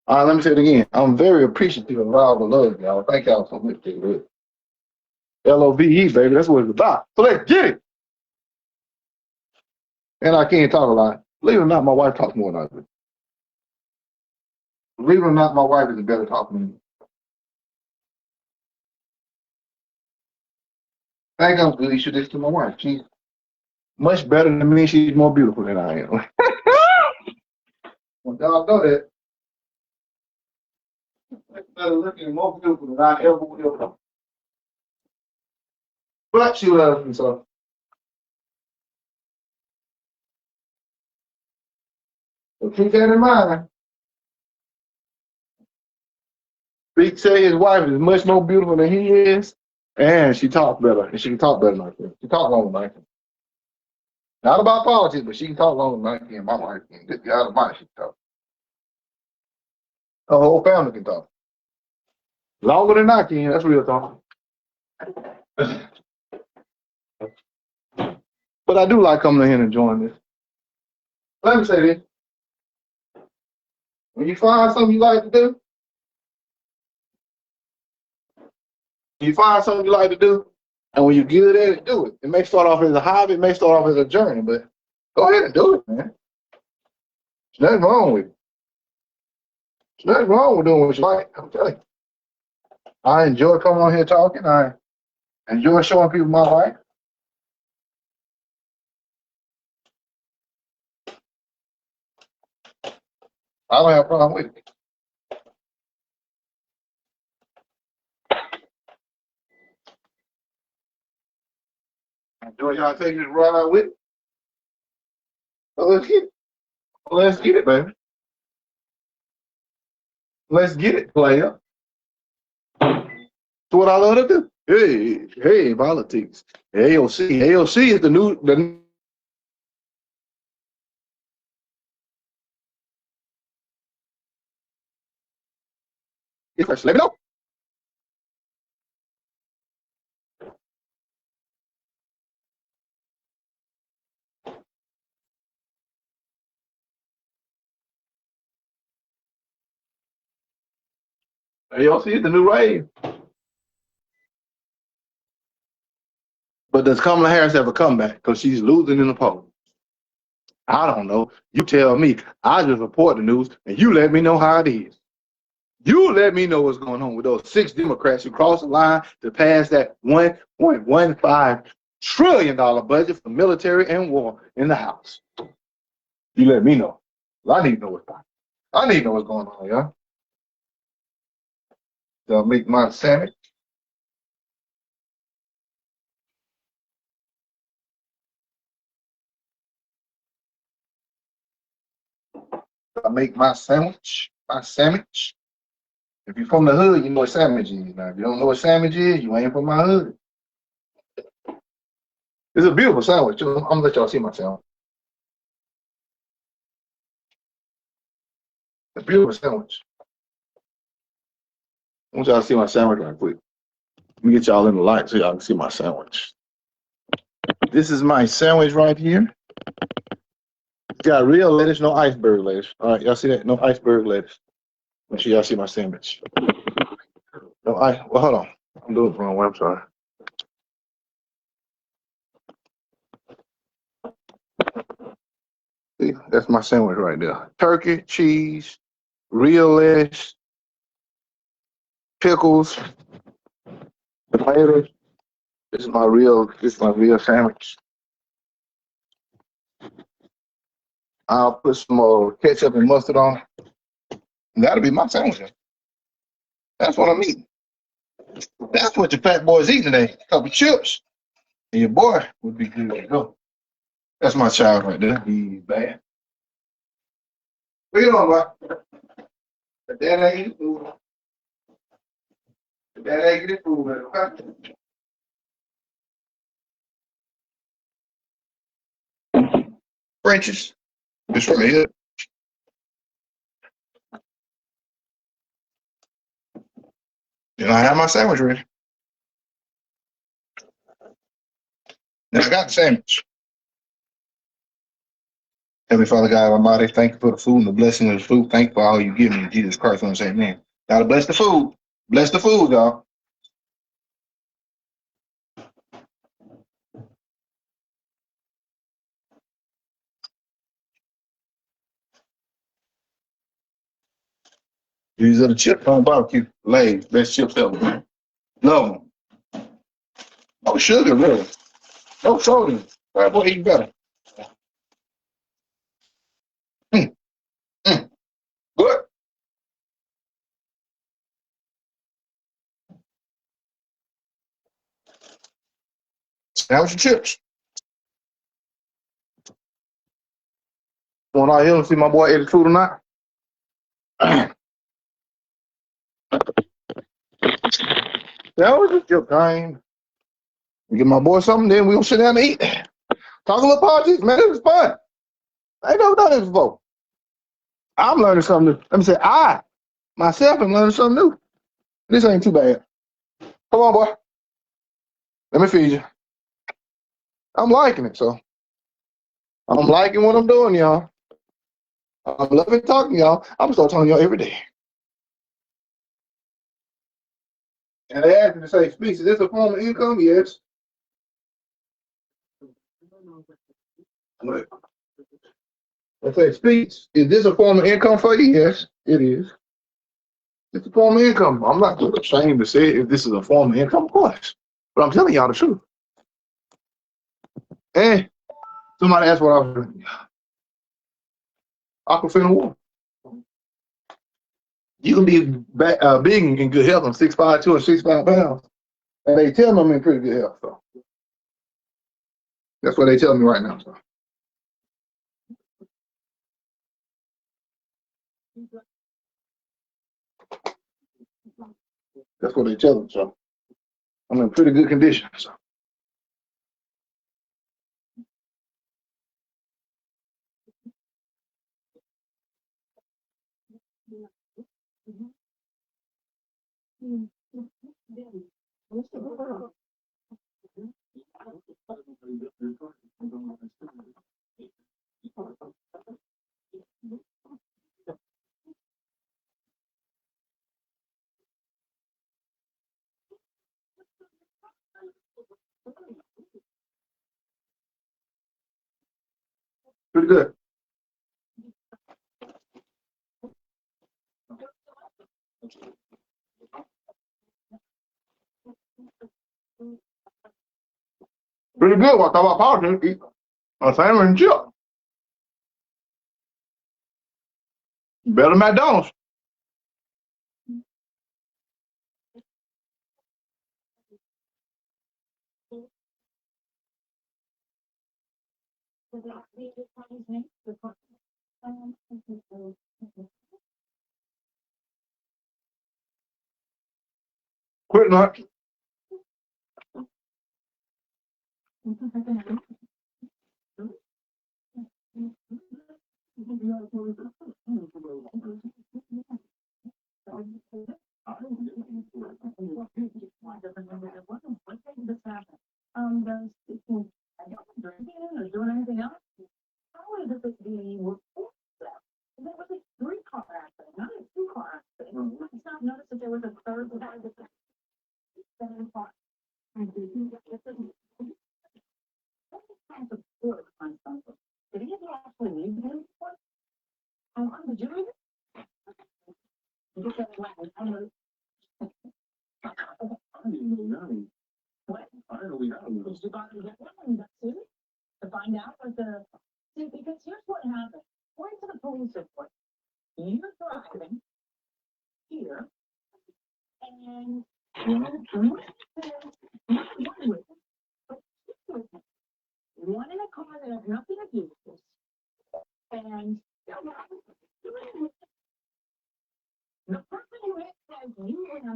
All right, let me say it again. I'm very appreciative of all the love, y'all. Thank y'all so much. LOVE, baby. That's what it's about. So let's get it. And I can't talk a lot. Believe it or not, my wife talks more than I do. Believe it or not, my wife is a better talker than me. I ain't gonna believe this to my wife. She's much better than me. She's more beautiful than I am. Well, y'all know that. Much better looking and more beautiful than I ever will. But she loves me, so. So keep that in mind. Big say his wife is much more beautiful than he is, and she talks better. And she can talk better than I can. She talks longer than I can. Not about politics, but she can talk longer than I can. My wife can. Get out of mind, she can talk. Her whole family can talk. Longer than I can. That's real talk. But I do like coming in here and enjoying this. Let me say this. When you find something you like to do, and when you're good at it, do it. It may start off as a hobby, it may start off as a journey, but go ahead and do it, man. There's nothing wrong with it. There's nothing wrong with doing what you like. I'm telling you. I enjoy coming on here talking. I enjoy showing people my life. I don't have a problem with it. Enjoy y'all taking this ride out with it. So let's get it. Let's get it, baby. Let's get it, player. That's what I love to do. Hey, politics. AOC is the new. Let me know. AOC is the new rave. But does Kamala Harris have a comeback? Because she's losing in the polls. I don't know. You tell me. I just report the news, and you let me know how it is. You let me know what's going on with those 6 Democrats who crossed the line to pass that $1.15 trillion budget for military and war in the House. You let me know. I need to know what's going on. I need to know what's going on, y'all. So I'll make my sandwich. I make my sandwich. If you're from the hood, you know what sandwich is. Now, if you don't know what sandwich is, you ain't from my hood. It's a beautiful sandwich, too. I'm gonna let y'all see my sandwich. It's a beautiful sandwich. I want y'all to see my sandwich right quick. Let me get y'all in the light so y'all can see my sandwich. This is my sandwich right here. It's got real lettuce, no iceberg lettuce. All right, y'all see that? No iceberg lettuce. Make sure y'all see my sandwich. No ice. Well, hold on. I'm doing it the wrong way. I'm sorry. See, that's my sandwich right there. Turkey, cheese, real lettuce, pickles, tomatoes. This is my real sandwich. I'll put some ketchup and mustard on. That'll be my sandwich. That's what I'm eating. That's what your fat boy's eating today. A couple chips, and your boy would be good to go. That's my child right there. He's bad. What you doing, boy? The dad ain't eating food. The dad ain't getting food, man. Okay? French's. This right here. And I have my sandwich ready. Now I got the sandwich. Heavenly Father God Almighty, thank you for the food and the blessing of the food. Thank you for all you give me in Jesus Christ. I'm saying, man. Gotta bless the food. Bless the food, y'all. These are the chips on barbecue. Lay's best chips ever. Love them. No sugar, really. No sodium. That boy eating better. Mm, mm. Good. Sandwich and chips. Going out here and see my boy Eddie True tonight. Sandwich and chips, man. Give my boy something, then we gonna sit down and eat. Talk a little politics, man. This is fun. I ain't never done this before. I'm learning something new. Let me say, I myself am learning something new. This ain't too bad. Come on, boy. Let me feed you. I'm liking it, so I'm liking what I'm doing, y'all. I'm loving talking, y'all. I'm gonna start talking to y'all every day. And they asked me to say, speaks, is this a form of income? Yes. I say, speaks, is this a form of income for you? Yes, it is. It's a form of income. I'm not ashamed to say if this is a form of income, of course. But I'm telling y'all the truth. And somebody asked what I was doing. Aquafina water. You can be big and in good health. I'm 6'5", 265 pounds. And they tell me I'm in pretty good health. So that's what they tell me right now. So. That's what they tell me. So I'm in pretty good condition. So. Pretty good. Pretty good. What I thought about politics. Eat a sandwich and chip. Better than McDonald's. Quit not.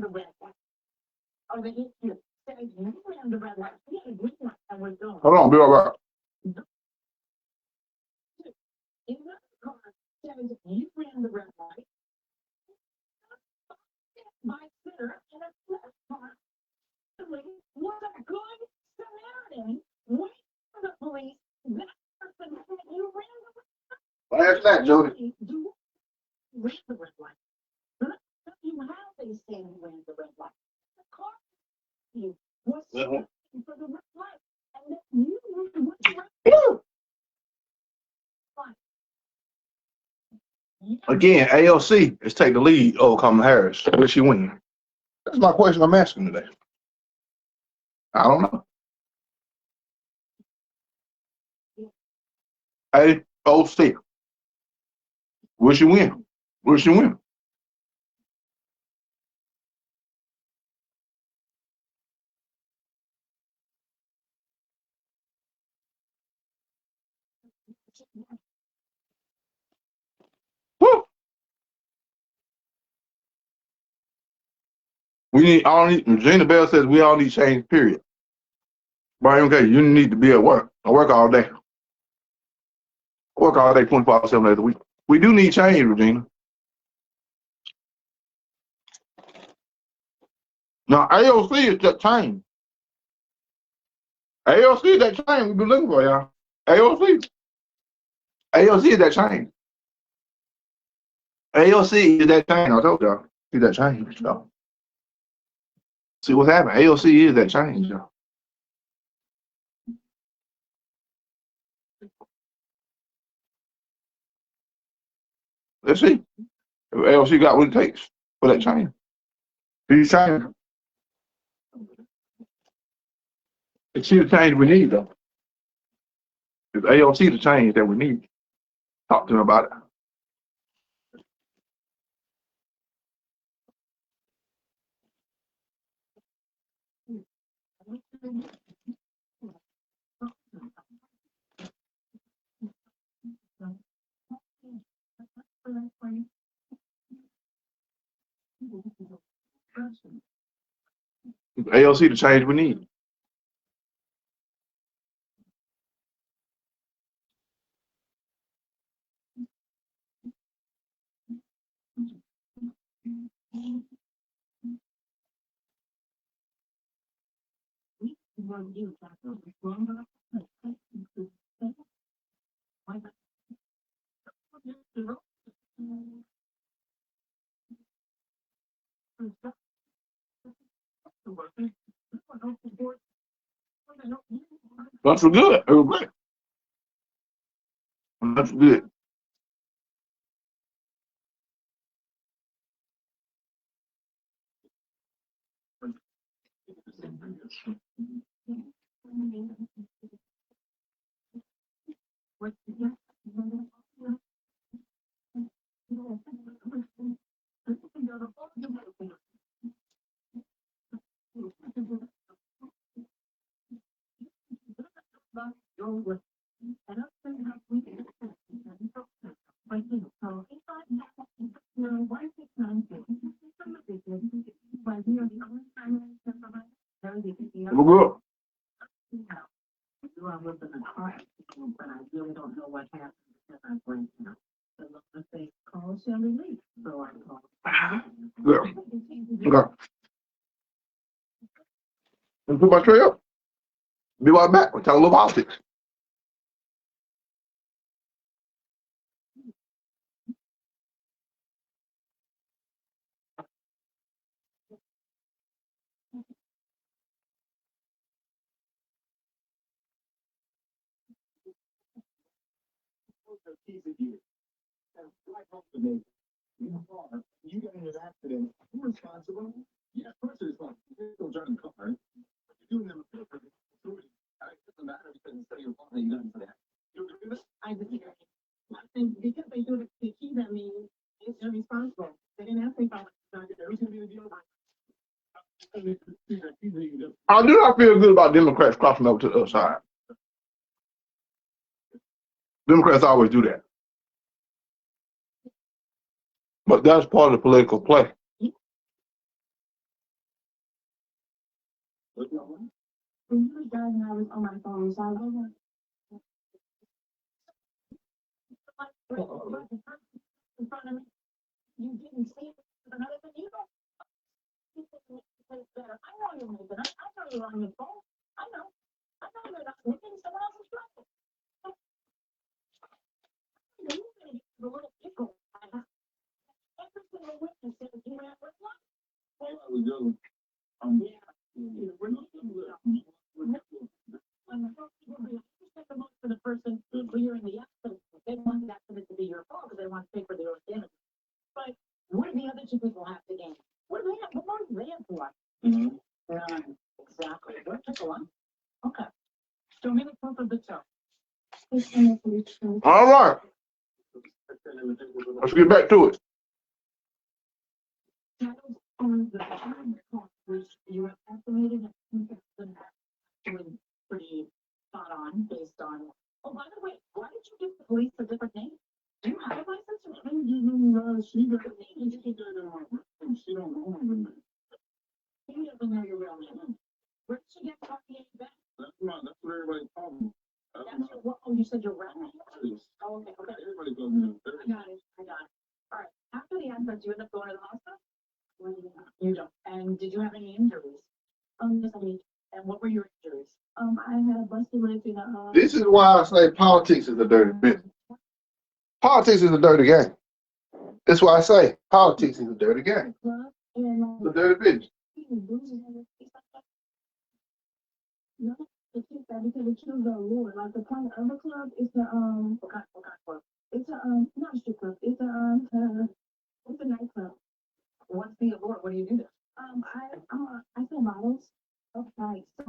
the red light. Oh, they hit you. Said you ran the red light. We had a green light and we're going. Hold on, be all right. In the car says you ran the red light. My sitter in a flat car. Was a good Samaritan waiting for the police. That person said you ran the red light. Last night, Jody. You ran the red light. You how they say you ran the red light. The car you was stopping for the red light. And then you ran the red light. Again, AOC is taking the lead over Kamala Harris. Will she win? That's my question I'm asking today. I don't know. AOC. Will she win? Will she win? Woo. Gina Bell says we all need change, period. Brian, okay, you need to be at work. I work all day. I work all day, 24/7 days a week. We do need change, Regina. Now, AOC is that change. AOC is that change we've been looking for, y'all. AOC. AOC is that change. AOC is that change. I told y'all. See that change, y'all. See what's happening. AOC is that change, y'all. Let's see if AOC got what it takes for that change. She's change. It's she the change we need, though. It's AOC the change that we need. Talk to him about it. It's AOC the change we need. Lunch was good. It was great. Lunch was good. It was good. I was in a car accident, but I really don't know what happened because I brain out. So let's say call Shelly Lee. So I called. Yeah. Okay. And put my tray up. Be right back. We'll talk a little politics. You get in an accident, you're responsible. Yeah, of course you're responsible. You're still driving the car. But you're doing them a favor. It doesn't matter because instead of your fault, you got into that. You agree with this? I disagree. I think because they do it to keep that means it's irresponsible. They didn't ask me about it. Every time you deal with I do not feel good about Democrats crossing over to the other side. Democrats always do that. But that's part of the political play. What's my one? When you were driving, I was on my phone, so I wasn't. Right in front of me, you didn't see it. Another thing, you don't. You think it's better. I know you're moving. I know you're on your phone. I know. I know you're not looking. Someone else is driving. You're moving the little pickle. Every single witness said you ran with one. All I was doing, we're not for the person clearing the accident. They want the accident to be your fault because they want to pay for their own damage. But what do the other two people have to gain? What do they have? What more do they have for? None. Exactly. What took a lot? Okay. Show me the proof of the toe. All right, let's get back to it. Titles on the car, which you have estimated actually pretty spot on based on. Oh, by the way, why did you give the police a different name? Do you have a license? She got it. She don't know my name. You never know your real name. Where did you get copy back? That's what everybody calls me. That's your, what, oh, you said your real name? Oh, okay, okay. Everybody calls me. I got it. All right. After the accident, you end up going to the hospital? You don't. And did you have any injuries? Yes, I did. And what were your injuries? I had a busted lip in a. This is why I say politics is a dirty business. Politics is a dirty game. That's why I say politics is a dirty game. It's a dirty business. No, it's just that because the kids are lower. Like the point of the club is the what kind of club? It's a not a strip club. It's a nightclub. What's the award? What do you do there? I sell bottles. Okay, so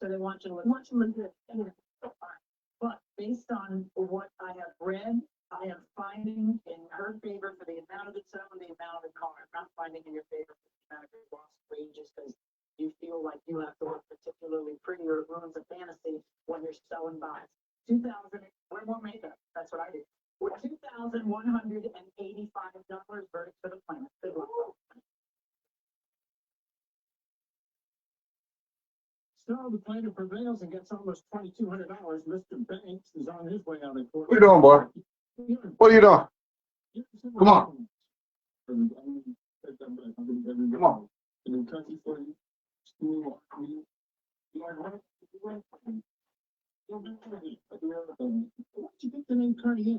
they want you to look good. Yeah. But based on what I have read, I am finding in her favor for the amount of the tow and the amount of the car. I'm not finding in your favor for the amount of your lost wages because you feel like you have to look particularly pretty or it ruins a fantasy when you're selling buys. 2,000, wear more makeup. That's what I do. $2,185 verdict for the plaintiff. Good luck. So the plaintiff prevails and gets almost $2,200. Mr. Banks is on his way out of court. What you doing, boy? What are you doing? Come on. Come on. In Kentucky for you. School. Why'd you get the name Cartier?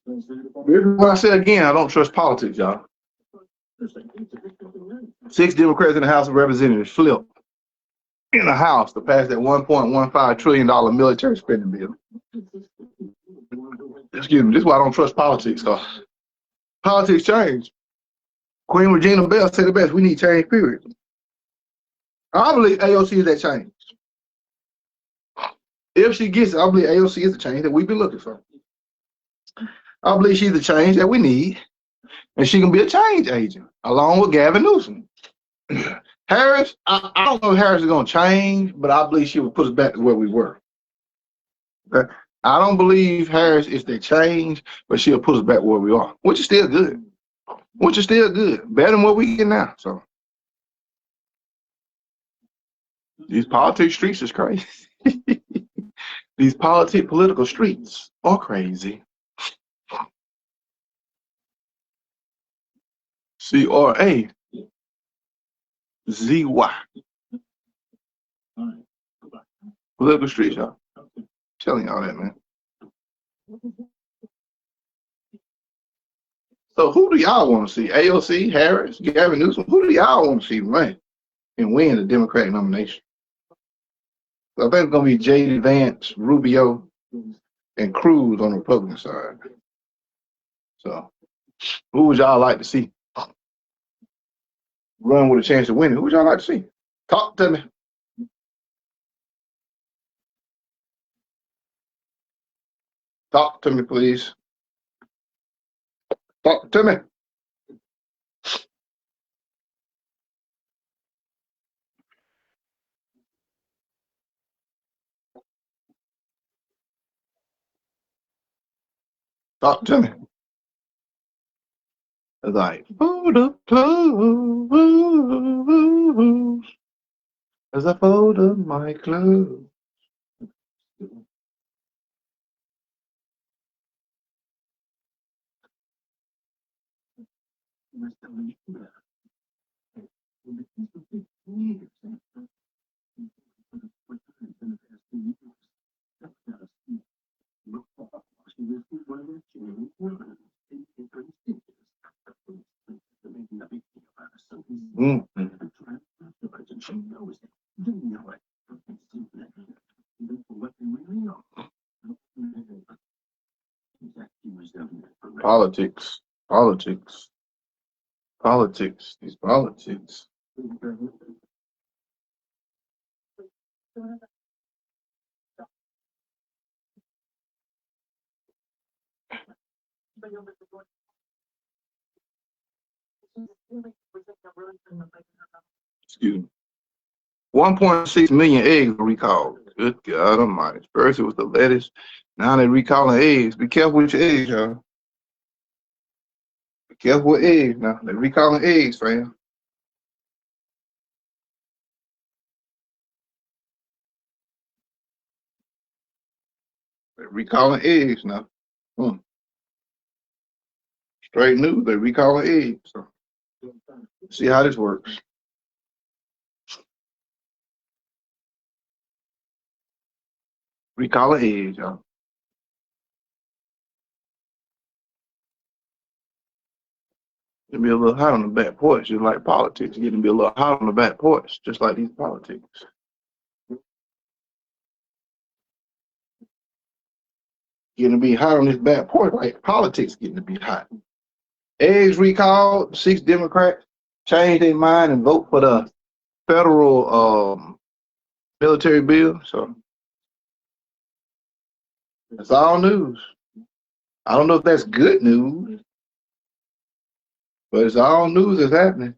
This is what I said again. I don't trust politics, y'all. 6 Democrats in the House of Representatives flip in the House to pass that $1.15 trillion military spending bill. Excuse me. This is why I don't trust politics, cause politics change. Queen Regina Bell said it best. We need change, period. I believe AOC is that change. If she gets it, I believe AOC is the change that we've been looking for. I believe she's the change that we need, and she can be a change agent along with Gavin Newsom. Harris, I don't know if Harris is going to change, but I believe she will put us back to where we were. Okay? I don't believe Harris is the change, but she'll put us back where we are, which is still good. Better than what we get now. So these politics streets is crazy. These political streets are crazy. CRAZY. Political streets, y'all. Telling y'all that, man. So who do y'all want to see? AOC, Harris, Gavin Newsom? Who do y'all want to see run and win the Democratic nomination? So I think it's going to be J.D. Vance, Rubio, and Cruz on the Republican side. So who would y'all like to see run with a chance of winning? Who would y'all like to see? Talk to me. Talk to me, please. Talk to me. Talk to me. It's like, oh, the clothes. as I fold up my clothes. We're still in the Well, the piece of 15 years, what times in the past 2 years? That's not a steep. Look up, she was the weather, she was the it's pretty serious. They're making a big deal about her, so he's never tried to but she knows it. You know it. It's simple. Even for what they really are. He was down there for Politics. Politics. Politics. These politics. Excuse me. 1.6 million eggs were recalled. Good God Almighty. First it was the lettuce. Now they're recalling eggs. Be careful with your eggs, y'all. Be careful with eggs now. They're recalling eggs, fam. They're recalling eggs now. Straight news, they're recalling eggs. So see how this works. Recalling eggs, y'all. It'll be a little hot on the back porch, just like politics. It's getting to be a little hot on the back porch, just like these politics. Getting to be hot on this back porch, like politics getting to be hot. Eggs recalled, 6 Democrats change their mind and vote for the federal military bill. So it's all news. I don't know if that's good news, but it's all news that's happening.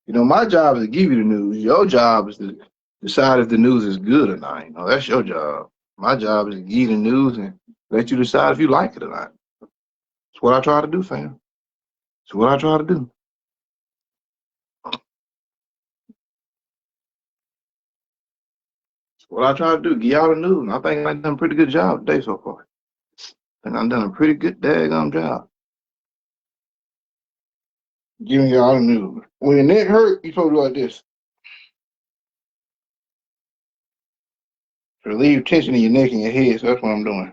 You know, my job is to give you the news. Your job is to decide if the news is good or not. You know, that's your job. My job is to give you the news and let you decide if you like it or not. That's what I try to do, fam. That's what I try to do. That's what I try to do. Give y'all the news. And I think I've done a pretty good job today so far. I think I've done a pretty good daggone job giving y'all the news. When your neck hurt, you supposed to do like this. Relieve tension in your neck and your head, so that's what I'm doing.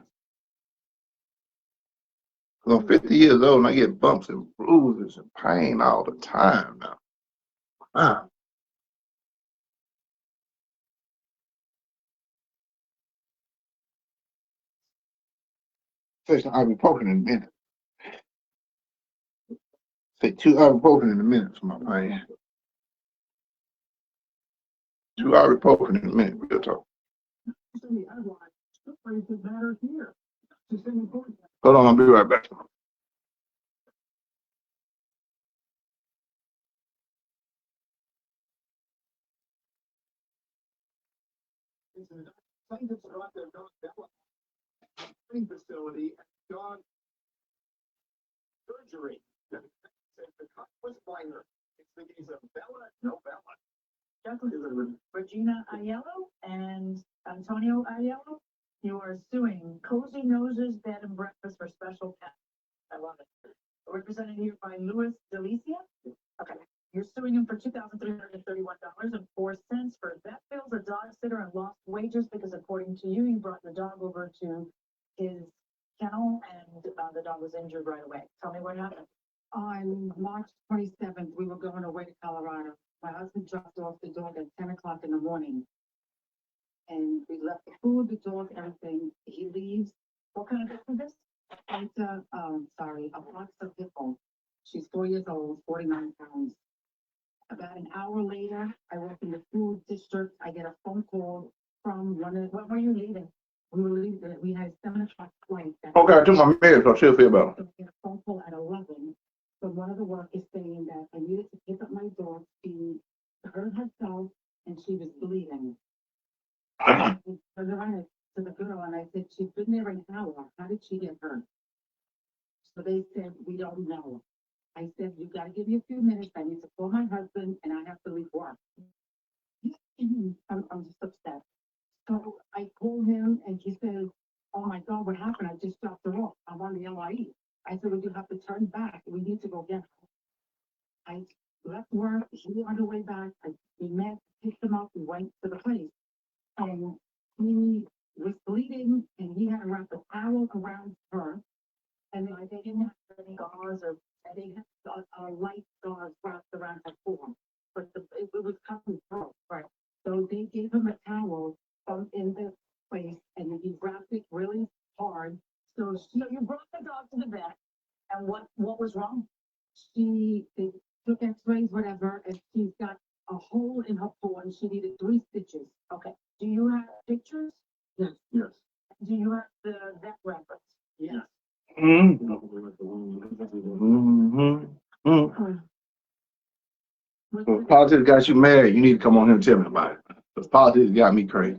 Because I'm 50 years old and I get bumps and bruises and pain all the time now. Wow. Take some ibuprofen in a minute. Take 2 ibuprofen in a minute for my pain. 2 ibuprofen in a minute, real talk. Hold on, I'll be right back. Scientists are out there facility and dog surgery. The cut was minor. It's the case of Bella, no Bella. Regina Aiello and Antonio Aiello, you are suing Cozy Noses Bed and Breakfast for special pets. I love it. Represented here by Louis Delicia. Okay. You're suing him for $2,331.04 for vet bills, a dog sitter, and lost wages because, according to you, you brought the dog over to his kennel and the dog was injured right away. Tell me what happened. On March 27th, we were going away to Colorado. My husband dropped off the dog at 10 o'clock in the morning. And we left the food, the dog, everything. He leaves. What kind of dog is this? It's a box of Hippo. She's 4 years old, 49 pounds. About an hour later, I work in the food district. I get a phone call from one of. When were you leaving? We were leaving. We had a 7 o'clock flight. Okay, I took my meds, so she'll feel better. So I get a phone call at 11 from one of the workers saying that I needed to pick up my dog. She hurt herself and she was bleeding. I turned around to the girl and I said, she's been there an hour. How did she get hurt? So they said, we don't know. I said, you got to give me a few minutes. I need to call my husband and I have to leave work. I'm just upset. So I called him and he said, oh my God, what happened? I just dropped her off. I'm on the LIE. I said, well, you have to turn back. We need to go get her. I left work. He on the way back. We met, picked him up. We went to the place. And he was bleeding and he had to wrap a towel around her. And then they didn't have any gauze or they had a light gauze wrapped around her form. But it was coming through. Right. So they gave him a towel in the place and he wrapped it really hard. So you brought the dog to the vet. And what was wrong? They took x-rays, whatever, and she's got a hole in her paw and she needed 3 stitches. Okay. Do you have pictures? Yes. Yes. Do you have the vet records? Yes. Mm-hmm. Well, politics got you mad. You need to come on here and tell me about it. Because politics got me crazy.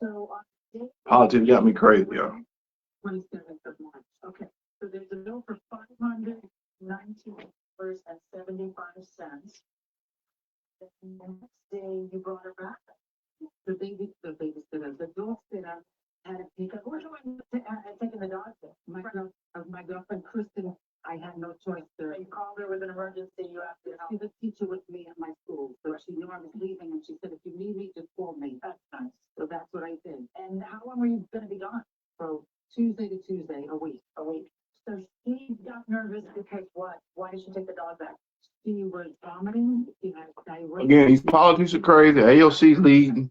So Politics got me crazy, y'all. 27th of March. Okay. So there's a bill for $519.75. And the next day you brought her back. The babysitter, the dog sitter had to pick up. Where do I taking the dog to? My girlfriend Kristen, I had no choice to. You called her with an emergency, you have to help. She's a teacher with me at my school, so she knew I was leaving and she said, if you need me, just call me. That's nice. So that's what I did. And how long were you gonna be gone? From Tuesday to Tuesday, a week. So she got nervous because what? Why did she take the dog back? She was vomiting. She had diarrhea. Again, these politics are crazy. AOC's leading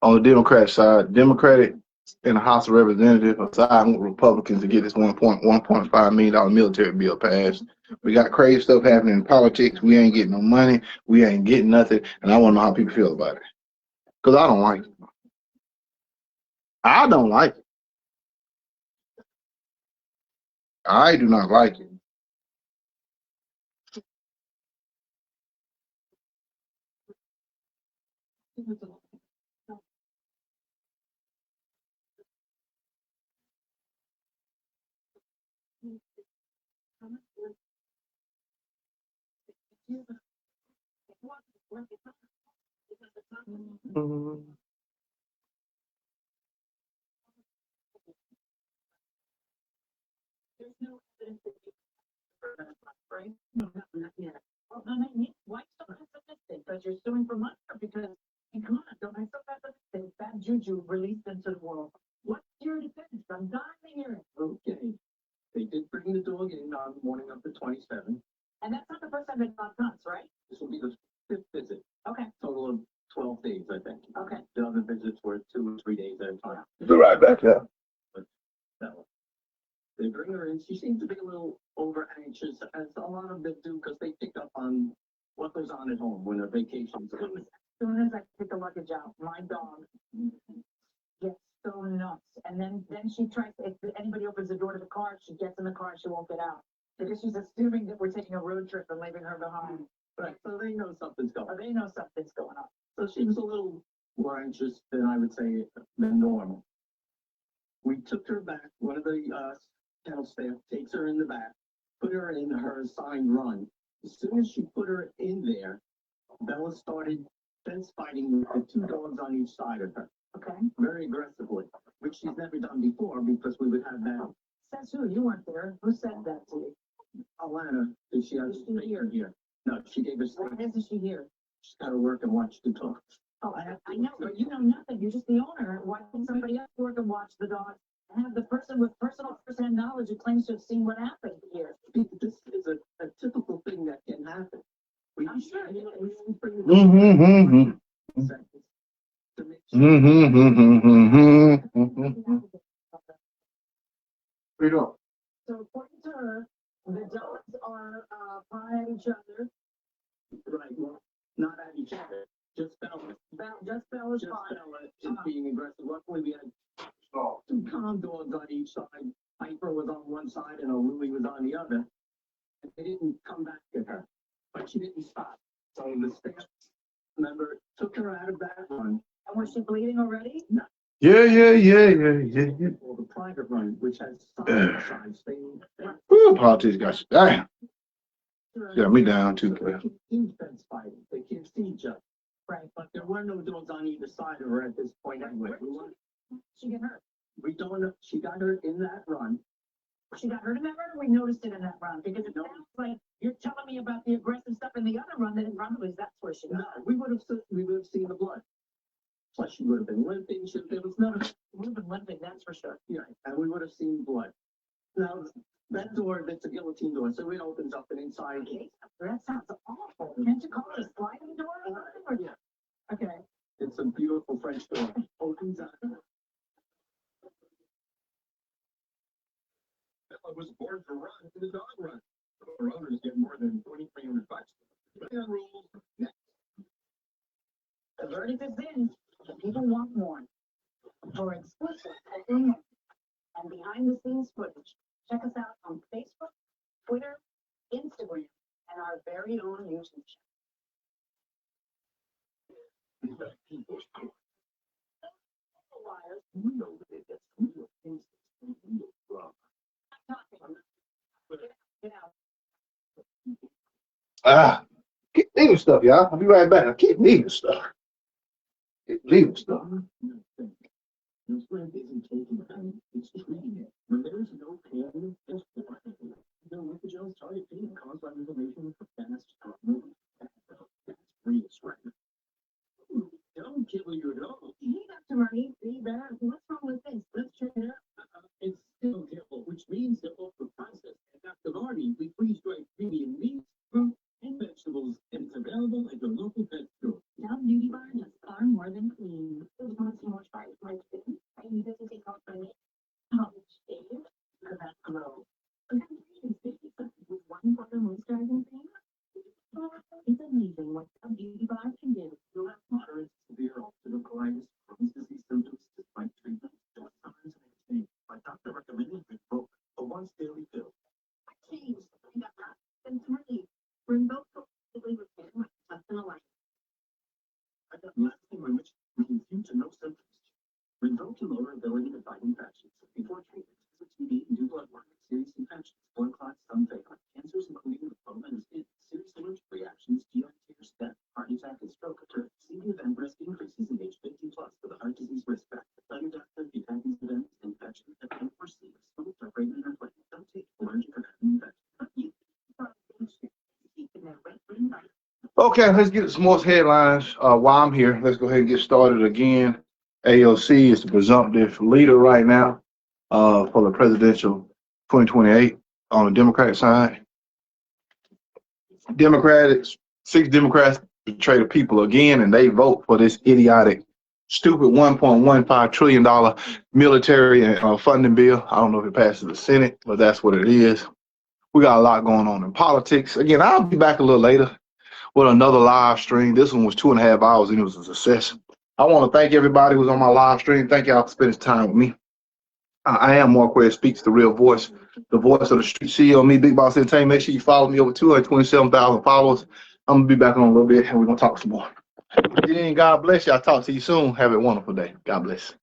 on the Democrat side. Democratic in the House of Representatives are siding with Republicans to get this $1.5 million military bill passed. We got crazy stuff happening in politics. We ain't getting no money. We ain't getting nothing. And I want to know how people feel about it. Because I don't like it. I don't like it. I do not like it. There's no evidence that you right? No, not yet. Well, no, why still have this because you're suing for money? Because, come on, don't I still have this bad juju released into the world? What's your defense? I'm dying to hear it. Okay. They did bring the dog in on the morning of the 27th. And that's not the first time the dog comes, right? This will be the 5th visit. Okay. Total of 12 days, I think. Okay. The other visits were 2 or 3 days at a time. Be right back, yeah. So, they bring her in. She seems to be a little over anxious, as a lot of them do, because they pick up on what goes on at home when their vacations are. As soon as I take the luggage out, my dog gets so nuts. And then she tries, if anybody opens the door to the car, she gets in the car, she won't get out. Because she's assuming that we're taking a road trip and leaving her behind. Right, so they know something's going on. Or they know something's going on. So she was a little more anxious than I would say than normal. We took her back. One of the kennel staff takes her in the back, put her in her assigned run. As soon as she put her in there, Bella started fence fighting with the 2 dogs on each side of her. Okay. Very aggressively, which she's never done before because we would have that. Says who? You weren't there. Who said that to you? Alana, did she have Is she here? No, she gave us. Why isn't she here? She's got to work and watch the dogs. Oh, I know, but you know nothing. You're just the owner. Why can't somebody else work and watch the dog? And have the person with personal first-hand knowledge who claims to have seen what happened here. This is a typical thing that can happen. I'm sure. So according to her, the dogs are pawing at each other. Right, well, not at each other, just Bella. Just Bella's Just fine. Bella is being aggressive. Luckily, we had 2 calm dogs on each side. Piper was on one side and Louie was on the other. And they didn't come back at her, but she didn't stop. So the staff member took her out of that run. And was she bleeding already? No. Yeah. Or the private run, which has sides. Ooh, politics got you. Damn. Yeah, me down too. Huge fence fighting. They can't see each other. Right, but there were no dogs on either side of her at this point anyway. She get hurt. We don't know. She got hurt in that run. She got hurt in that run, or we noticed it in that run? Because it sounds like you're telling me about the aggressive stuff in the other run that probably that's where she got No, hurt. we would have seen the blood. Plus, she would have been limping. There was none of it. Would have been limping, that's for sure. Yeah, and we would have seen blood. Now, that door, that's a guillotine door, so it opens up and inside. Okay, that sounds awful. Can't you call it a sliding door or something? Or- Okay. It's a beautiful French door. Opens up. I was born to run in the dog run. The runners get more than $2,300. Playing rules. Next. The verdict is in. The people want more. For exclusive and behind the scenes footage, check us out on Facebook, Twitter, Instagram, and our very own YouTube channel. We know that it gets real things. Get out. Keep leaving stuff, y'all. I'll be right back. I keep leaving stuff. Keep leaving stuff. Your friend isn't taking time, it's treating it. When there is no pain, just watching it. The Lipigel's target pain caused by inflammation for fast movement. That's freeze, right? Don't kill your dog. Hey, Dr. Marty, what's wrong with this? Let's check it out. It's still kibble, which means they're ultra processed. And Dr. Marty, we freeze-dried premium meats, fruit, and vegetables, and it's available at your local pet store. Now Beauty Bar does far more than clean. There's one more try with my skin. I need it to take off my makeup. Shave, for that glow. With one bottle moisturizing cream. It's amazing what a Beauty Bar can do. You'll have moderate to severe ulcerative colitis, Crohn's disease symptoms, despite treatment, short signs, and pain. My doctor recommended Rinvoq, a once daily pill. I changed. I got that. And really, Rinvoq completely repaired my intestinal life. I got lasting remission, meaning few to no symptoms. Rinvoq can lower ability to fight infections. Before treatment, visit TB and do blood work. Serious infections, blood clots, some fatal cancers, including lymphoma and skin, serious allergic reactions, GI tears, death, heart attack, and stroke occur. CV event risk increases in age 50 plus for the heart disease risk factor. Cardiovascular events, infections that unforeseen, smoked or pregnant or pregnant. Don't take allergic or infection. Okay, let's get some more headlines while I'm here. Let's go ahead and get started again. AOC is the presumptive leader right now for the presidential 2028 on the Democratic side. Six Democrats betray the people again, and they vote for this idiotic, stupid $1.15 trillion military and funding bill. I don't know if it passes the Senate, but that's what it is. We got a lot going on in politics. Again, I'll be back a little later with another live stream. This one was 2.5 hours, and it was a success. I want to thank everybody who's on my live stream. Thank y'all for spending time with me. I am Marquez Speaks, the real voice, the voice of the street. CEO, me, Big Boss Entertainment. Make sure you follow me, over 227,000 followers. I'm going to be back on a little bit, and we're going to talk some more. God bless you. I'll talk to you soon. Have a wonderful day. God bless.